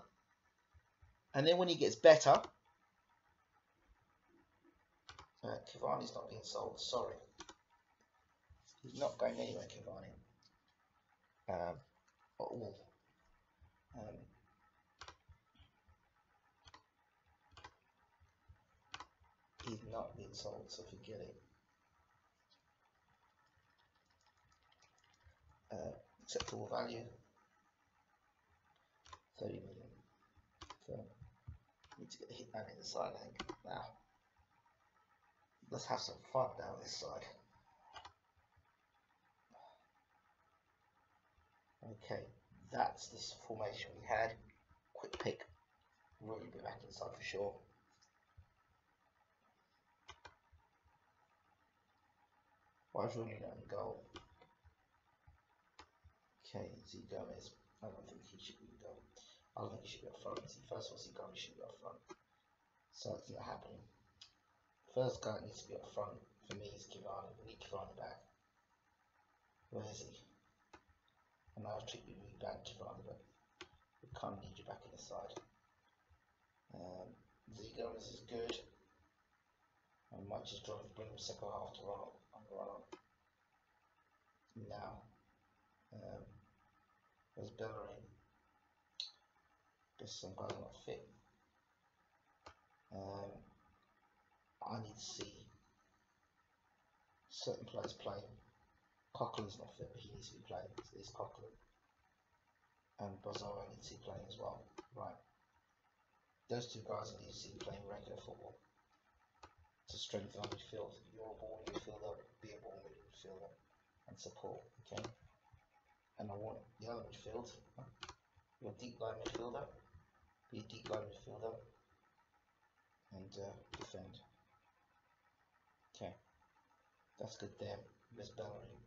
And then when he gets better... Cavani's not being sold, sorry. He's not going anywhere, Cavani. He's not being sold, so forget it. Acceptable value 30 million. So need to get the hitman in the side, I think. Now let's have some fun down this side. Okay, that's this formation we had. Quick pick. Really be back inside for sure. Why is really letting go? Okay, Z Gomez. I don't think he should be going. I don't think he should be up front. First of all, Z Gomez should be up front. So it's not happening. First guy that needs to be up front for me is Cavani. We need Cavani back. Where is he? And I'll treat you back Cavani, but we kind of need you back in the side. Z Gomez is good. I might just bring him second half to run on. Now, there's Bellerin. Guess some guys not fit. I need to see certain players play. Cochrane's not fit, but he needs to be playing. It's Cochrane. And Bozo I need to see playing as well. Right. Those two guys I need to see playing regular football. to strengthen our midfield. You're a ball midfielder, be a ball midfielder, and support. Okay. And I want the other midfield. You're a deep line midfielder. Be a deep line midfielder, and defend. Okay. That's good there. There's Bellerin.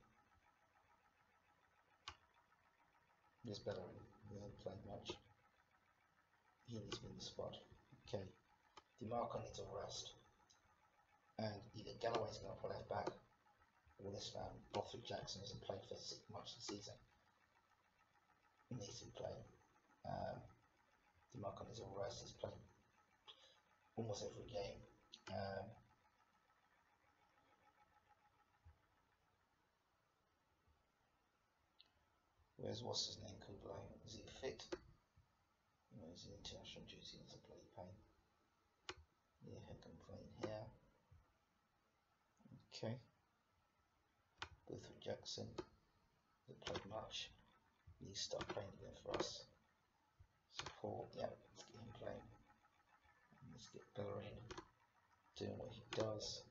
There's Bellerin. He hasn't played much. He needs to be in the squad. Okay. DeMarco needs a rest. And either Galloway's going to play left back, or this man, Bothwick Jackson, hasn't played for much this season. He needs to be playing. DeMarco needs a rest. He's played almost every game. What's his name? Kublai. Is he fit? No, he's an international duty. It's a bloody pain. Yeah, head complaint here. Okay. Bothwick Jackson. Hasn't played much. He needs to start playing again for us. Support. Yeah, let's get him playing. Let's get Bellerin doing what he does.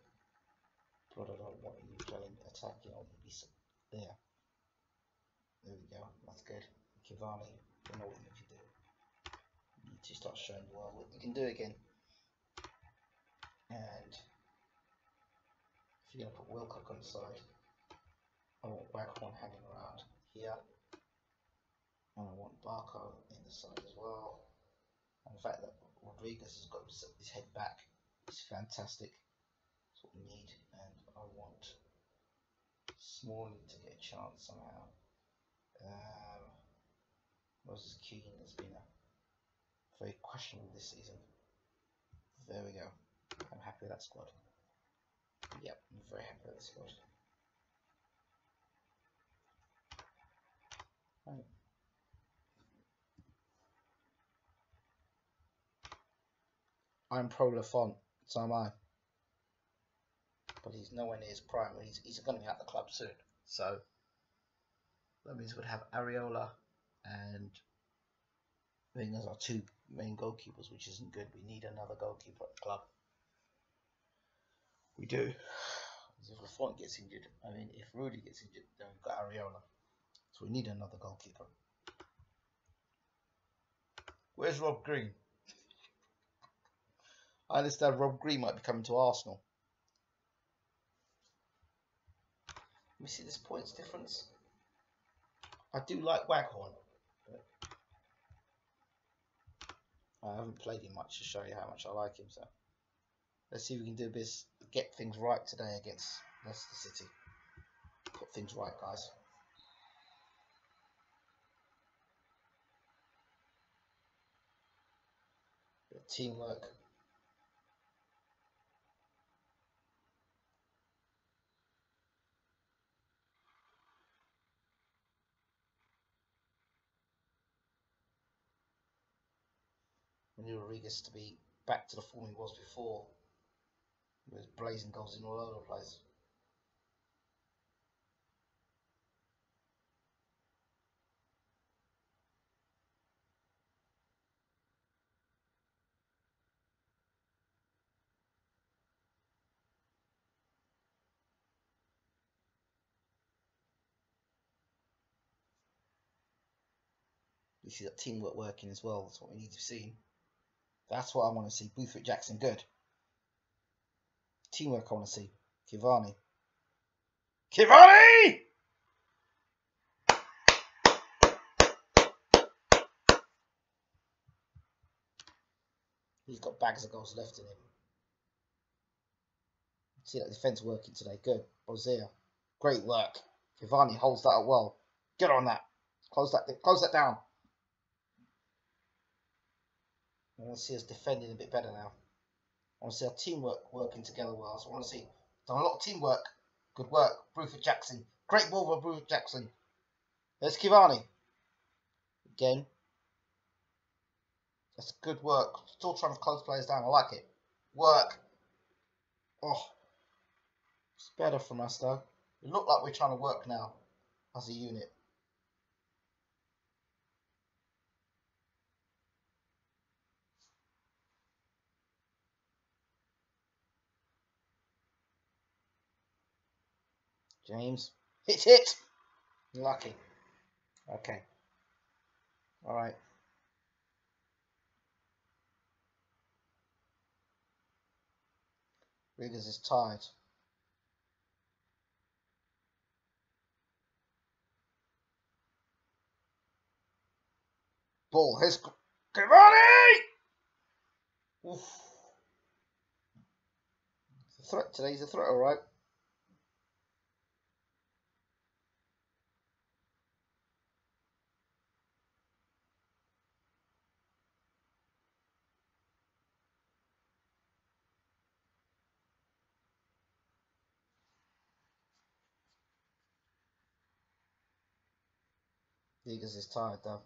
But I don't want you playing attacking. I want you to be there. There we go, that's good. Cavani, you know what you need to do. You need to start showing the world what you can do again. And if you're going to put Wilcock on the side, I want Waghorn hanging around here. And I want Barco in the side as well. And the fact that Rodriguez has got his head back is fantastic. That's what we need. And I want Smalling to get a chance somehow. Moses Keane has been very questionable this season. There we go. I'm happy with that squad. Yep, I'm very happy with that squad. Right. I'm pro Lafont, so am I. But he's nowhere near his prime. He's going to be at the club soon. So that means we'd have Areola and Wingers are two main goalkeepers, which isn't good. We need another goalkeeper at the club. We do. If Lafont gets injured, if Rudy gets injured, then we've got Areola. So we need another goalkeeper. Where's Rob Green? I understand Rob Green might be coming to Arsenal. Let me see this points difference. I do like Waghorn, but I haven't played him much to show you how much I like him. So let's see if we can do a bit, get things right today against Leicester City. Put things right, guys. Bit of teamwork. We need Rodriguez to be back to the form he was before. He was blazing goals in all over the place. You see that teamwork working as well. That's what we need to see. That's what I want to see. Bothwick Jackson, good. Teamwork I want to see. Cavani. Cavani! He's got bags of goals left in him. See that defence working today. Good. Bozea. Great work. Cavani holds that up well. Get on that. Close that down. I want to see us defending a bit better now. I want to see our teamwork working together well. So I want to see done a lot of teamwork. Good work, Bothwick Jackson. Great ball for Bothwick Jackson. There's Cavani. Again. That's good work. Still trying to close players down. I like it. Work. Oh. It's better from us though. It look like we're trying to work now as a unit. James. Hit it! Lucky. Okay. Alright. Riggers is tied. Ball. Here's Cavani! Oof. It's a threat today. He's a threat, alright. Riggers is tired though.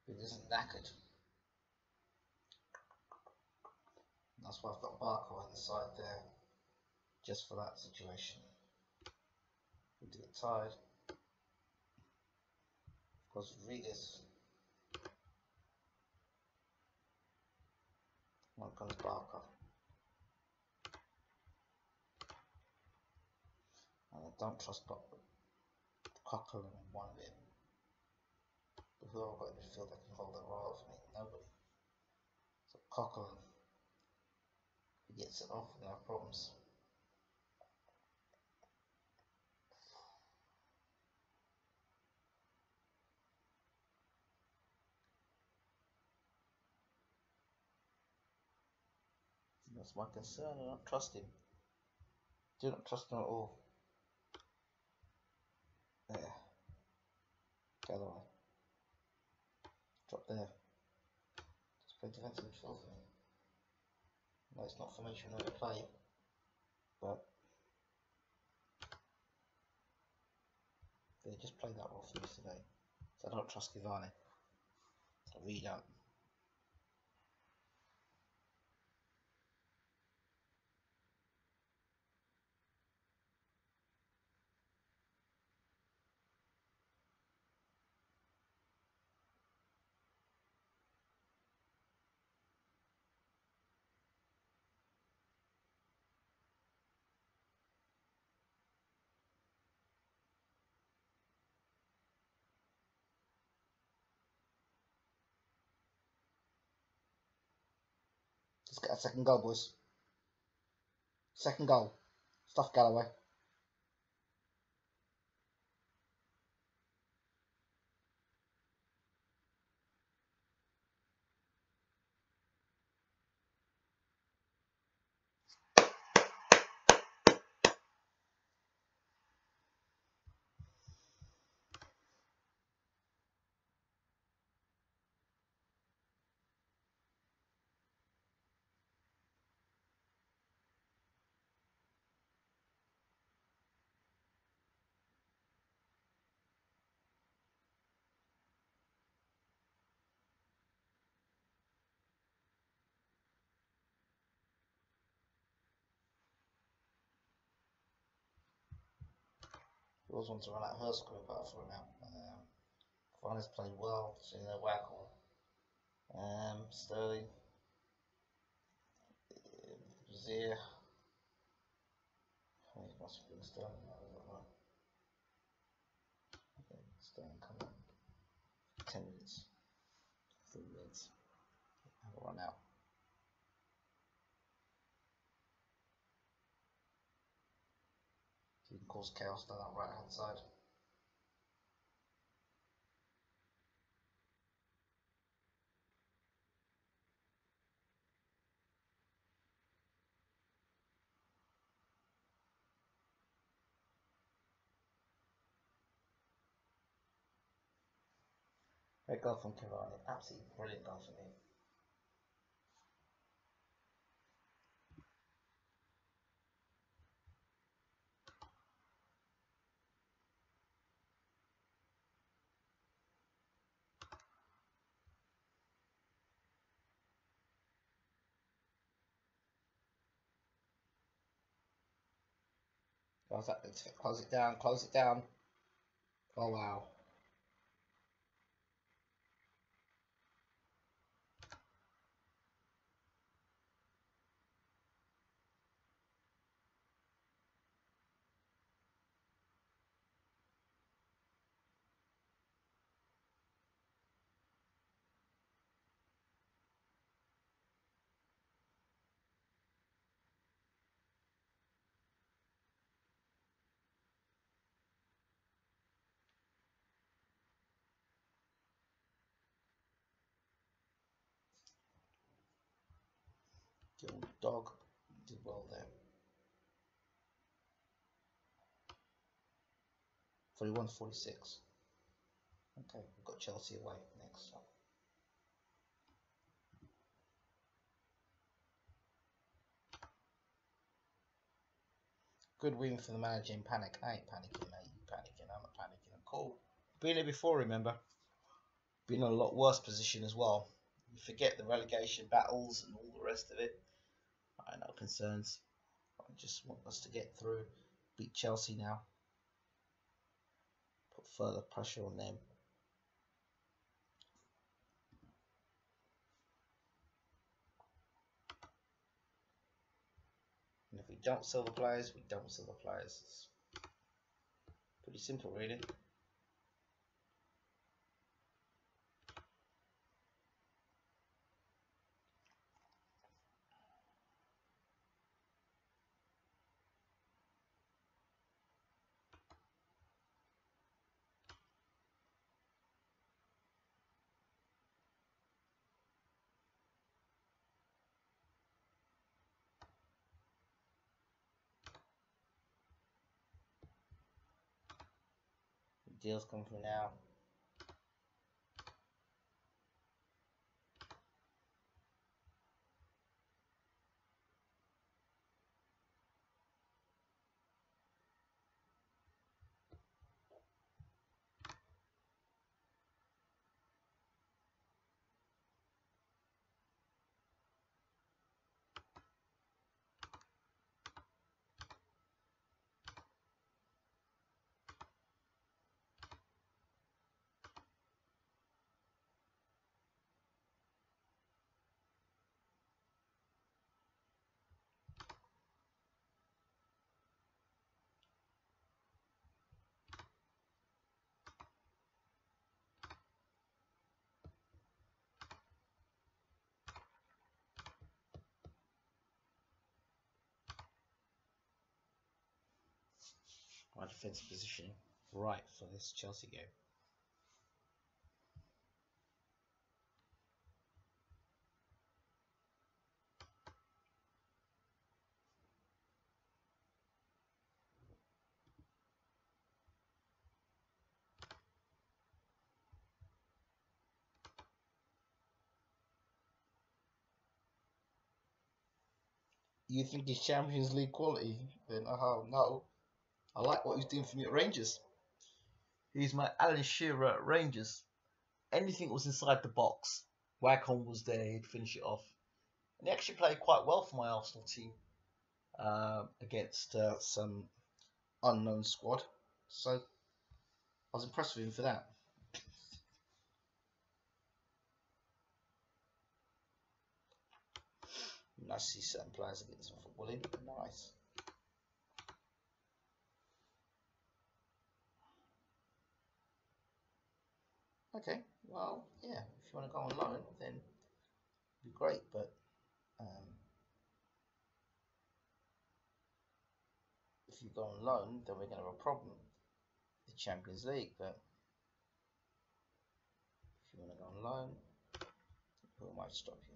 Riggers isn't knackered. That's why I've got Barker on the side there. Just for that situation. We do get tired. Because Riggers. One comes Barker. And I don't trust Cochran in one bit. But who have I got in midfield that can hold the roll for me? Nobody. So Cochran, he gets it off, no problems. That's my concern. I don't trust him. Do not trust him at all. There. Galloway. Drop there. Just play defensive midfield for me. No, it's not formation I play, but they just play that role for me today. So I don't trust Cavani. I really don't. Let's get a second goal, boys. Second goal. Stuff Galloway. He always wants to run out her square, but I've run out. Cavani's played well, so they're whackle. Sterling. Zier. He must have been Sterling. I don't know. Okay, Sterling come on. 10 minutes. 3 minutes. Have a run out. So you can cause chaos down that right hand side. Great goal from Cavani. Absolutely brilliant goal from him. Close it down, close it down. Oh wow. Guild Dog did well there. 41-46. Okay, we've got Chelsea away next up. Good win for the manager in panic. I ain't panicking, mate. You panicking? I'm not panicking. I'm cool. Been here before, remember? Been in a lot worse position as well. You forget the relegation battles and all the rest of it. I have no concerns. I just want us to get through. Beat Chelsea now. Put further pressure on them. And if we don't sell the players, we don't sell the players. It's pretty simple, really. Deals come through now. My defensive position right for this Chelsea game. You think he's Champions League quality? Then no. I like what he's doing for me at Rangers. He's my Alan Shearer at Rangers. Anything was inside the box. Waghorn was there, he'd finish it off. And he actually played quite well for my Arsenal team against some unknown squad. So I was impressed with him for that. Nice to see certain players get some footballing. Nice. Okay, well, yeah, if you want to go on loan, then it'd be great, but if you go on loan, then we're going to have a problem. The Champions League, but if you want to go on loan, who might stop you?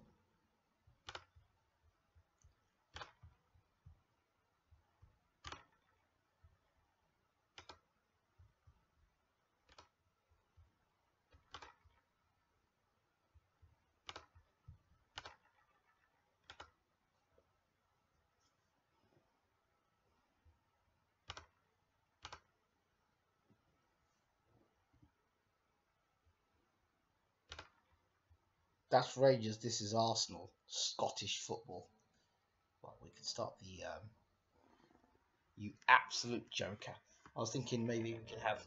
That's Rangers, this is Arsenal, Scottish football. Well, we can start the, you absolute joker. I was thinking maybe we could have,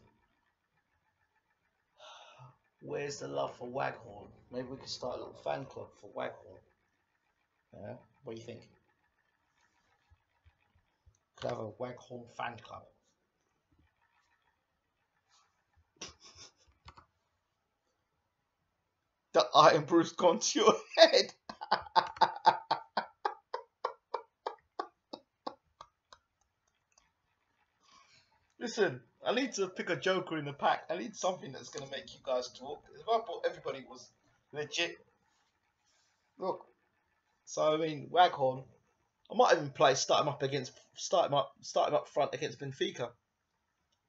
where's the love for Waghorn? Maybe we could start a little fan club for Waghorn. What do you think? Could have a Waghorn fan club. The Iron Bruce gone to your head. Listen, I need to pick a joker in the pack. I need something that's going to make you guys talk. If I thought everybody was legit. Look, So I mean, Waghorn, I might even start him up front against Benfica.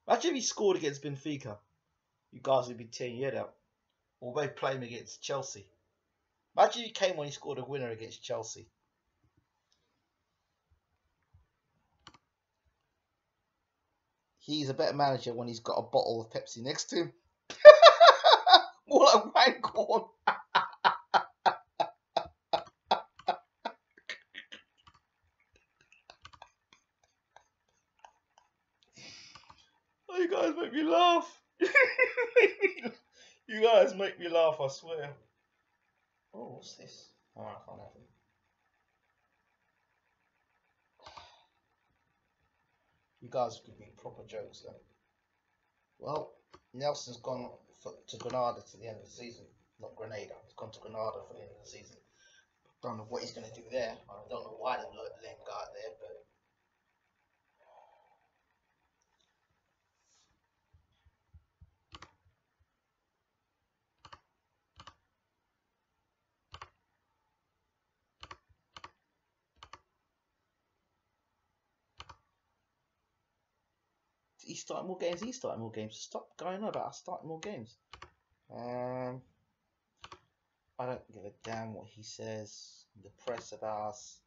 Imagine if he scored against Benfica, you guys would be tearing your head out. Or they play him against Chelsea. Imagine if he came when he scored a winner against Chelsea. He's a better manager when he's got a bottle of Pepsi next to him. What a Waghorn! Oh, you guys make me laugh. You guys make me laugh, I swear. Oh, what's this? Oh, I can't have it. You guys give me proper jokes though. Well, Nelson's gone to Granada to the end of the season. Not Grenada. He's gone to Granada for the end of the season. Don't know what he's going to do there. I don't know why they let him go out there, but he's starting more games. He's starting more games. Stop going on about us starting more games. I don't give a damn what he says in the press about us.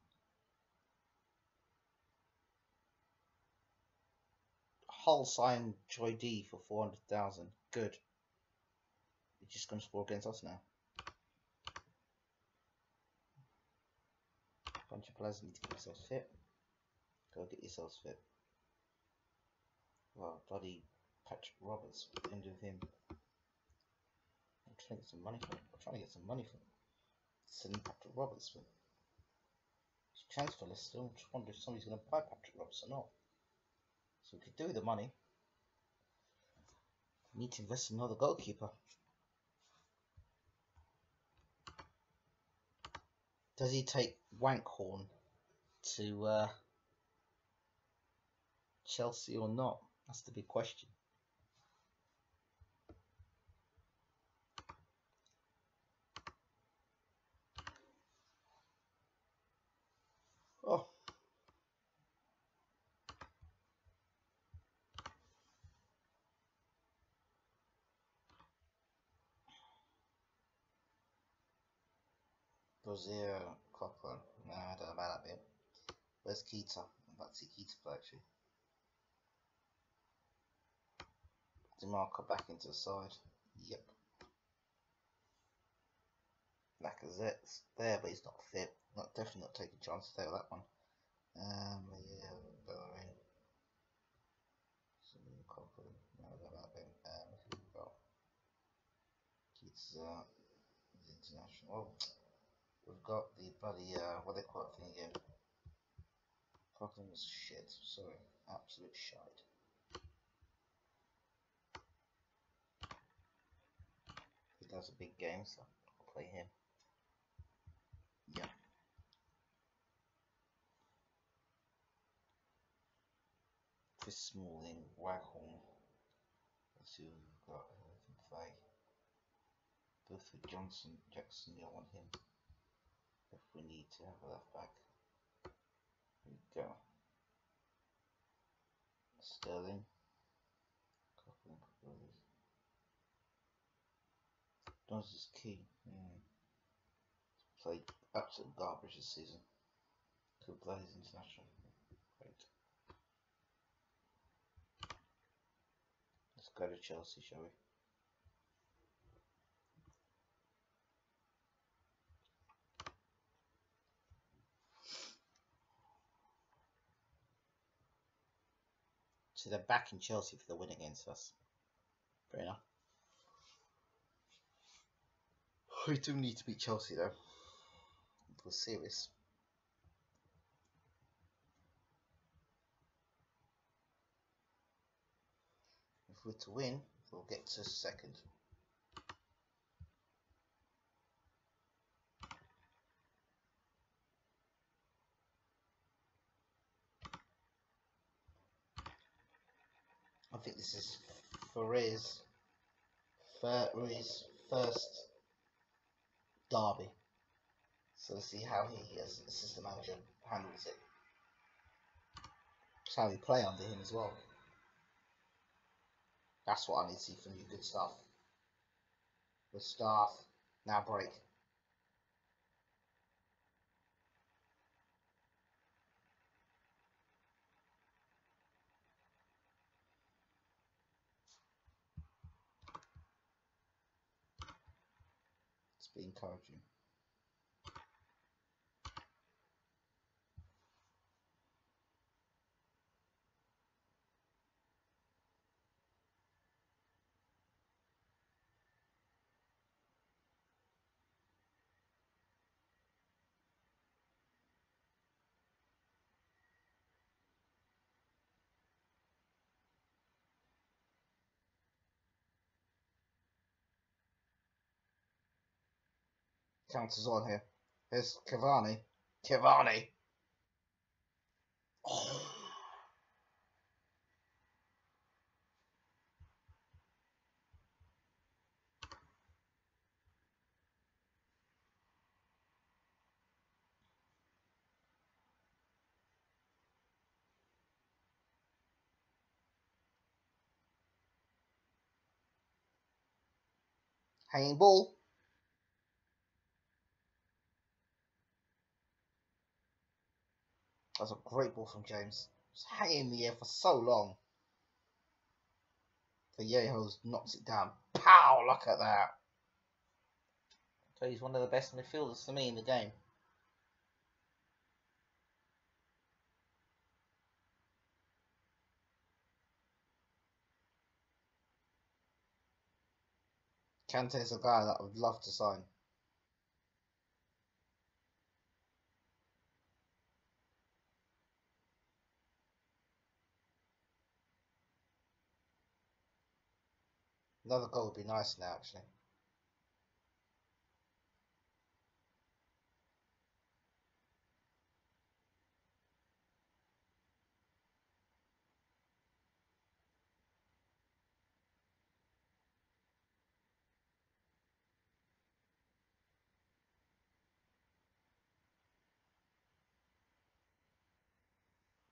Hull signed Troy D for 400,000. Good. He's just going to score against us now. Bunch of players need to get themselves fit. Go get yourselves fit. Well, bloody Patrick Roberts. What are you going to do with him? I'm trying to get some money for him. Sending Patrick Roberts for him. His transfer list still. I'm just wondering if somebody's going to buy Patrick Roberts or not. So we could do with the money. We need to invest in another goalkeeper. Does he take Waghorn to Chelsea or not? That's the big question. Oh. Brazil, Cochran. Nah, I don't know about that bit. Where's Keita? I'm about to see Keita play actually. DeMarco back into the side. Yep. Lacazette's there, but he's not fit. Definitely not taking a chance to take that one. Yeah, Bellerin. Cochran. No, I don't know about him. Who we got? Keita. International. Oh, we've got the bloody what they call it thing again. Cochran was shit. Sorry, absolute shite. He does a big game, so I'll play him. Yeah. Chris Smalling, Waghorn. Let's see who we've got. Play. Burford Jackson, I want him. If we need to have a left back. Here we go. Sterling. Jones is key. Played absolute garbage this season. Could play his international. Great. Let's go to Chelsea, shall we? So they're back in Chelsea for the win against us. Fair enough. We do need to beat Chelsea though. If we're serious. If we're to win, we'll get to second. I think this is Ferre's first derby. So let's see how he, as assistant manager, handles it. It's how we play under him as well. That's what I need to see from you. Good stuff. Good stuff. Now break. Let's be encouraging. Counters on here. Here's Cavani. Cavani. Oh. Hanging ball. That's a great ball from James. It's hanging in the air for so long. Vallejo's knocks it down. Pow! Look at that. So he's one of the best midfielders for me in the game. Kante's a guy that I would love to sign. Another goal would be nice now, actually.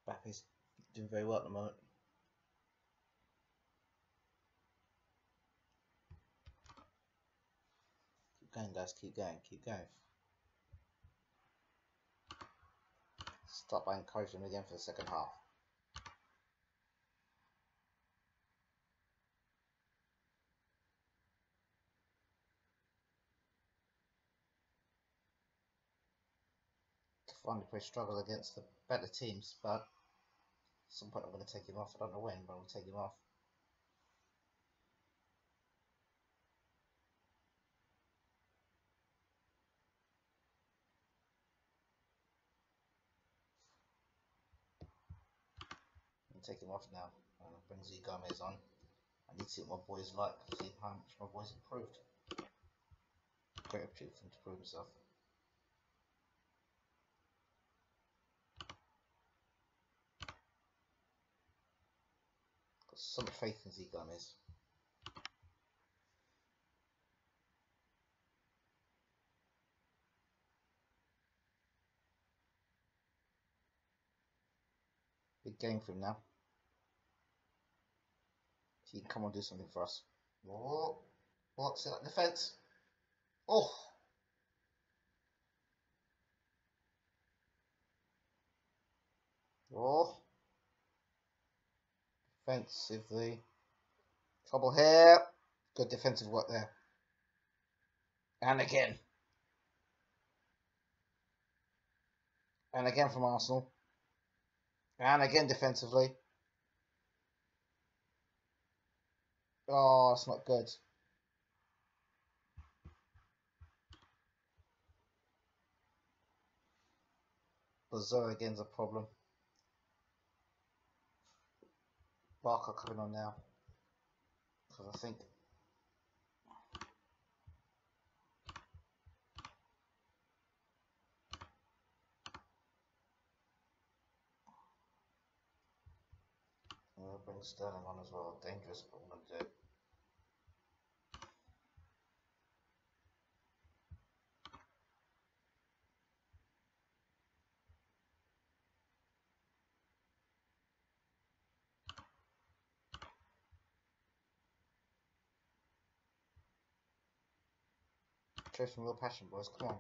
Mbappe's doing very well at the moment. Keep going, guys. Keep going. Keep going. Start by encouraging them again for the second half. Finally, play struggle against the better teams, but at some point I'm going to take him off. I don't know when, but I'm going to take him off. I'm going to take him off now. I'm going to bring Z Gomez on. I need to see what my boys like, see how much my boys improved. Great opportunity for him to prove himself. Got so much faith in Z Gomez. Big game for him now. He can come on and do something for us. Oh, what's it like defense? Oh! Oh! Defensively. Trouble here. Good defensive work there. And again. And again from Arsenal. And again defensively. Oh, it's not good. Brazil again's a problem. Barker coming on now. Because I think I'm going to bring Sterling on as well. Dangerous, but I'm going to do it. Show some real passion, boys. Come on.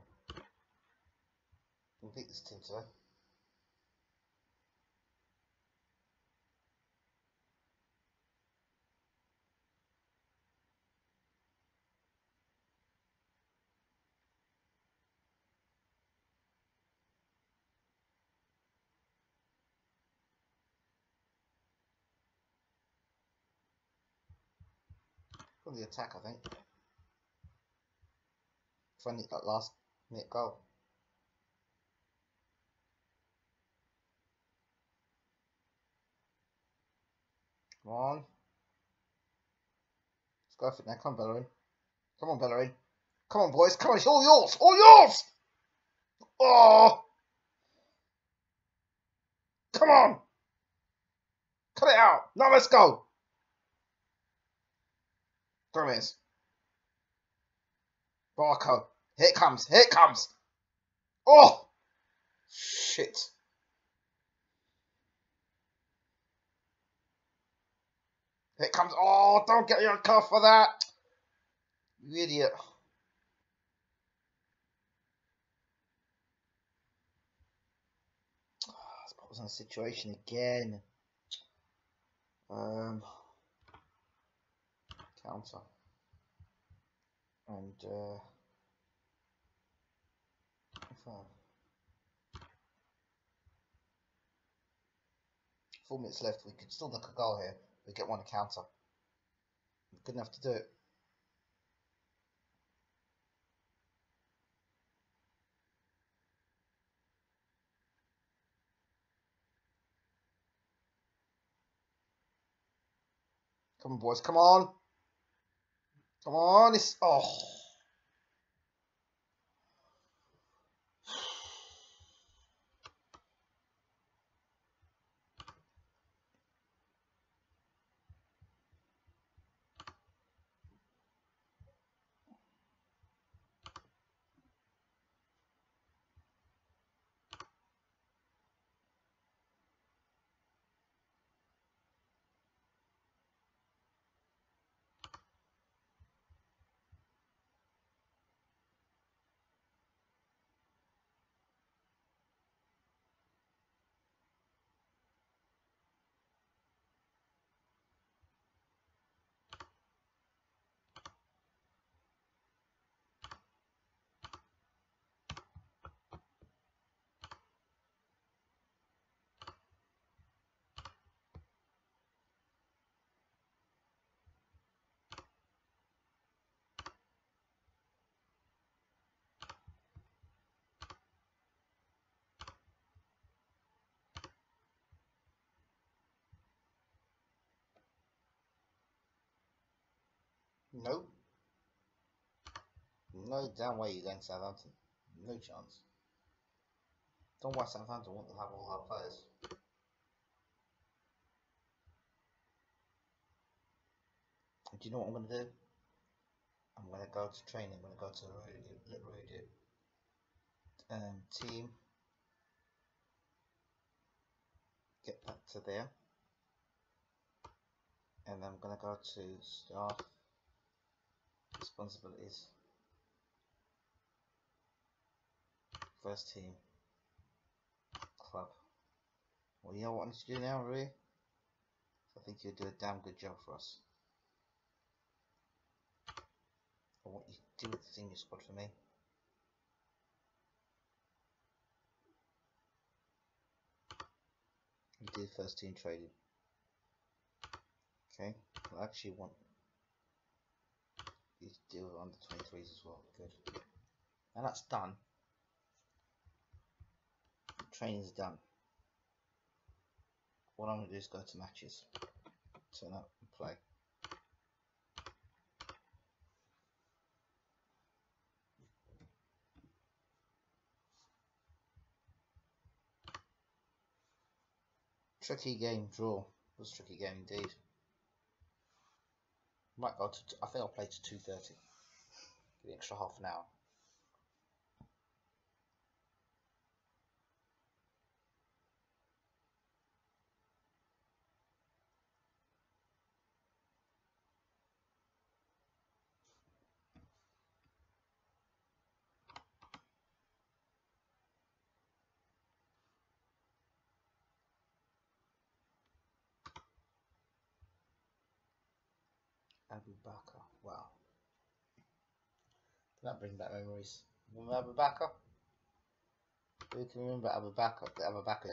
We'll beat this team today. From the attack, I think. Friendly that last minute goal. Come on. Let's go for it now. Come on, Bellerin. Come on, Bellerin. Come on, boys. Come on, it's all yours. All yours! Oh! Come on! Cut it out. Now let's go. Gomez. Barco. Here it comes. Here it comes. Oh! Shit. Here it comes. Oh, don't get your car for that. You idiot. Let's put us in a situation again. Counter. And, 4 minutes left. We could still look a goal here. We get one counter. Good enough to do it. Come on, boys. Come on. Come on. It's nope. No damn way you're going to Southampton. No chance. Don't worry, Southampton want to have all our players. And do you know what I'm going to do? I'm going to go to training. I'm going to go to team. Get back to there. And I'm going to go to staff. Responsibilities. First team. Club. Well, you know what I need to do now, really? I think you'll do a damn good job for us. I want you to do with the senior squad for me. You do first team trading. Okay, I actually want you to deal with under 23s as well. Good. And that's done. Training's done. What I'm going to do is go to matches. Turn up and play. Tricky game, draw. It was a tricky game indeed. Might go to, I think I'll play to 2:30. Give the extra half an hour. Abu Bakr. Wow. That brings back memories. Remember Abu Bakr? Who can remember Abu Bakr? Abu Bakr